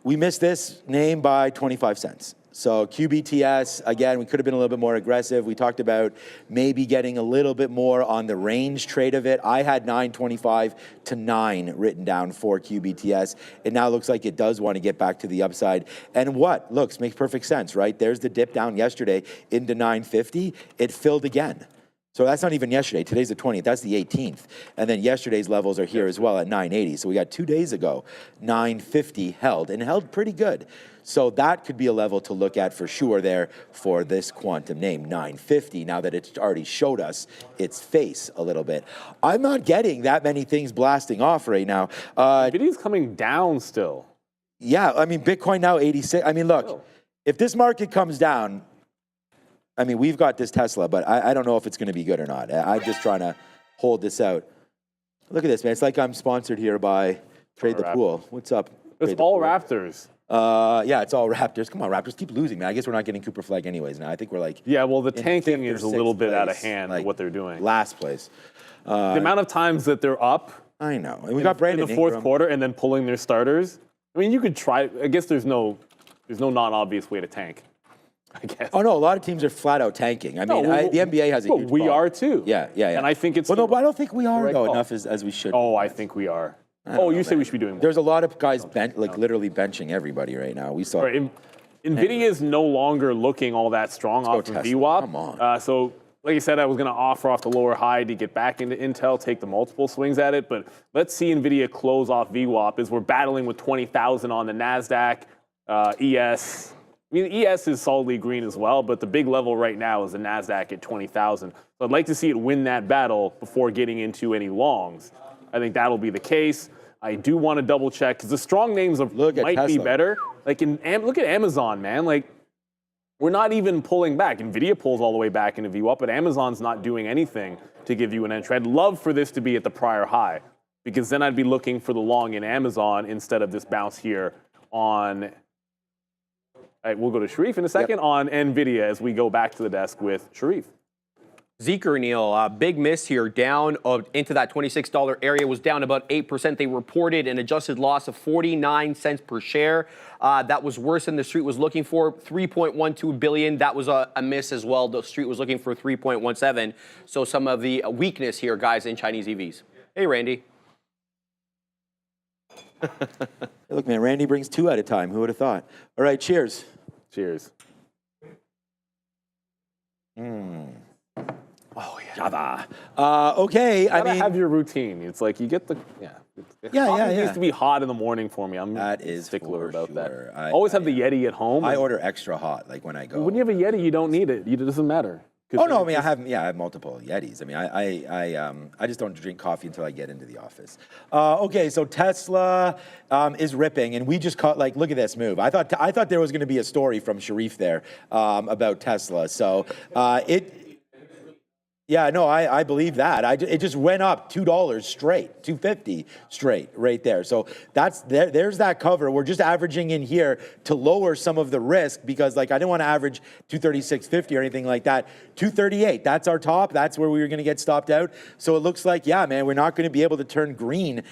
we missed this name by 25 cents. So QBTS, again, we could have been a little bit more aggressive. We talked about maybe getting a little bit more on the range trade of it. I had 925 to 9 written down for QBTS. It now looks like it does want to get back to the upside. And what? Makes perfect sense, right? There's the dip down yesterday into 950. It filled again. So that's not even yesterday. Today's the 20th. That's the 18th. And then yesterday's levels are here as well at 980. So we got 2 days ago, 950 held, and held pretty good. So that could be a level to look at for sure there for this quantum name, 950, now that it's already showed us its face a little bit. I'm not getting that many things blasting off right now. Nvidia's coming down still. Yeah, I mean, Bitcoin now 86. I mean, look, if this market comes down, I mean, we've got this Tesla, but I don't know if it's going to be good or not. I'm just trying to hold this out. Look at this, man. It's like I'm sponsored here by Trade the Pool. What's up? It's all Raptors. Yeah, it's all Raptors. Come on, Raptors, keep losing, man. I guess we're not getting Cooper Flag anyways now. I think we're like... Yeah, well, the tanking fifth or is a little bit out of place, hand, like what they're doing. Last place. The amount of times that they're up I know. And we got Brandon in the fourth Ingram. quarter and then pulling their starters. I mean, you could try. I guess there's no non-obvious way to tank, I guess. Oh, no, a lot of teams are flat out tanking. I mean, the NBA has a huge we problem. are too. Yeah. And I think it's... Well, no, but I don't think we are, right though, call. enough as we should. Oh, I think we are. Oh, you say we should be doing more. There's a lot of guys literally benching everybody right now. We saw... Right, Nvidia is no longer looking all that strong off of VWAP. Come on. So, like I said, I was going to offer off the lower high to get back into Intel, take the multiple swings at it. But let's see Nvidia close off VWAP as we're battling with 20,000 on the NASDAQ, ES. I mean, ES is solidly green as well, but the big level right now is the NASDAQ at 20,000. So I'd like to see it win that battle before getting into any longs. I think that'll be the case. I do want to double check because the strong names might be better. Like look at Amazon, man. Like we're not even pulling back. Nvidia pulls all the way back into VWAP, but Amazon's not doing anything to give you an entry. I'd love for this to be at the prior high because then I'd be looking for the long in Amazon instead of this bounce here on. All right, we'll go to Sharif in a second on Nvidia as we go back to the desk with Sharif. Zeker, Neil, big miss here, down into that $26 area, was down about 8%. They reported an adjusted loss of 49 cents per share. That was worse than the street was looking for, 3.12 billion. That was a miss as well. The street was looking for 3.17. So some of the weakness here, guys, in Chinese EVs. Hey, Randy. Hey, look, man, Randy brings 2 at a time. Who would have thought? All right, cheers. Cheers. Oh, yeah. Java. Okay, I mean, have your routine. It's like you get the It needs to be hot in the morning for me. I'm a stickler about that. Always have the Yeti at home. I order extra hot, like when I go. When you have a Yeti, you don't need it. It doesn't matter. Oh no, I mean I have multiple Yetis. I mean I just don't drink coffee until I get into the office. Okay, so Tesla is ripping, and we just caught look at this move. I thought there was going to be a story from Sharif there about Tesla. So Yeah, no, I believe that. It just went up $2 straight, $2.50 straight right there. So there's that cover. We're just averaging in here to lower some of the risk because I didn't want to average 236.50 or anything like that. 238, that's our top. That's where we were going to get stopped out. So it looks like, yeah, man, we're not going to be able to turn green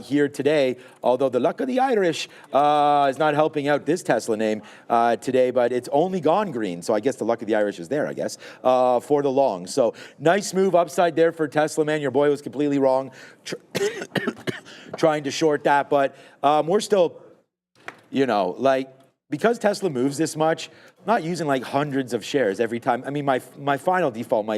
here today. Although the luck of the Irish is not helping out this Tesla name today, but it's only gone green. So I guess the luck of the Irish is there, I guess, for the long. So nice move upside there for Tesla, man. Your boy was completely wrong trying to short that. But we're still, because Tesla moves this much, I'm not using hundreds of shares every time. I mean, my final default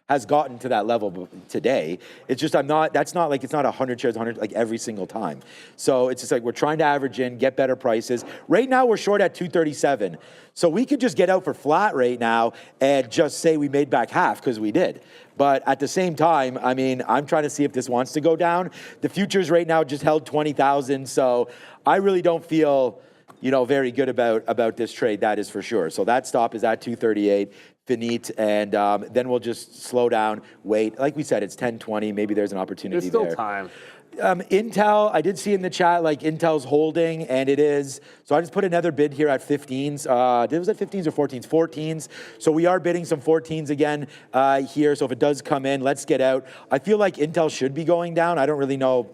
has gotten to that level today. It's just it's not 100 shares, 100 every single time. So it's just we're trying to average in, get better prices. Right now we're short at 237. So we could just get out for flat right now and just say we made back half because we did. But at the same time, I mean, I'm trying to see if this wants to go down. The futures right now just held 20,000. So I really don't feel, very good about this trade. That is for sure. So that stop is at 238. Finite, and then we'll just slow down, wait. Like we said, it's 10:20. Maybe there's an opportunity there. There's still time. Intel, I did see in the chat, Intel's holding, and it is. So I just put another bid here at 15s. Was it 15s or 14s? 14s. So we are bidding some 14s again here. So if it does come in, let's get out. I feel like Intel should be going down. I don't really know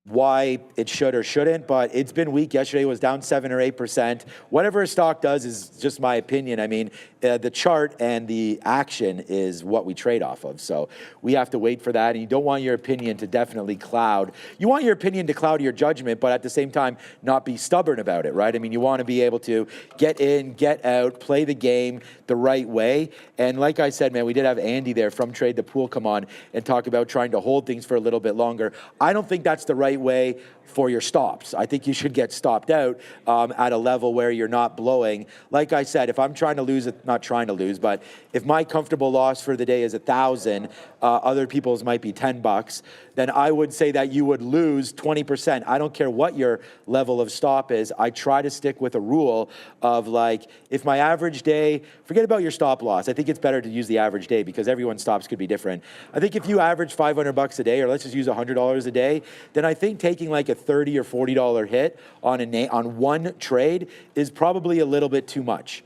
why it should or shouldn't, but it's been weak. Yesterday was down 7 or 8%. Whatever a stock does is just my opinion. I mean, the chart and the action is what we trade off of. So we have to wait for that. And you don't want your opinion to definitely cloud. You want your opinion to cloud your judgment, but at the same time, not be stubborn about it, right? I mean, you want to be able to get in, get out, play the game the right way. And like I said, man, we did have Andy there from Trade the Pool come on and talk about trying to hold things for a little bit longer. I don't think that's the right way for your stops. I think you should get stopped out at a level where you're not blowing. Like I said, if I'm trying to lose, not trying to lose, but if my comfortable loss for the day is 1,000, other people's might be $10, then I would say that you would lose 20%. I don't care what your level of stop is. I try to stick with a rule of like, if my average day, forget about your stop loss. I think it's better to use the average day because everyone's stops could be different. I think if you average $500 a day, or let's just use $100 a day, then I think taking like a $30 or $40 hit on one trade is probably a little bit too much.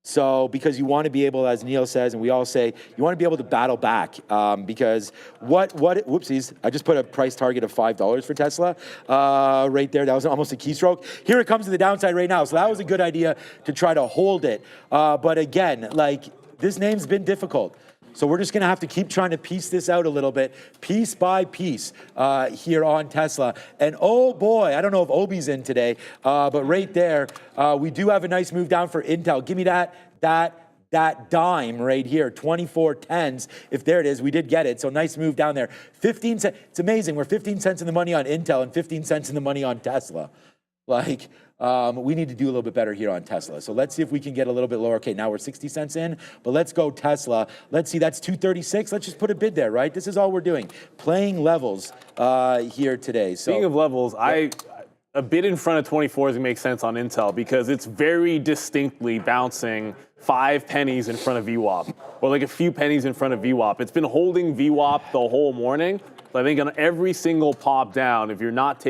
So, because you want to be able, as Neil says, and we all say, you want to be able to battle back. Because whoopsies, I just put a price target of $5 for Tesla right there. That was almost a keystroke. Here it comes to the downside right now. So that was a good idea to try to hold it. But again, like this name's been difficult. So we're just going to have to keep trying to piece this out a little bit, piece by piece here on Tesla. And oh boy, I don't know if Obi's in today, but right there, we do have a nice move down for Intel. Give me that dime right here, 24.10s. If there it is, we did get it. So nice move down there. 15 cents. It's amazing. We're 15 cents in the money on Intel and 15 cents in the money on Tesla. Like, we need to do a little bit better here on Tesla. So let's see if we can get a little bit lower. Okay, now we're 60 cents in, but let's go Tesla. Let's see, that's 236. Let's just put a bid there, right? This is all we're doing. Playing levels here today. So, speaking of levels, a bid in front of 24 is going to make sense on Intel because it's very distinctly bouncing 5 pennies in front of VWAP, or like a few pennies in front of VWAP. It's been holding VWAP the whole morning. So I think on every single pop down, if you're not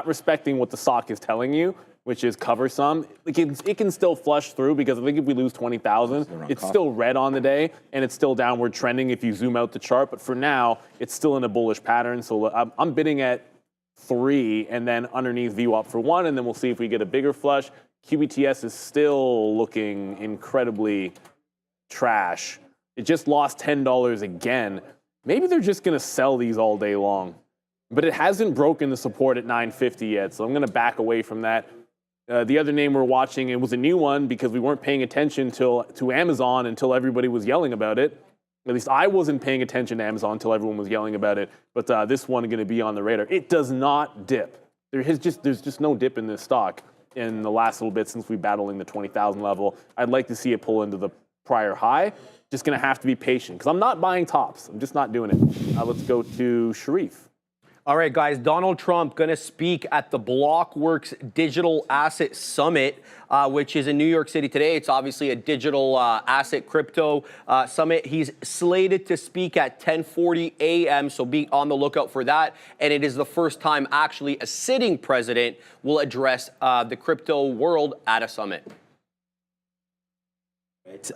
respecting what the stock is telling you, which is cover some, it can still flush through because I think if we lose 20,000, it's still red on the day and it's still downward trending if you zoom out the chart. But for now, it's still in a bullish pattern. So I'm bidding at 3 and then underneath VWAP for 1, and then we'll see if we get a bigger flush. QBTS is still looking incredibly trash. It just lost $10 again. Maybe they're just going to sell these all day long. But it hasn't broken the support at 950 yet, so I'm going to back away from that. The other name we're watching, it was a new one because we weren't paying attention to Amazon until everybody was yelling about it. At least I wasn't paying attention to Amazon until everyone was yelling about it. But this one is going to be on the radar. It does not dip. There's just no dip in this stock in the last little bit since we battling the 20,000 level. I'd like to see it pull into the prior high. Just going to have to be patient because I'm not buying tops. I'm just not doing it. Let's go to Sharif. All right, guys, Donald Trump going to speak at the Blockworks Digital Asset Summit, which is in New York City today. It's obviously a digital asset crypto summit. He's slated to speak at 10:40 a.m., so be on the lookout for that. And it is the first time actually a sitting president will address the crypto world at a summit.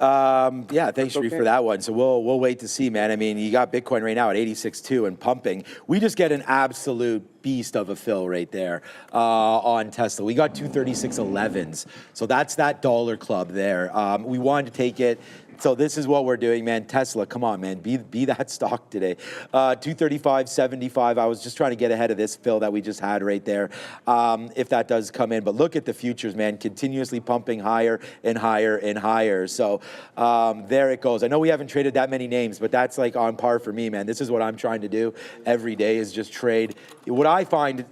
Yeah, thanks, Sharif, for that one. So we'll wait to see, man. I mean, you got Bitcoin right now at 86.2 and pumping. We just get an absolute beast of a fill right there on Tesla. We got 236.11s. So that's that dollar club there. We wanted to take it. So this is what we're doing, man. Tesla, come on, man. Be that stock today. 235.75. I was just trying to get ahead of this fill that we just had right there, if that does come in. But look at the futures, man. Continuously pumping higher and higher and higher. So there it goes. I know we haven't traded that many names, but that's like on par for me, man. This is what I'm trying to do every day is just trade. What I find,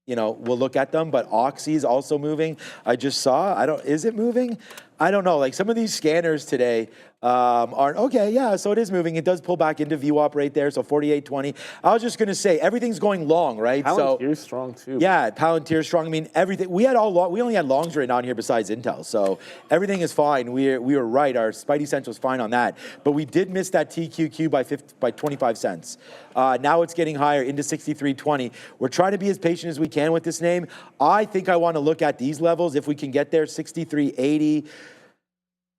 you know, we'll look at them, but Oxy is also moving. I just saw, is it moving? I don't know, like some of these scanners today aren't, okay, yeah, so it is moving. It does pull back into VWAP right there, so 48.20. I was just going to say, everything's going long, right? Palantir's strong too. Yeah, Palantir's strong. I mean, everything. We only had longs right on here besides Intel, so everything is fine. We were right. Our Spidey Sense was fine on that. But we did miss that TQQ by 25 cents. Now it's getting higher into 63.20. We're trying to be as patient as we can with this name. I think I want to look at these levels if we can get there, 63.80.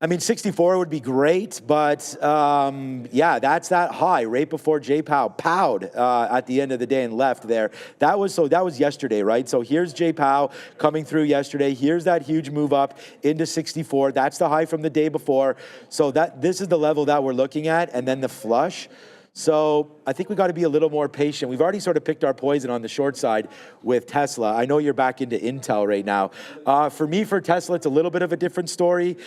I mean, 64 would be great, but yeah, that's that high right before J-Pow powed at the end of the day and left there. That was yesterday, right? So here's J-Pow coming through yesterday. Here's that huge move up into 64. That's the high from the day before. So this is the level that we're looking at, and then the flush. So I think we got to be a little more patient. We've already sort of picked our poison on the short side with Tesla. I know you're back into Intel right now. For me, for Tesla, it's a little bit of a different story.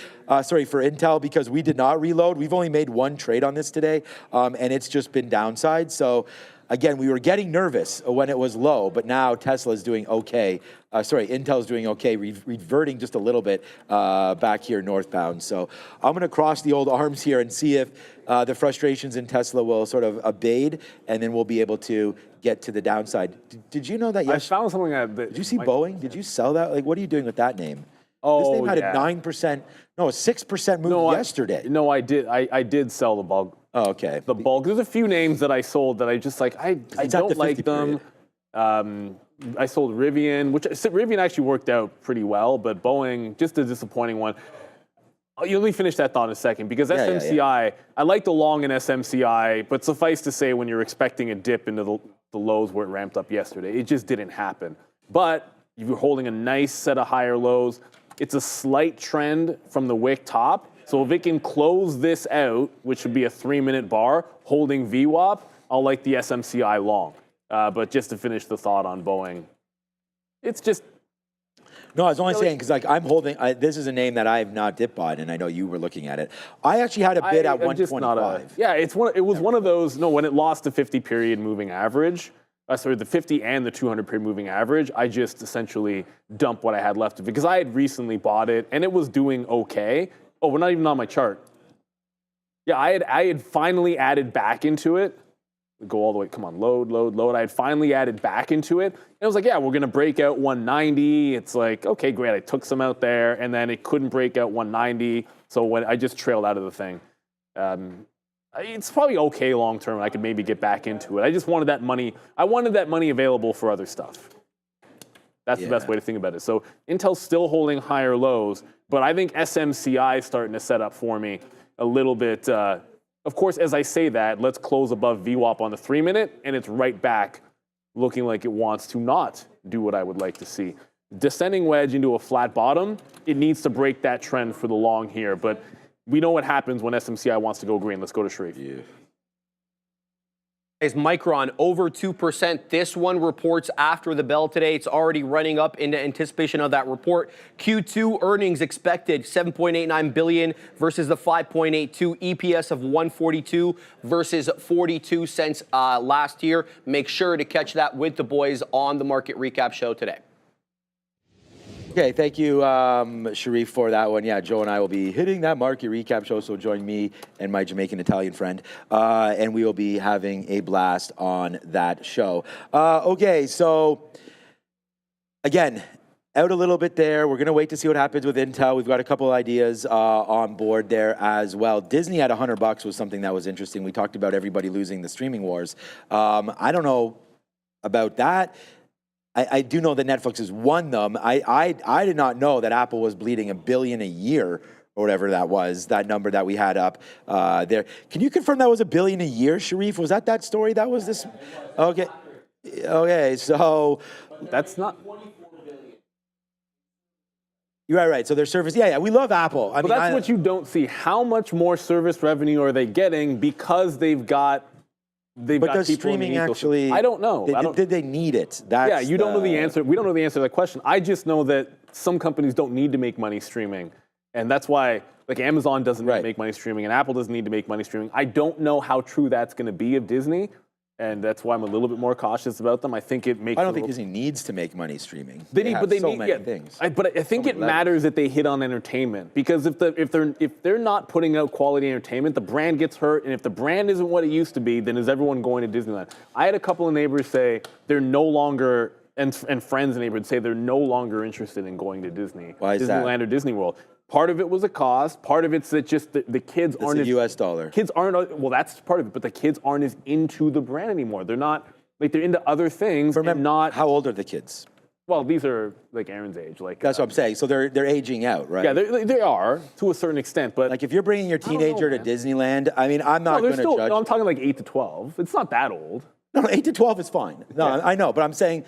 Sorry, for Intel, because we did not reload. We've only made one trade on this today, and it's just been downside. So again, we were getting nervous when it was low, but now Tesla is doing okay. Intel is doing okay, reverting just a little bit back here northbound. So I'm going to cross the old arms here and see if the frustrations in Tesla will sort of abate, and then we'll be able to get to the downside. Did you know that? I found something did you see Boeing? Did you sell that? Like, what are you doing with that name? Oh, this name had yeah. a 6% move yesterday. No, I did. I did sell the bulk. Oh, okay. The bulk. There's a few names that I sold that I just like. I don't like them. I sold Rivian, which Rivian actually worked out pretty well, but Boeing, just a disappointing one. Let me finish that thought in a second, because SMCI, I like the long in SMCI, but suffice to say, when you're expecting a dip into the lows where it ramped up yesterday, it just didn't happen. But if you're holding a nice set of higher lows, it's a slight trend from the wick top. So if it can close this out, which would be a 3-minute bar, holding VWAP, I'll like the SMCI long. But just to finish the thought on Boeing, it's just... No, I was only saying because like I'm holding. This is a name that I have not dip bought, and I know you were looking at it. I actually had a bid at 125. Yeah, it was one of those. No, when it lost the 50-period moving average, the 50 and the 200-period moving average, I just essentially dumped what I had left of it because I had recently bought it and it was doing okay. Oh, we're not even on my chart. Yeah, I had finally added back into it. Go all the way, come on, load. I had finally added back into it. And I was like, yeah, we're going to break out 190. It's like, okay, great. I took some out there, and then it couldn't break out 190. So when I just trailed out of the thing. It's probably okay long term. I could maybe get back into it. I just wanted that money. I wanted that money available for other stuff. That's the best way to think about it. So Intel's still holding higher lows, but I think SMCI is starting to set up for me a little bit. Of course, as I say that, let's close above VWAP on the 3-minute, and it's right back looking like it wants to not do what I would like to see. Descending wedge into a flat bottom, it needs to break that trend for the long here, but we know what happens when SMCI wants to go green. Let's go to Sharif. Yeah. Is Micron over 2%. This one reports after the bell today. It's already running up into anticipation of that report. Q2 earnings expected $7.89 billion versus the $5.82, EPS of $1.42 versus 42 cents last year. Make sure to catch that with the boys on the Market Recap show today. Okay, thank you, Sharif, for that one. Yeah, Joe and I will be hitting that Market Recap show, so join me and my Jamaican-Italian friend, and we will be having a blast on that show. Okay, so, again, out a little bit there. We're going to wait to see what happens with Intel. We've got a couple ideas on board there as well. Disney at $100 was something that was interesting. We talked about everybody losing the streaming wars. I don't know about that. I do know that Netflix has won them. I did not know that Apple was bleeding $1 billion a year or whatever that was, that number that we had up there. Can you confirm that was $1 billion a year, Sharif? Was that story? That was this? Okay. Okay, so. That's not. You're right. So their service, yeah, we love Apple. But that's what you don't see. How much more service revenue are they getting because they've got does streaming actually? I don't know. Did they need it? You don't know the answer. We don't know the answer to that question. I just know that some companies don't need to make money streaming, and that's why, like, Amazon doesn't need to make money streaming, and Apple doesn't need to make money streaming. I don't know how true that's going to be of Disney, and that's why I'm a little bit more cautious about them. I think it makes. I don't think Disney needs to make money streaming. They need so many things. But I think it matters that they hit on entertainment, because if they're not putting out quality entertainment, the brand gets hurt, and if the brand isn't what it used to be, then is everyone going to Disneyland? I had a couple of neighbors say they're no longer, and friends and neighbors say they're no longer interested in going to Disney, Why is Disneyland that? or Disney World. Part of it was a cost. Part of it's that just the kids aren't. It's a U.S. dollar. Kids aren't. Well, that's part of it. But the kids aren't as into the brand anymore. They're not. Like, they're into other things. Remember, and not. How old are the kids? Well, these are like Aaron's age. Like That's what I'm saying. So they're aging out, right? Yeah, they are to a certain extent, but Like if you're bringing your don't know, teenager to man. Disneyland, I mean, I'm not no, going they're to still. judge. No, I'm talking like 8 to 12. It's not that old. No, 8 to 12 is fine. No, Yeah. I know, but I'm saying,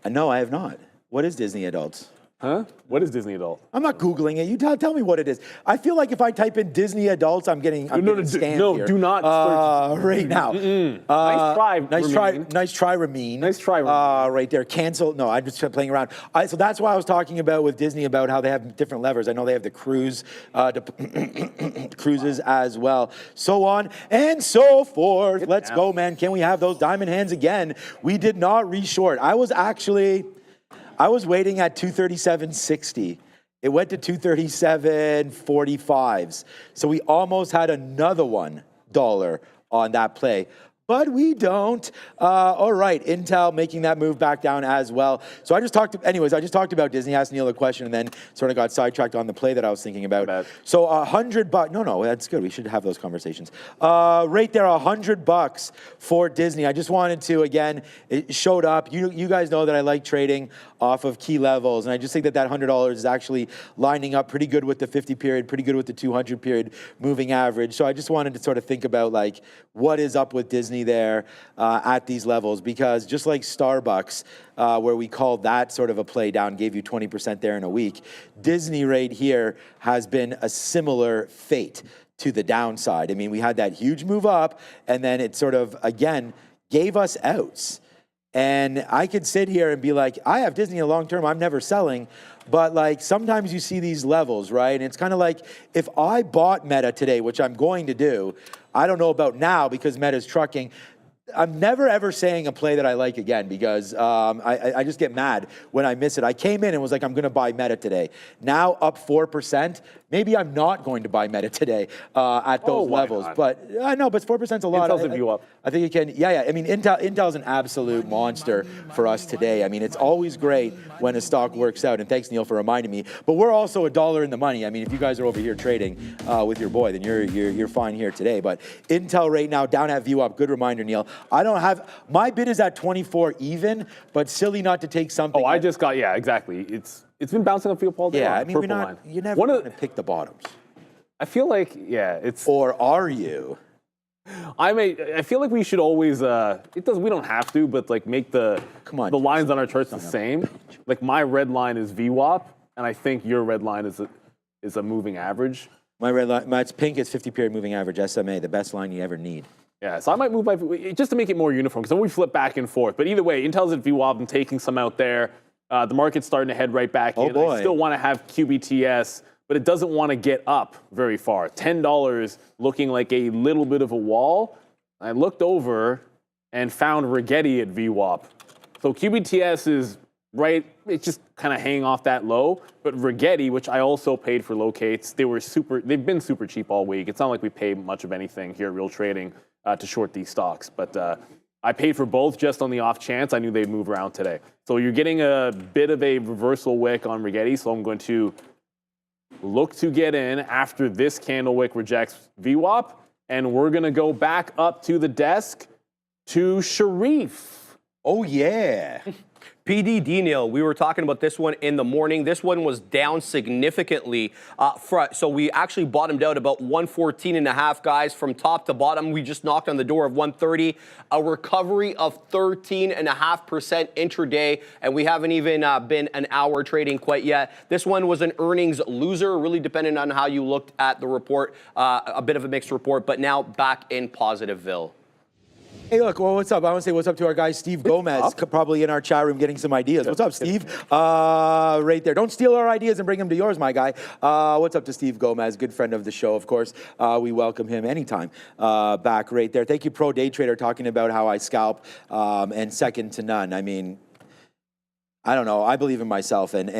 no, I have not. What is Disney adults? Huh? What is Disney adult? I'm not Googling it. You tell me what it is. I feel like if I type in Disney adults, I'm getting scammed no, here. do not search. Right now. Nice try, Ramin. Nice try, Ramin. Nice try, Ramin. Right there. Cancel. No, I'm just playing around. So that's why I was talking about with Disney about how they have different levers. I know they have the cruise, cruises as well. So on and so forth. Let's go, man. Can we have those diamond hands again? We did not reshort. I was waiting at 237.60. It went to 237.45s. So we almost had another $1 on that play. But we don't. All right, Intel making that move back down as well. So I just talked about Disney, asked Neil a question, and then sort of got sidetracked on the play that I was thinking about. So $100, no, that's good. We should have those conversations. Right there, $100 for Disney. I just wanted to, again, it showed up. You guys know that I like trading off of key levels, and I just think that $100 is actually lining up pretty good with the 50 period, pretty good with the 200 period moving average. So I just wanted to sort of think about like what is up with Disney there at these levels, because just like Starbucks, where we called that sort of a play down, gave you 20% there in a week, Disney right here has been a similar fate to the downside. I mean, we had that huge move up, and then it sort of, again, gave us outs. And I could sit here and be like, I have Disney a long term, I'm never selling. But like sometimes you see these levels, right? And it's kind of like if I bought Meta today, which I'm going to do, I don't know about now because Meta's trucking. I'm never ever saying a play that I like again because I just get mad when I miss it. I came in and was like, I'm going to buy Meta today. Now up 4%. Maybe I'm not going to buy Meta today at those levels. Not? But I know, but 4% a lot. Intel's a view up. I think it can. Yeah. I mean, Intel's an absolute monster for us today. I mean, it's always great when a stock works out. And thanks, Neil, for reminding me. But we're also $1 in the money. I mean, if you guys are over here trading with your boy, then you're fine here today. But Intel right now down at view up. Good reminder, Neil. I don't have my bid is at 24 even, but silly not to take something. Oh, I just got exactly. It's been bouncing up field all day. Yeah, I mean, you never want to pick the bottoms. I feel like it's. Or are you? I feel like we should always. We don't have to, but like make the lines on our charts the same. Like my red line is VWAP, and I think your red line is a moving average. My red line, it's pink. It's 50 period moving average SMA, the best line you ever need. Yeah, so I might move by just to make it more uniform because then we flip back and forth. But either way, Intel's at VWAP. I'm taking some out there. The market's starting to head right back in. Boy. I still want to have QBTS, but it doesn't want to get up very far. $10 looking like a little bit of a wall. I looked over and found Rigetti at VWAP. So QBTS is right. It's just kind of hanging off that low. But Rigetti, which I also paid for locates, they've been super cheap all week. It's not like we pay much of anything here at Real Trading to short these stocks. But I paid for both just on the off chance. I knew they'd move around today. So you're getting a bit of a reversal wick on Rigetti. So I'm going to look to get in after this candle wick rejects VWAP. And we're going to go back up to the desk to Sharif. Oh, yeah. PDD, Neil, we were talking about this one in the morning. This one was down significantly. So we actually bottomed out about 114.5, guys. From top to bottom, we just knocked on the door of 130. A recovery of 13.5% intraday, and we haven't even been an hour trading quite yet. This one was an earnings loser, really depending on how you looked at the report. A bit of a mixed report, but now back in Positiveville. Hey, look, well, what's up? I want to say what's up to our guy, Steve Gomez, probably in our chat room getting some ideas. What's up, Steve? Right there. Don't steal our ideas and bring them to yours, my guy. What's up to Steve Gomez, good friend of the show, of course. We welcome him anytime back right there. Thank you, Pro Day Trader, talking about how I scalp and second to none. I mean, I don't know. I believe in myself, and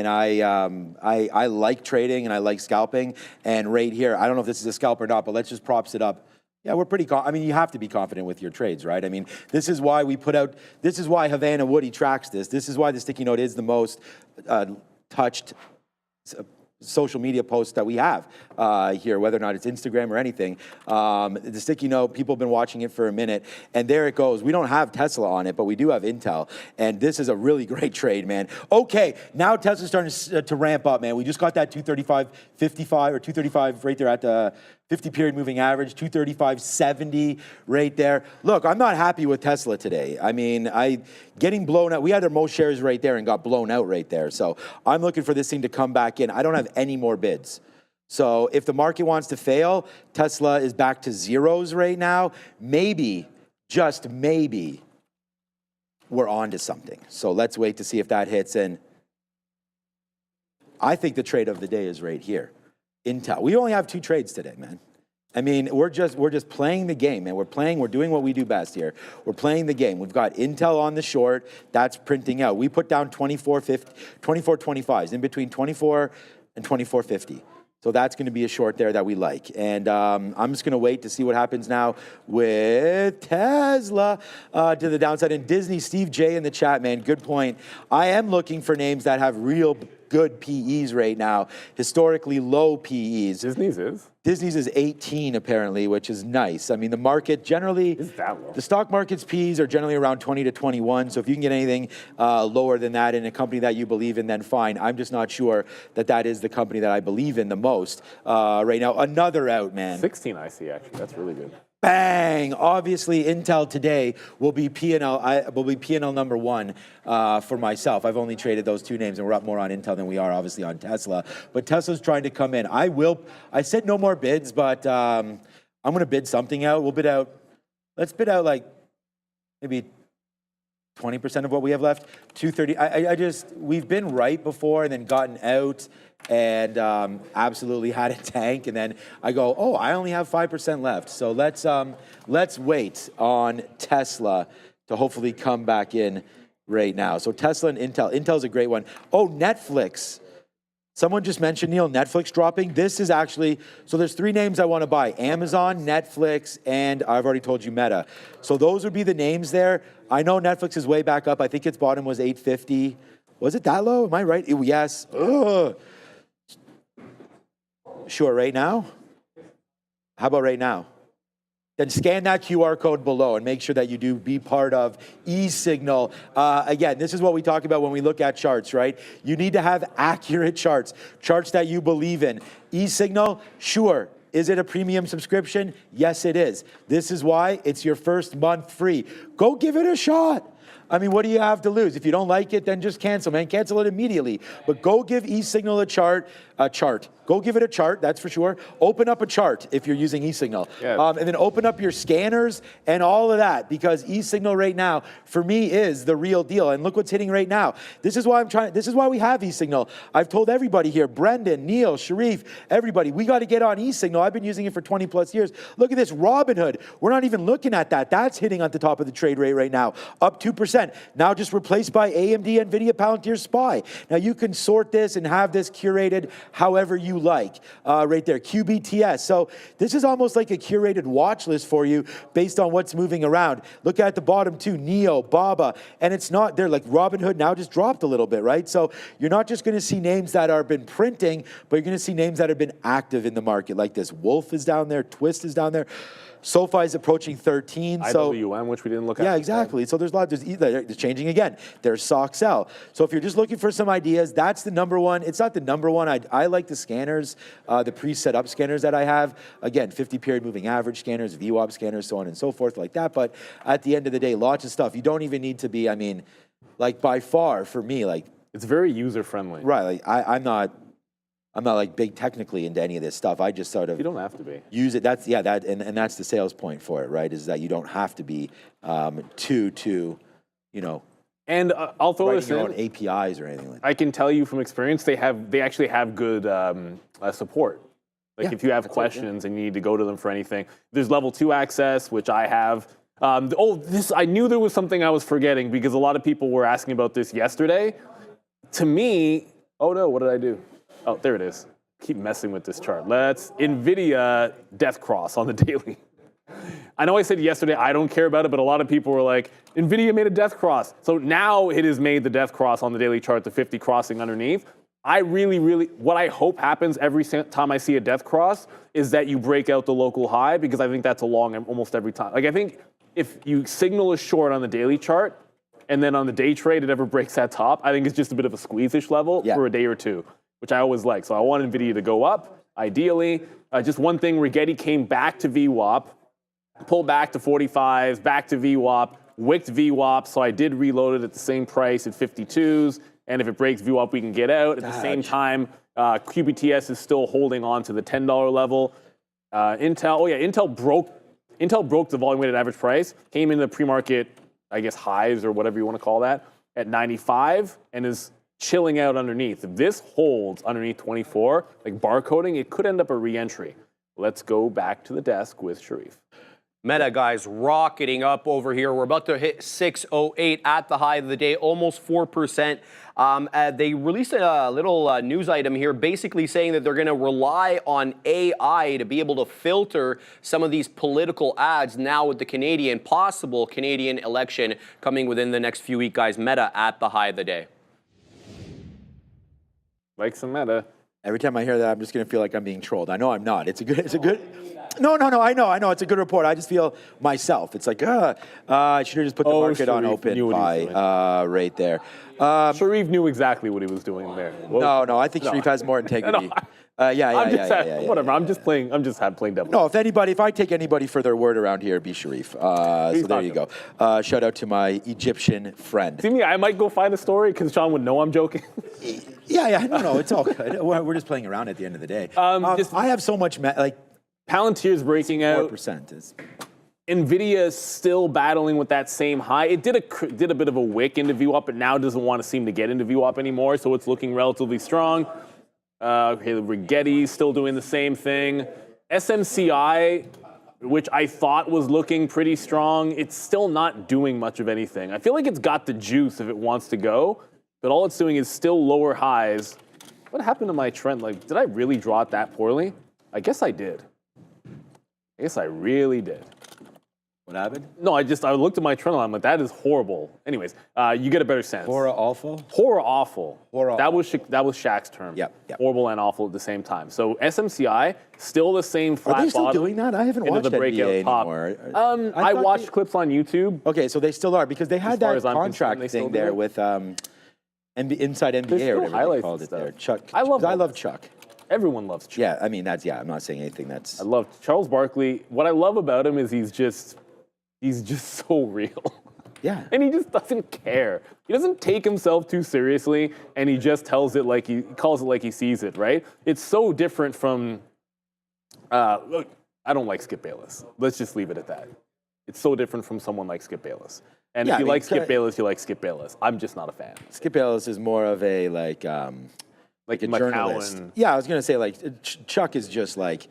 I like trading and I like scalping. And right here, I don't know if this is a scalp or not, but let's just props it up. Yeah, we're pretty. I mean, you have to be confident with your trades, right? I mean, this is why we put out. This is why Havana Woody tracks this. This is why the sticky note is the most touched social media posts that we have here, whether or not it's Instagram or anything. The sticky note, people have been watching it for a minute, and there it goes. We don't have Tesla on it, but we do have Intel, and this is a really great trade, man. Okay, now Tesla's starting to ramp up, man. We just got that 235.55 or 235 right there at the 50-period moving average, 235.70 right there. Look, I'm not happy with Tesla today. I mean, getting blown out. We had our most shares right there and got blown out right there. So I'm looking for this thing to come back in. I don't have any more bids. So if the market wants to fail, Tesla is back to zeros right now. Maybe, just maybe, we're on to something. So let's wait to see if that hits. And I think the trade of the day is right here. Intel. We only have 2 trades today, man. I mean, we're just playing the game, man. We're doing what we do best here. We're playing the game. We've got Intel on the short. That's printing out. We put down 24.25s, in between 24 and 24.50. So that's going to be a short there that we like. And I'm just going to wait to see what happens now with Tesla to the downside. And Disney, Steve J in the chat, man, good point. I am looking for names that have real good PEs right now, historically low PEs. Disney's is 18 apparently, which is nice. I mean, the market generally, is that low? The stock market's PEs are generally around 20 to 21. So if you can get anything lower than that in a company that you believe in, then fine. I'm just not sure that that is the company that I believe in the most right now. Another out, man. 16 I see actually. That's really good. Bang! Obviously, Intel today will be P&L number 1 for myself. I've only traded those 2 names, and we're up more on Intel than we are obviously on Tesla. But Tesla's trying to come in. I said no more bids, but I'm going to bid something out. We'll bid out. Let's bid out like maybe 20% of what we have left. 230. We've been right before and then gotten out and absolutely had a tank, and then I go, oh, I only have 5% left. So let's wait on Tesla to hopefully come back in right now. So Tesla and Intel. Intel's a great one. Oh, Netflix. Someone just mentioned, Neil, Netflix dropping. This is actually, so there's 3 names I want to buy: Amazon, Netflix, and I've already told you Meta. So those would be the names there. I know Netflix is way back up. I think its bottom was 850. Was it that low? Am I right? Yes. Ugh. Sure, right now? How about right now? Then scan that QR code below and make sure that you do be part of eSignal. Again, this is what we talk about when we look at charts, right? You need to have accurate charts that you believe in. eSignal, sure. Is it a premium subscription? Yes, it is. This is why it's your first month free. Go give it a shot. I mean, what do you have to lose? If you don't like it, then just cancel, man. Cancel it immediately. But go give eSignal a chart. Go give it a chart, that's for sure. Open up a chart if you're using eSignal. Yeah. And then open up your scanners and all of that, because eSignal right now, for me, is the real deal. And look what's hitting right now. This is why we have eSignal. I've told everybody here, Brendan, Neil, Sharif, everybody, we got to get on eSignal. I've been using it for 20 plus years. Look at this, Robinhood. We're not even looking at that. That's hitting at the top of the trade rate right now, up 2%. Now just replaced by AMD, Nvidia, Palantir, SPY. Now you can sort this and have this curated however you like, right there, QBTS. So this is almost like a curated watch list for you based on what's moving around. Look at the bottom too, Neo, Baba, and it's not there. Like Robinhood now just dropped a little bit, right? So you're not just going to see names that are been printing, but you're going to see names that have been active in the market, like this. Wolf is down there, Twist is down there. SoFi is approaching 13. IWM, which we didn't look at. Yeah, exactly. So there's a lot. There's changing again. There's SOXL. So if you're just looking for some ideas, that's the number one. It's not the number one. I like the scanners, the pre-set up scanners that I have. Again, 50-period moving average scanners, VWAP scanners, so on and so forth, like that. But at the end of the day, lots of stuff. You don't even need to be. I mean, like by far for me, like it's very user friendly. Right. Like I'm not like big technically into any of this stuff. I just sort of. You don't have to be. Use it. That's and that's the sales point for it, right? Is that you don't have to be too, you know. And I'll throw this in. in. Your own APIs or anything like that. I can tell you from experience, they actually have good support. Like if you have questions and you need to go to them for anything, there's level 2 access, which I have. I knew there was something I was forgetting because a lot of people were asking about this yesterday. To me, oh no, what did I do? Oh, there it is. Keep messing with this chart. Let's Nvidia death cross on the daily. I know I said yesterday I don't care about it, but a lot of people were like, Nvidia made a death cross. So now it has made the death cross on the daily chart, the 50 crossing underneath. what I hope happens every time I see a death cross is that you break out the local high, because I think that's a long almost every time. Like, I think if you signal a short on the daily chart and then on the day trade it ever breaks that top, I think it's just a bit of a squeeze-ish level for a day or two, which I always like. So I want Nvidia to go up, ideally. Just one thing, Rigetti came back to VWAP, pulled back to 45s, back to VWAP, wicked VWAP, so I did reload it at the same price at 52s. And if it breaks VWAP, we can get out. At the same time, QBTS is still holding on to the $10 level. Intel broke the volume weighted average price, came into the pre-market, I guess, highs or whatever you want to call that, at 95 and is chilling out underneath. If this holds underneath 24, like barcoding, it could end up a re-entry. Let's go back to the desk with Sharif. Meta, guys, rocketing up over here. We're about to hit 608 at the high of the day, almost 4%. They released a little news item here basically saying that they're going to rely on AI to be able to filter some of these political ads now with the possible Canadian election coming within the next few weeks, guys. Meta at the high of the day. Like some Meta. Every time I hear that, I'm just going to feel like I'm being trolled. I know I'm not. It's a good. No, I know. It's a good report. I just feel myself. It's like, I should have just put the market on open buy right there. Sharif knew exactly what he was doing there. No, I think Sharif has more integrity. Whatever. I'm just playing devil. No, if I take anybody for their word around here, it'd be Sharif. So there you go. Shout out to my Egyptian friend. See me? I might go find a story because Sean would know I'm joking. No, it's all good. We're just playing around at the end of the day. I have so much Palantir's breaking out. 4% is. Nvidia is still battling with that same high. It did a bit of a wick into VWAP, but now doesn't want to seem to get into VWAP anymore, so it's looking relatively strong. Rigetti's still doing the same thing. SMCI, which I thought was looking pretty strong, it's still not doing much of anything. I feel like it's got the juice if it wants to go, but all it's doing is still lower highs. What happened to my trend? Like, did I really draw it that poorly? I guess I did. I guess I really did. What happened? No, I looked at my trend line. I'm like, that is horrible. Anyways, you get a better sense. Horror awful? Horror awful. That was Shaq's term. Yep. Horrible and awful at the same time. So SMCI, still the same flat bottom. Are they still doing that? I haven't watched the breakout NBA top. anymore. I watched clips on YouTube. Okay, so they still are, because they had that contract thing there with Inside NBA or whatever they called it there. Chuck. I love Chuck. Everyone loves Chuck. Yeah, I mean, I'm not saying anything that's... I love Charles Barkley. What I love about him is he's just so real. Yeah. And he just doesn't care. He doesn't take himself too seriously, and he just calls it like he sees it, right? It's so different from, look, I don't like Skip Bayless. Let's just leave it at that. It's so different from someone like Skip Bayless. And if you like Skip Bayless, you like Skip Bayless. I'm just not a fan. Skip Bayless is more of a, like a journalist. Yeah, I was going to say, Chuck is just like,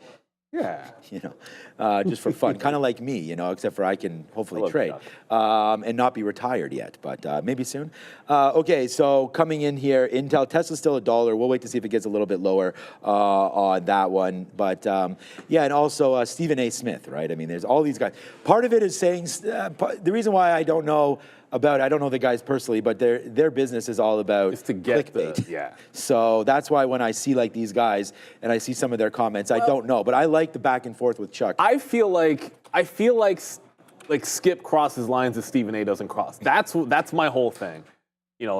just for fun. Kind of like me, except for I can hopefully trade and not be retired yet, but maybe soon. Okay, so coming in here, Intel, Tesla's still $1. We'll wait to see if it gets a little bit lower on that one. But and also Stephen A. Smith, right? I mean, there's all these guys. Part of it is saying, the reason why I don't know the guys personally, but their business is all about clickbait. So that's why when I see these guys and I see some of their comments, I don't know, but I like the back and forth with Chuck. I feel like Skip crosses lines that Stephen A. doesn't cross. That's my whole thing.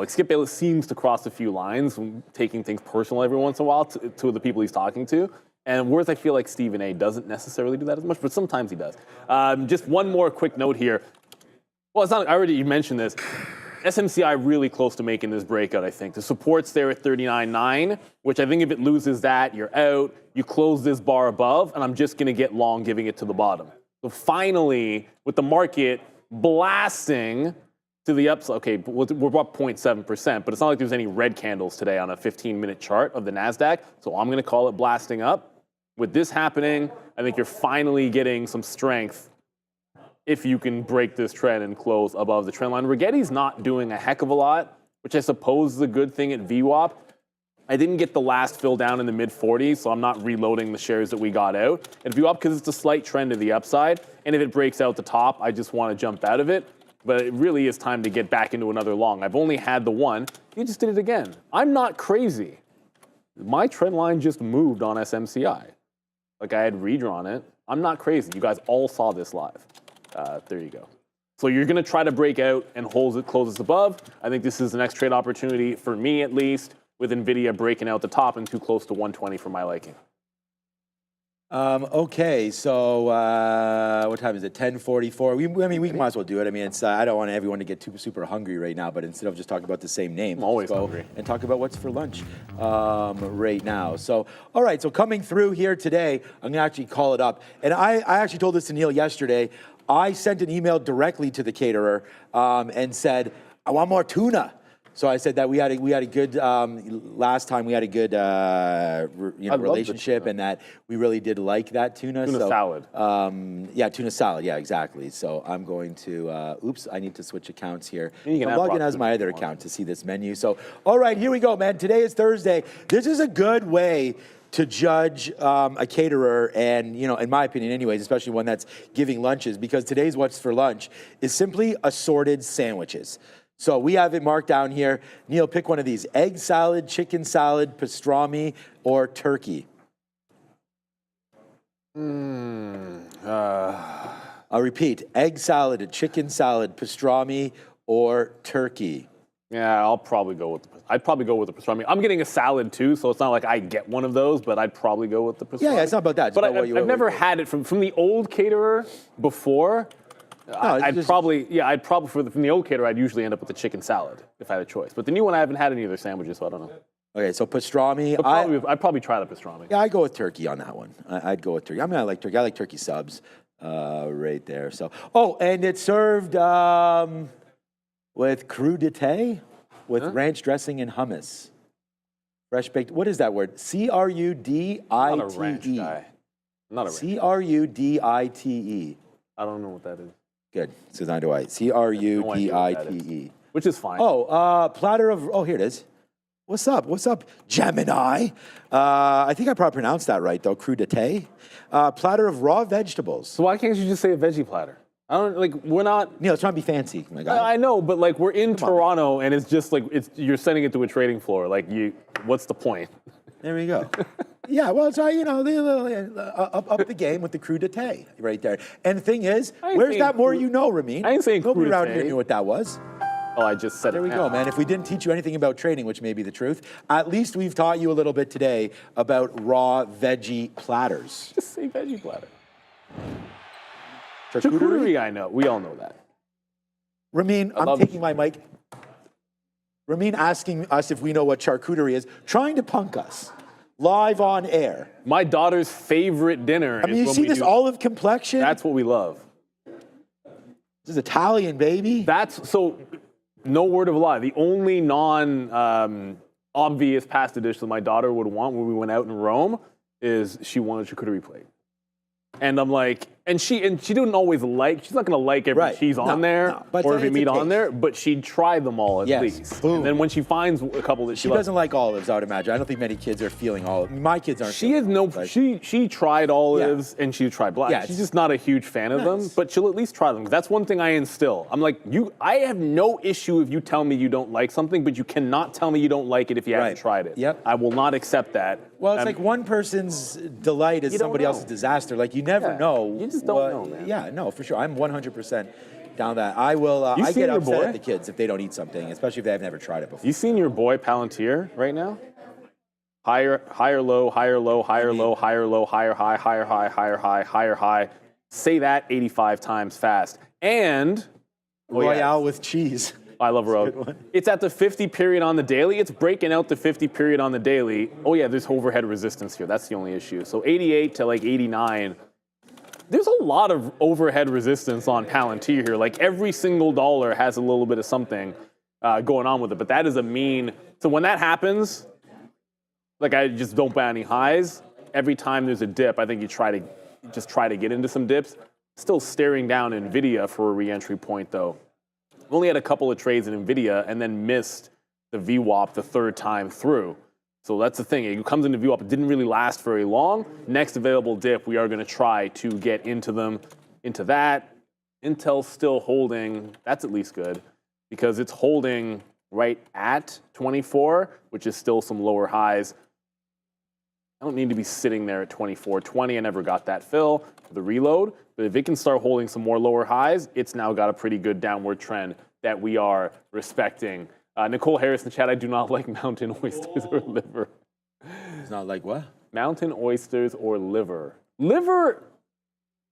Skip Bayless seems to cross a few lines, taking things personal every once in a while to the people he's talking to. And whereas I feel like Stephen A. doesn't necessarily do that as much, but sometimes he does. Just one more quick note here. Well, it's not. You mentioned this. SMCI really close to making this breakout, I think. The support's there at 39.9, which I think if it loses that, you're out. You close this bar above, and I'm just going to get long giving it to the bottom. So finally, with the market blasting to the upside, okay, we're up 0.7%, but it's not like there's any red candles today on a 15-minute chart of the NASDAQ, so I'm going to call it blasting up. With this happening, I think you're finally getting some strength if you can break this trend and close above the trend line. Rigetti's not doing a heck of a lot, which I suppose is a good thing at VWAP. I didn't get the last fill down in the mid-40s, so I'm not reloading the shares that we got out at VWAP because it's a slight trend to the upside. And if it breaks out the top, I just want to jump out of it. But it really is time to get back into another long. I've only had the one. You just did it again. I'm not crazy. My trend line just moved on SMCI. Like I had redrawn it. I'm not crazy. You guys all saw this live. There you go. So you're going to try to break out and hold it, close this above. I think this is the next trade opportunity for me at least, with Nvidia breaking out the top and too close to 120 for my liking. Okay, so what time is it? 10:44. We might as well do it. I mean, it's I don't want everyone to get super hungry right now, but instead of just talking about the same name, I'm always let's go hungry. and talk about what's for lunch right now. So, all right, so coming through here today, I'm gonna actually call it up, and I actually told this to Neil yesterday. I sent an email directly to the caterer and said, I want more tuna. So I said that we had a good last time we had a good relationship and that we really did like that tuna. Tuna salad. Yeah, tuna salad. Yeah, exactly. So I'm going to. Oops, I need to switch accounts here. You can I'm logging as my other account to see this menu. So all right, here we go, man. Today is Thursday. This is a good way to judge a caterer, and in my opinion, anyways, especially one that's giving lunches, because today's what's for lunch is simply assorted sandwiches. So we have it marked down here. Neil, pick one of these: egg salad, chicken salad, pastrami, or turkey. I'll repeat: egg salad, chicken salad, pastrami, or turkey. Yeah, I'd probably go with the pastrami. I'm getting a salad too, so it's not like I get one of those, but I'd probably go with the pastrami. Yeah, it's not about that. It's but about I've never had it from the old caterer before. I'd probably from the old caterer, I'd usually end up with the chicken salad if I had a choice. But the new one, I haven't had any of their sandwiches, so I don't know. Okay, so pastrami. I'd probably try the pastrami. Yeah, I'd go with turkey on that one. I'd go with turkey. I mean, I like turkey. I like turkey subs right there. So, and it's served with crudité, with ranch dressing and hummus. Fresh baked. What is that word? C-R-U-D-I-T-E. I'm not a ranch guy. I'm not a ranch. C-R-U-D-I-T-E. I don't know what that is. Good. So neither do I. C-R-U-D-I-T-E. Which is fine. Platter of. Oh, here it is. What's up? What's up, Gemini? I think I probably pronounced that right, though. Crudité. Platter of raw vegetables. So why can't you just say a veggie platter? I don't we're not. Neil, it's trying to be fancy. My God. I know, but we're in Toronto, and it's just you're sending it to a trading floor. What's the point? There we go. Yeah, well, it's up the game with the crudité right there. And the thing is, where's that more Ramin? I ain't saying nobody crudité. around here knew what that was. Oh, I just said there we go, man. If we didn't teach you anything about trading, which may be the truth, at least we've taught you a little bit today about raw veggie platters. Just say veggie platter. Charcuterie? I know. We all know that. Ramin, I'm taking my mic. Ramin asking us if we know what charcuterie is, trying to punk us live on air. My daughter's favorite dinner. I mean, you see this olive complexion? That's what we love. This is Italian, baby. No word of a lie. The only obvious pasta dish that my daughter would want when we went out in Rome is she wanted a charcuterie plate. And I'm like, and she didn't always she's not going to like every cheese on there or every meat on there, but she'd try them all at least. Boom. And then when she finds a couple that she doesn't like olives, I would imagine. I don't think many kids are feeling olives. My kids aren't. She tried olives and she tried black. Yes. She's just not a huge fan of them, but she'll at least try them. That's one thing I instill. I'm like, I have no issue if you tell me you don't like something, but you cannot tell me you don't like it if you haven't tried it. Yep. I will not accept that. Well, it's like one person's delight is somebody else's disaster. Like you never know. You just don't know, man. Yeah, no, for sure. I'm 100% down that. I will. I get upset at the kids if they don't eat something, especially if they've never tried it before. You seen your boy Palantir right now? Higher, low, higher, low, higher, low, higher, low, higher, high, higher, high, higher, high, higher, high. Say that 85 times fast. And Royale with cheese. I love Royale. It's at the 50 period on the daily. It's breaking out the 50 period on the daily. Oh yeah, there's overhead resistance here. That's the only issue. So 88 to 89. There's a lot of overhead resistance on Palantir here. Every single dollar has a little bit of something going on with it. But that is a mean. So when that happens, I just don't buy any highs. Every time there's a dip, I think you try to get into some dips. Still staring down Nvidia for a re-entry point though. We only had a couple of trades in Nvidia and then missed the VWAP the third time through. So that's the thing. It comes into VWAP. It didn't really last very long. Next available dip, we are going to try to get into that. Intel's still holding. That's at least good because it's holding right at 24, which is still some lower highs. I don't need to be sitting there at 24.20. I never got that fill for the reload. But if it can start holding some more lower highs, it's now got a pretty good downward trend that we are respecting. Nicole Harris in the chat, I do not like mountain oysters or liver. It's not like what? Mountain oysters or liver. Liver,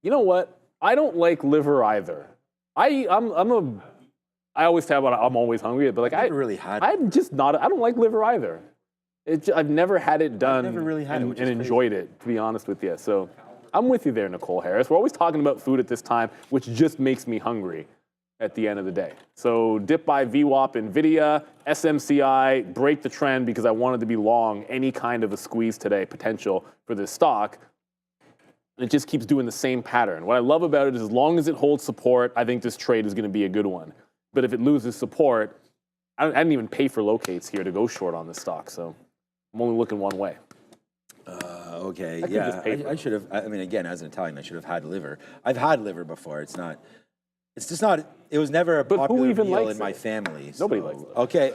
you know what? I don't like liver either. I always say about I'm always hungry, but like I've never really had it. I'm just not. I don't like liver either. I've never had it done. never really had it, which and is crazy. enjoyed it, to be honest with you. So I'm with you there, Nicole Harris. We're always talking about food at this time, which just makes me hungry at the end of the day. So dip by VWAP, Nvidia, SMCI, break the trend because I wanted to be long any kind of a squeeze today potential for this stock. And it just keeps doing the same pattern. What I love about it is as long as it holds support, I think this trade is going to be a good one. But if it loses support, I didn't even pay for locates here to go short on this stock. So I'm only looking one way. Okay, could yeah, just pay for I should have. I mean, again, as an Italian, I should have had liver. I've had liver before. It's just not. It was never a But who popular even meal likes in my it? family. Nobody so- likes it. Okay.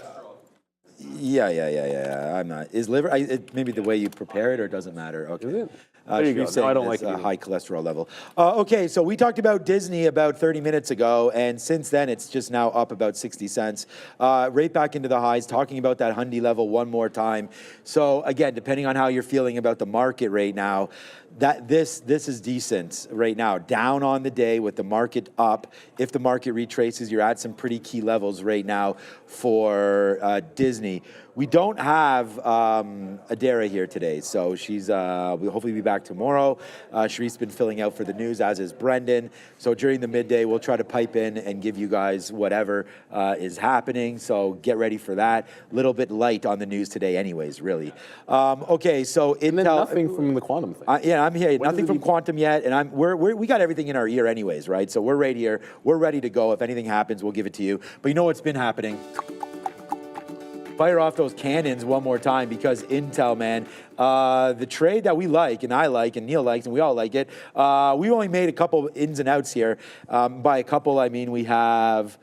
Yeah. I'm not. Is liver? Maybe the way you prepare it, or it doesn't matter. Okay. Is it? There you go. Sharif's No, I saying don't it's like it a either. high cholesterol level. Okay, so we talked about Disney about 30 minutes ago, and since then it's just now up about 60 cents, right back into the highs. Talking about that Hyundai level one more time. So again, depending on how you're feeling about the market right now, that this is decent right now. Down on the day with the market up. If the market retraces, you're at some pretty key levels right now for Disney. We don't have Adara here today, so she's we'll hopefully be back tomorrow. Sharif's been filling out for the news, as is Brendan. So during the midday, we'll try to pipe in and give you guys whatever is happening. So get ready for that. A little bit light on the news today, anyways. Really. Okay, so Intel. And then nothing from the quantum thing. Yeah, I'm here. When Nothing does it from be- quantum yet, and we got everything in our ear, anyways, right? So we're right here. We're ready to go. If anything happens, we'll give it to you. But you know what's been happening? Fire off those cannons one more time because Intel, man, the trade that we like and I like and Neil likes and we all like it. We only made a couple ins and outs here. By a couple, I mean we have.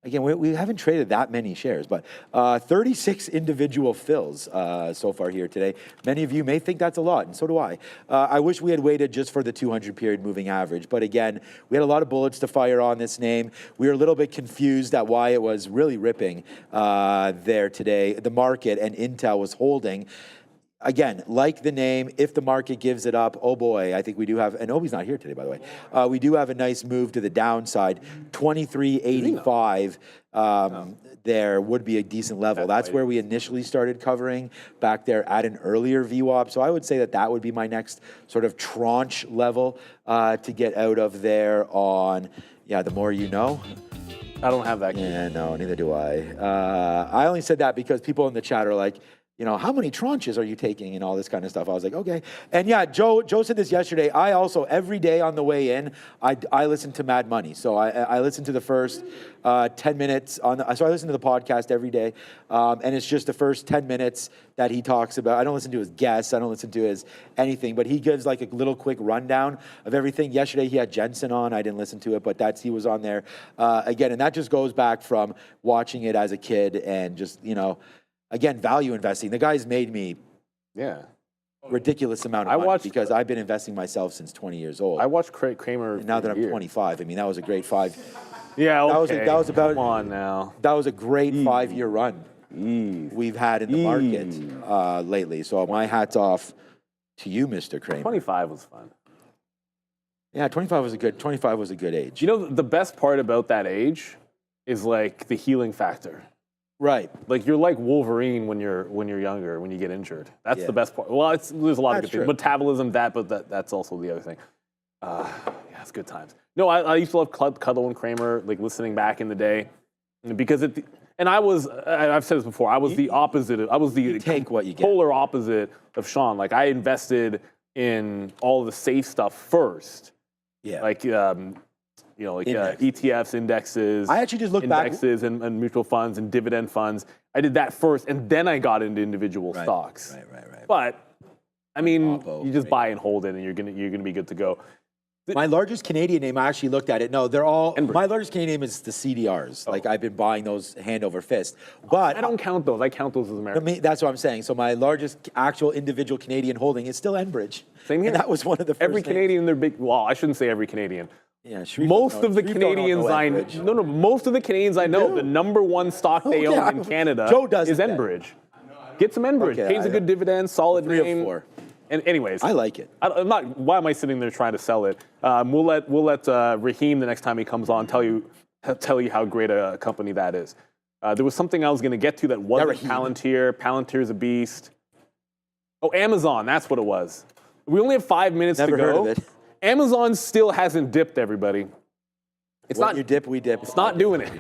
Again, we haven't traded that many shares, but 36 individual fills so far here today. Many of you may think that's a lot, and so do I. I wish we had waited just for the 200-period moving average, but again, we had a lot of bullets to fire on this name. We were a little bit confused at why it was really ripping there today. The market and Intel was holding. Again, like the name, if the market gives it up, oh boy, I think we do have, and Obi's not here today, by the way. We do have a nice move to the downside. 23.85 there would be a decent level. That's where we initially started covering back there at an earlier VWAP. So I would say that would be my next sort of tranche level to get out of there on, the more you know. I don't have that. Yeah, no, neither do I. I only said that because people in the chat are like, how many tranches are you taking and all this kind of stuff? I was like, okay. And yeah, Joe said this yesterday. I also, every day on the way in, I listen to Mad Money. So I listen to the first 10 minutes. So I listen to the podcast every day. And it's just the first 10 minutes that he talks about. I don't listen to his guests. I don't listen to his anything. But he gives like a little quick rundown of everything. Yesterday he had Jensen on. I didn't listen to it, but he was on there again. And that just goes back from watching it as a kid and just, again, value investing. The guy's made me ridiculous amount of money because I've been investing myself since 20 years old. I watched Kramer. And now that I'm 25, I mean, that was a great 5. Yeah, okay. That was about. Come on now. That was a great 5-year run we've had in the market lately. So my hat's off to you, Mr. Kramer. 25 was fun. Yeah, 25 was a good age. The best part about that age is like the healing factor. Right. Like you're like Wolverine when you're younger, when you get injured. That's the best part. Well, there's a lot of good things. Metabolism, but that's also the other thing. It's good times. No, I used to love Cuddle and Kramer, like listening back in the day, because I've said this before. I was the opposite. I was the polar opposite of Sean. Like I invested in all of the safe stuff first. Yeah. Like ETFs, indexes. I actually just looked back. Indexes and mutual funds and dividend funds. I did that first, and then I got into individual stocks. Right. But I mean, you just buy and hold it, and you're gonna be good to go. My largest Canadian name, I actually looked at it. No, they're all, my largest Canadian name is the CDRs. Like I've been buying those hand over fist. But I don't count those. I count those as American. that's what I'm saying. So my largest actual individual Canadian holding is still Enbridge. Same here. And that was one of the first Every names. Canadian, they're big. Well, I shouldn't say every Canadian. Yeah, Most of the Canadians I know, most of the Canadians I know, the #1 stock they own in Canada Joe does is Enbridge. Get some Enbridge. Okay, Pays a good dividend, solid 3 name. or 4. And anyways, I like it. I'm not. Why am I sitting there trying to sell it? We'll let Raheem the next time he comes on tell you how great a company that is. There was something I was going to get to that wasn't Palantir. Palantir's a beast. Oh, Amazon. That's what it was. We only have 5 minutes Never to go. heard of it. Amazon still hasn't dipped, everybody. It's When not. you dip, we dip. It's not doing it.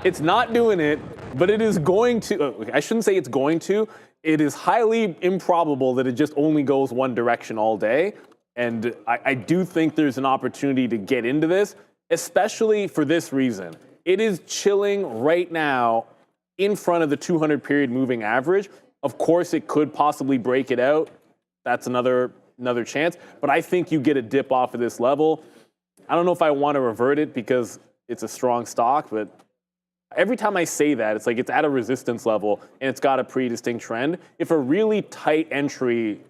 It's not doing it, but it is going to. I shouldn't say it's going to. It is highly improbable that it just only goes one direction all day. And I do think there's an opportunity to get into this, especially for this reason. It is chilling right now in front of the 200 period moving average. Of course, it could possibly break it out. That's another chance. But I think you get a dip off of this level. I don't know if I want to revert it because it's a strong stock, but every time I say that, it's like it's at a resistance level and it's got a pretty distinct trend. If a really tight entry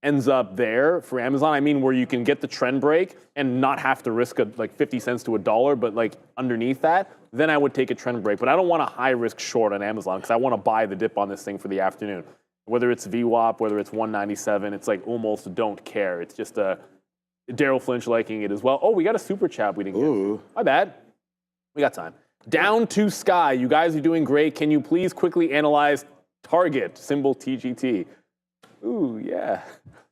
ends up there for Amazon, I mean where you can get the trend break and not have to risk like 50 cents to $1, but like underneath that, then I would take a trend break. But I don't want a high risk short on Amazon because I want to buy the dip on this thing for the afternoon. Whether it's VWAP, whether it's 197, it's like almost don't care. It's just a Daryl Flinch liking it as well. Oh, we got a super chat we didn't get. My bad. We got time. Down to Sky. You guys are doing great. Can you please quickly analyze Target, symbol TGT? Ooh, yeah.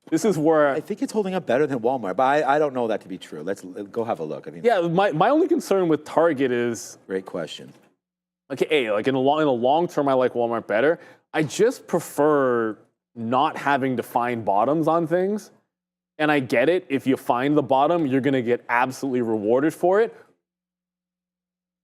This is where I think it's holding up better than Walmart, but I don't know that to be true. Let's go have a look. I mean, yeah, my only concern with Target is great question. Okay, like in the long term, I like Walmart better. I just prefer not having to find bottoms on things. And I get it. If you find the bottom, you're going to get absolutely rewarded for it.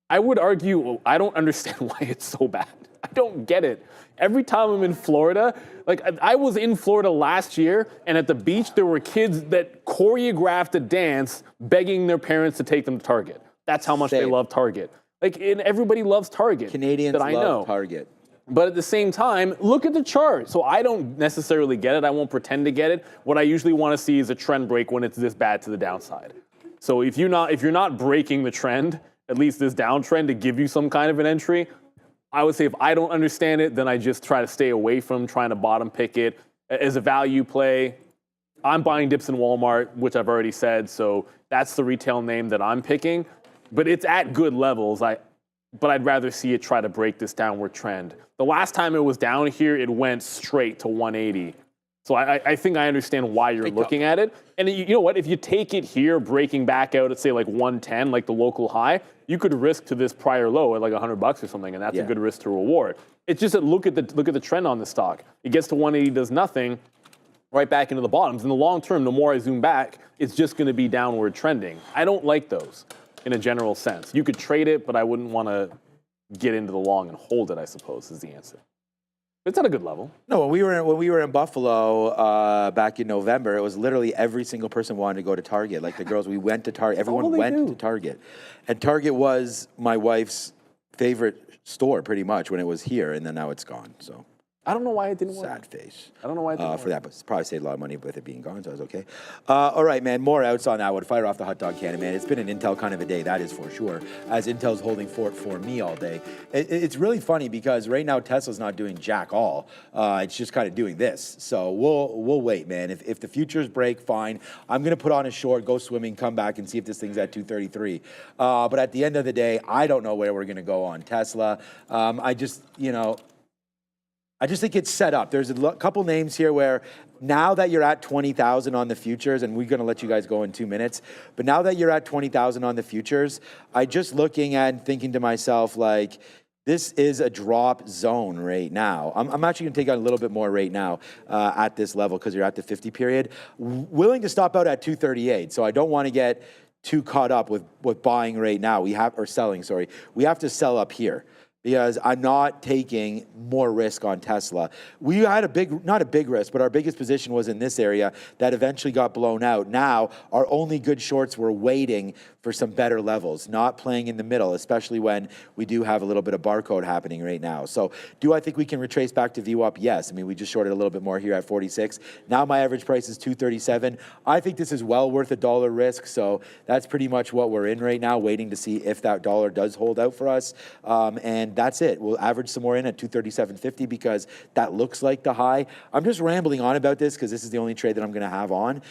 I would argue, I don't understand why it's so bad. I don't get it. Every time I'm in Florida, like I was in Florida last year, and at the beach, there were kids that choreographed a dance begging their parents to take them to Target. That's how much they love Target. Like, and everybody loves Target. Canadians that I know. love Target. But at the same time, look at the chart. So I don't necessarily get it. I won't pretend to get it. What I usually want to see is a trend break when it's this bad to the downside. So if you're not breaking the trend, at least this downtrend to give you some kind of an entry, I would say if I don't understand it, then I just try to stay away from trying to bottom pick it. As a value play, I'm buying dips in Walmart, which I've already said. So that's the retail name that I'm picking. But it's at good levels. But I'd rather see it try to break this downward trend. The last time it was down here, it went straight to 180. So I think I understand why you're looking at it. And you know what? If you take it here, breaking back out at, say, like 110, like the local high, you could risk to this prior low at like $100 or something, and that's a good risk to reward. It's just that look at the trend on the stock. It gets to 180, does nothing, right back into the bottoms. In the long term, the more I zoom back, it's just going to be downward trending. I don't like those in a general sense. You could trade it, but I wouldn't want to get into the long and hold it, I suppose, is the answer. But it's at a good level. No, when we were in Buffalo back in November, it was literally every single person wanted to go to Target. Like the girls, we went to Target. Everyone went to Target. And Target was my wife's favorite store pretty much when it was here, and then now it's gone. So I don't know why it didn't work. Sad face. I don't know why it didn't work. For that, but probably saved a lot of money with it being gone, so it was okay. All right, man, more outs on that one. Fire off the hot dog cannon, man. It's been an Intel kind of a day, that is for sure, as Intel's holding fort for me all day. It's really funny because right now Tesla's not doing jack all. It's just kind of doing this. So we'll wait, man. If the futures break, fine. I'm going to put on a short, go swimming, come back and see if this thing's at 233. But at the end of the day, I don't know where we're going to go on Tesla. I just think it's set up. There's a couple names here where now that you're at 20,000 on the futures, and we're going to let you guys go in 2 minutes, but now that you're at 20,000 on the futures, I just looking at and thinking to myself, like, this is a drop zone right now. I'm actually going to take out a little bit more right now at this level because you're at the 50 period. Willing to stop out at 238, so I don't want to get too caught up with buying right now. Or selling, sorry. We have to sell up here. because I'm not taking more risk on Tesla. We had not a big risk, but our biggest position was in this area that eventually got blown out. Now, our only good shorts were waiting for some better levels, not playing in the middle, especially when we do have a little bit of barcode happening right now. So do I think we can retrace back to VWAP? Yes. I mean, we just shorted a little bit more here at 46. Now my average price is 237. I think this is well worth $1 risk. So that's pretty much what we're in right now, waiting to see if that dollar does hold out for us. And that's it. We'll average some more in at 237.50 because that looks like the high. I'm just rambling on about this because this is the only trade that I'm going to have on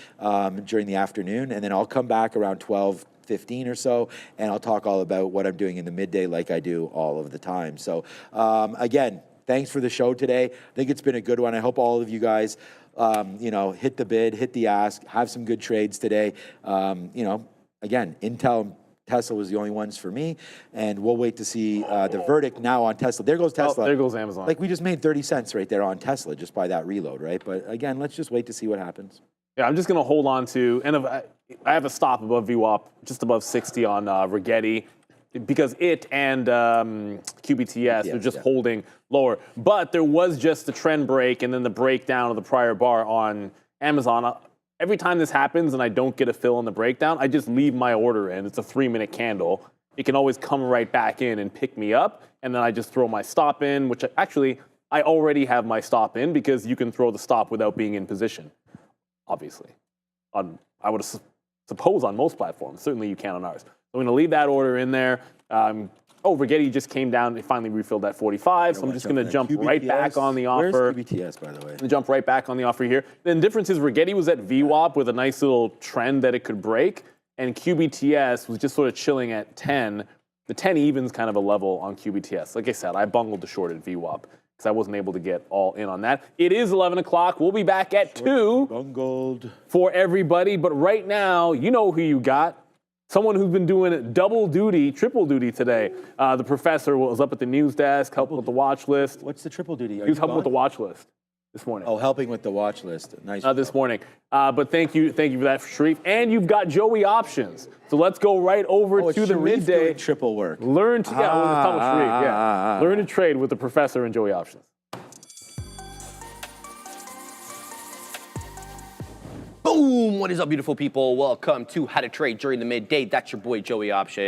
during the afternoon. And then I'll come back around 12:15 or so, and I'll talk all about what I'm doing in the midday like I do all of the time. So again, thanks for the show today. I think it's been a good one. I hope all of you guys, hit the bid, hit the ask, have some good trades today. Again, Intel and Tesla was the only ones for me, and we'll wait to see the verdict now on Tesla. There goes Tesla. Oh, there goes Amazon. Like, we just made 30 cents right there on Tesla just by that reload, right? But again, let's just wait to see what happens. Yeah, I'm just going to hold on to, and I have a stop above VWAP, just above 60 on Rigetti, because it and QBTS are just holding lower. But there was just the trend break and then the breakdown of the prior bar on Amazon. Every time this happens and I don't get a fill in the breakdown, I just leave my order in. It's a 3-minute candle. It can always come right back in and pick me up, and then I just throw my stop in, which I already have my stop in because you can throw the stop without being in position, obviously. I would suppose on most platforms. Certainly you can on ours. So I'm going to leave that order in there. Rigetti just came down. It finally refilled at 45, so I'm just going to jump right back on the offer. Where's QBTS, by the way? Jump right back on the offer here. The difference is Rigetti was at VWAP with a nice little trend that it could break, and QBTS was just sort of chilling at 10. The 10 even's kind of a level on QBTS. Like I said, I bungled the short at VWAP because I wasn't able to get all in on that. It is 11 o'clock. We'll be back at 2 Bungled for everybody, but right now, you know who you got. Someone who's been doing double duty, triple duty today. The professor was up at the news desk, helping with the watch list. What's the triple duty? He was helping with the watch list this morning. Oh, helping with the watch list. Nice. This morning. But thank you for that, Sharif. And you've got Joey options. So let's go right over to the midday. Doing triple work. Learn to learn to trade with the professor and Joey options. Boom! What is up, beautiful people? Welcome to How to Trade During the Midday. That's your boy, Joey Option.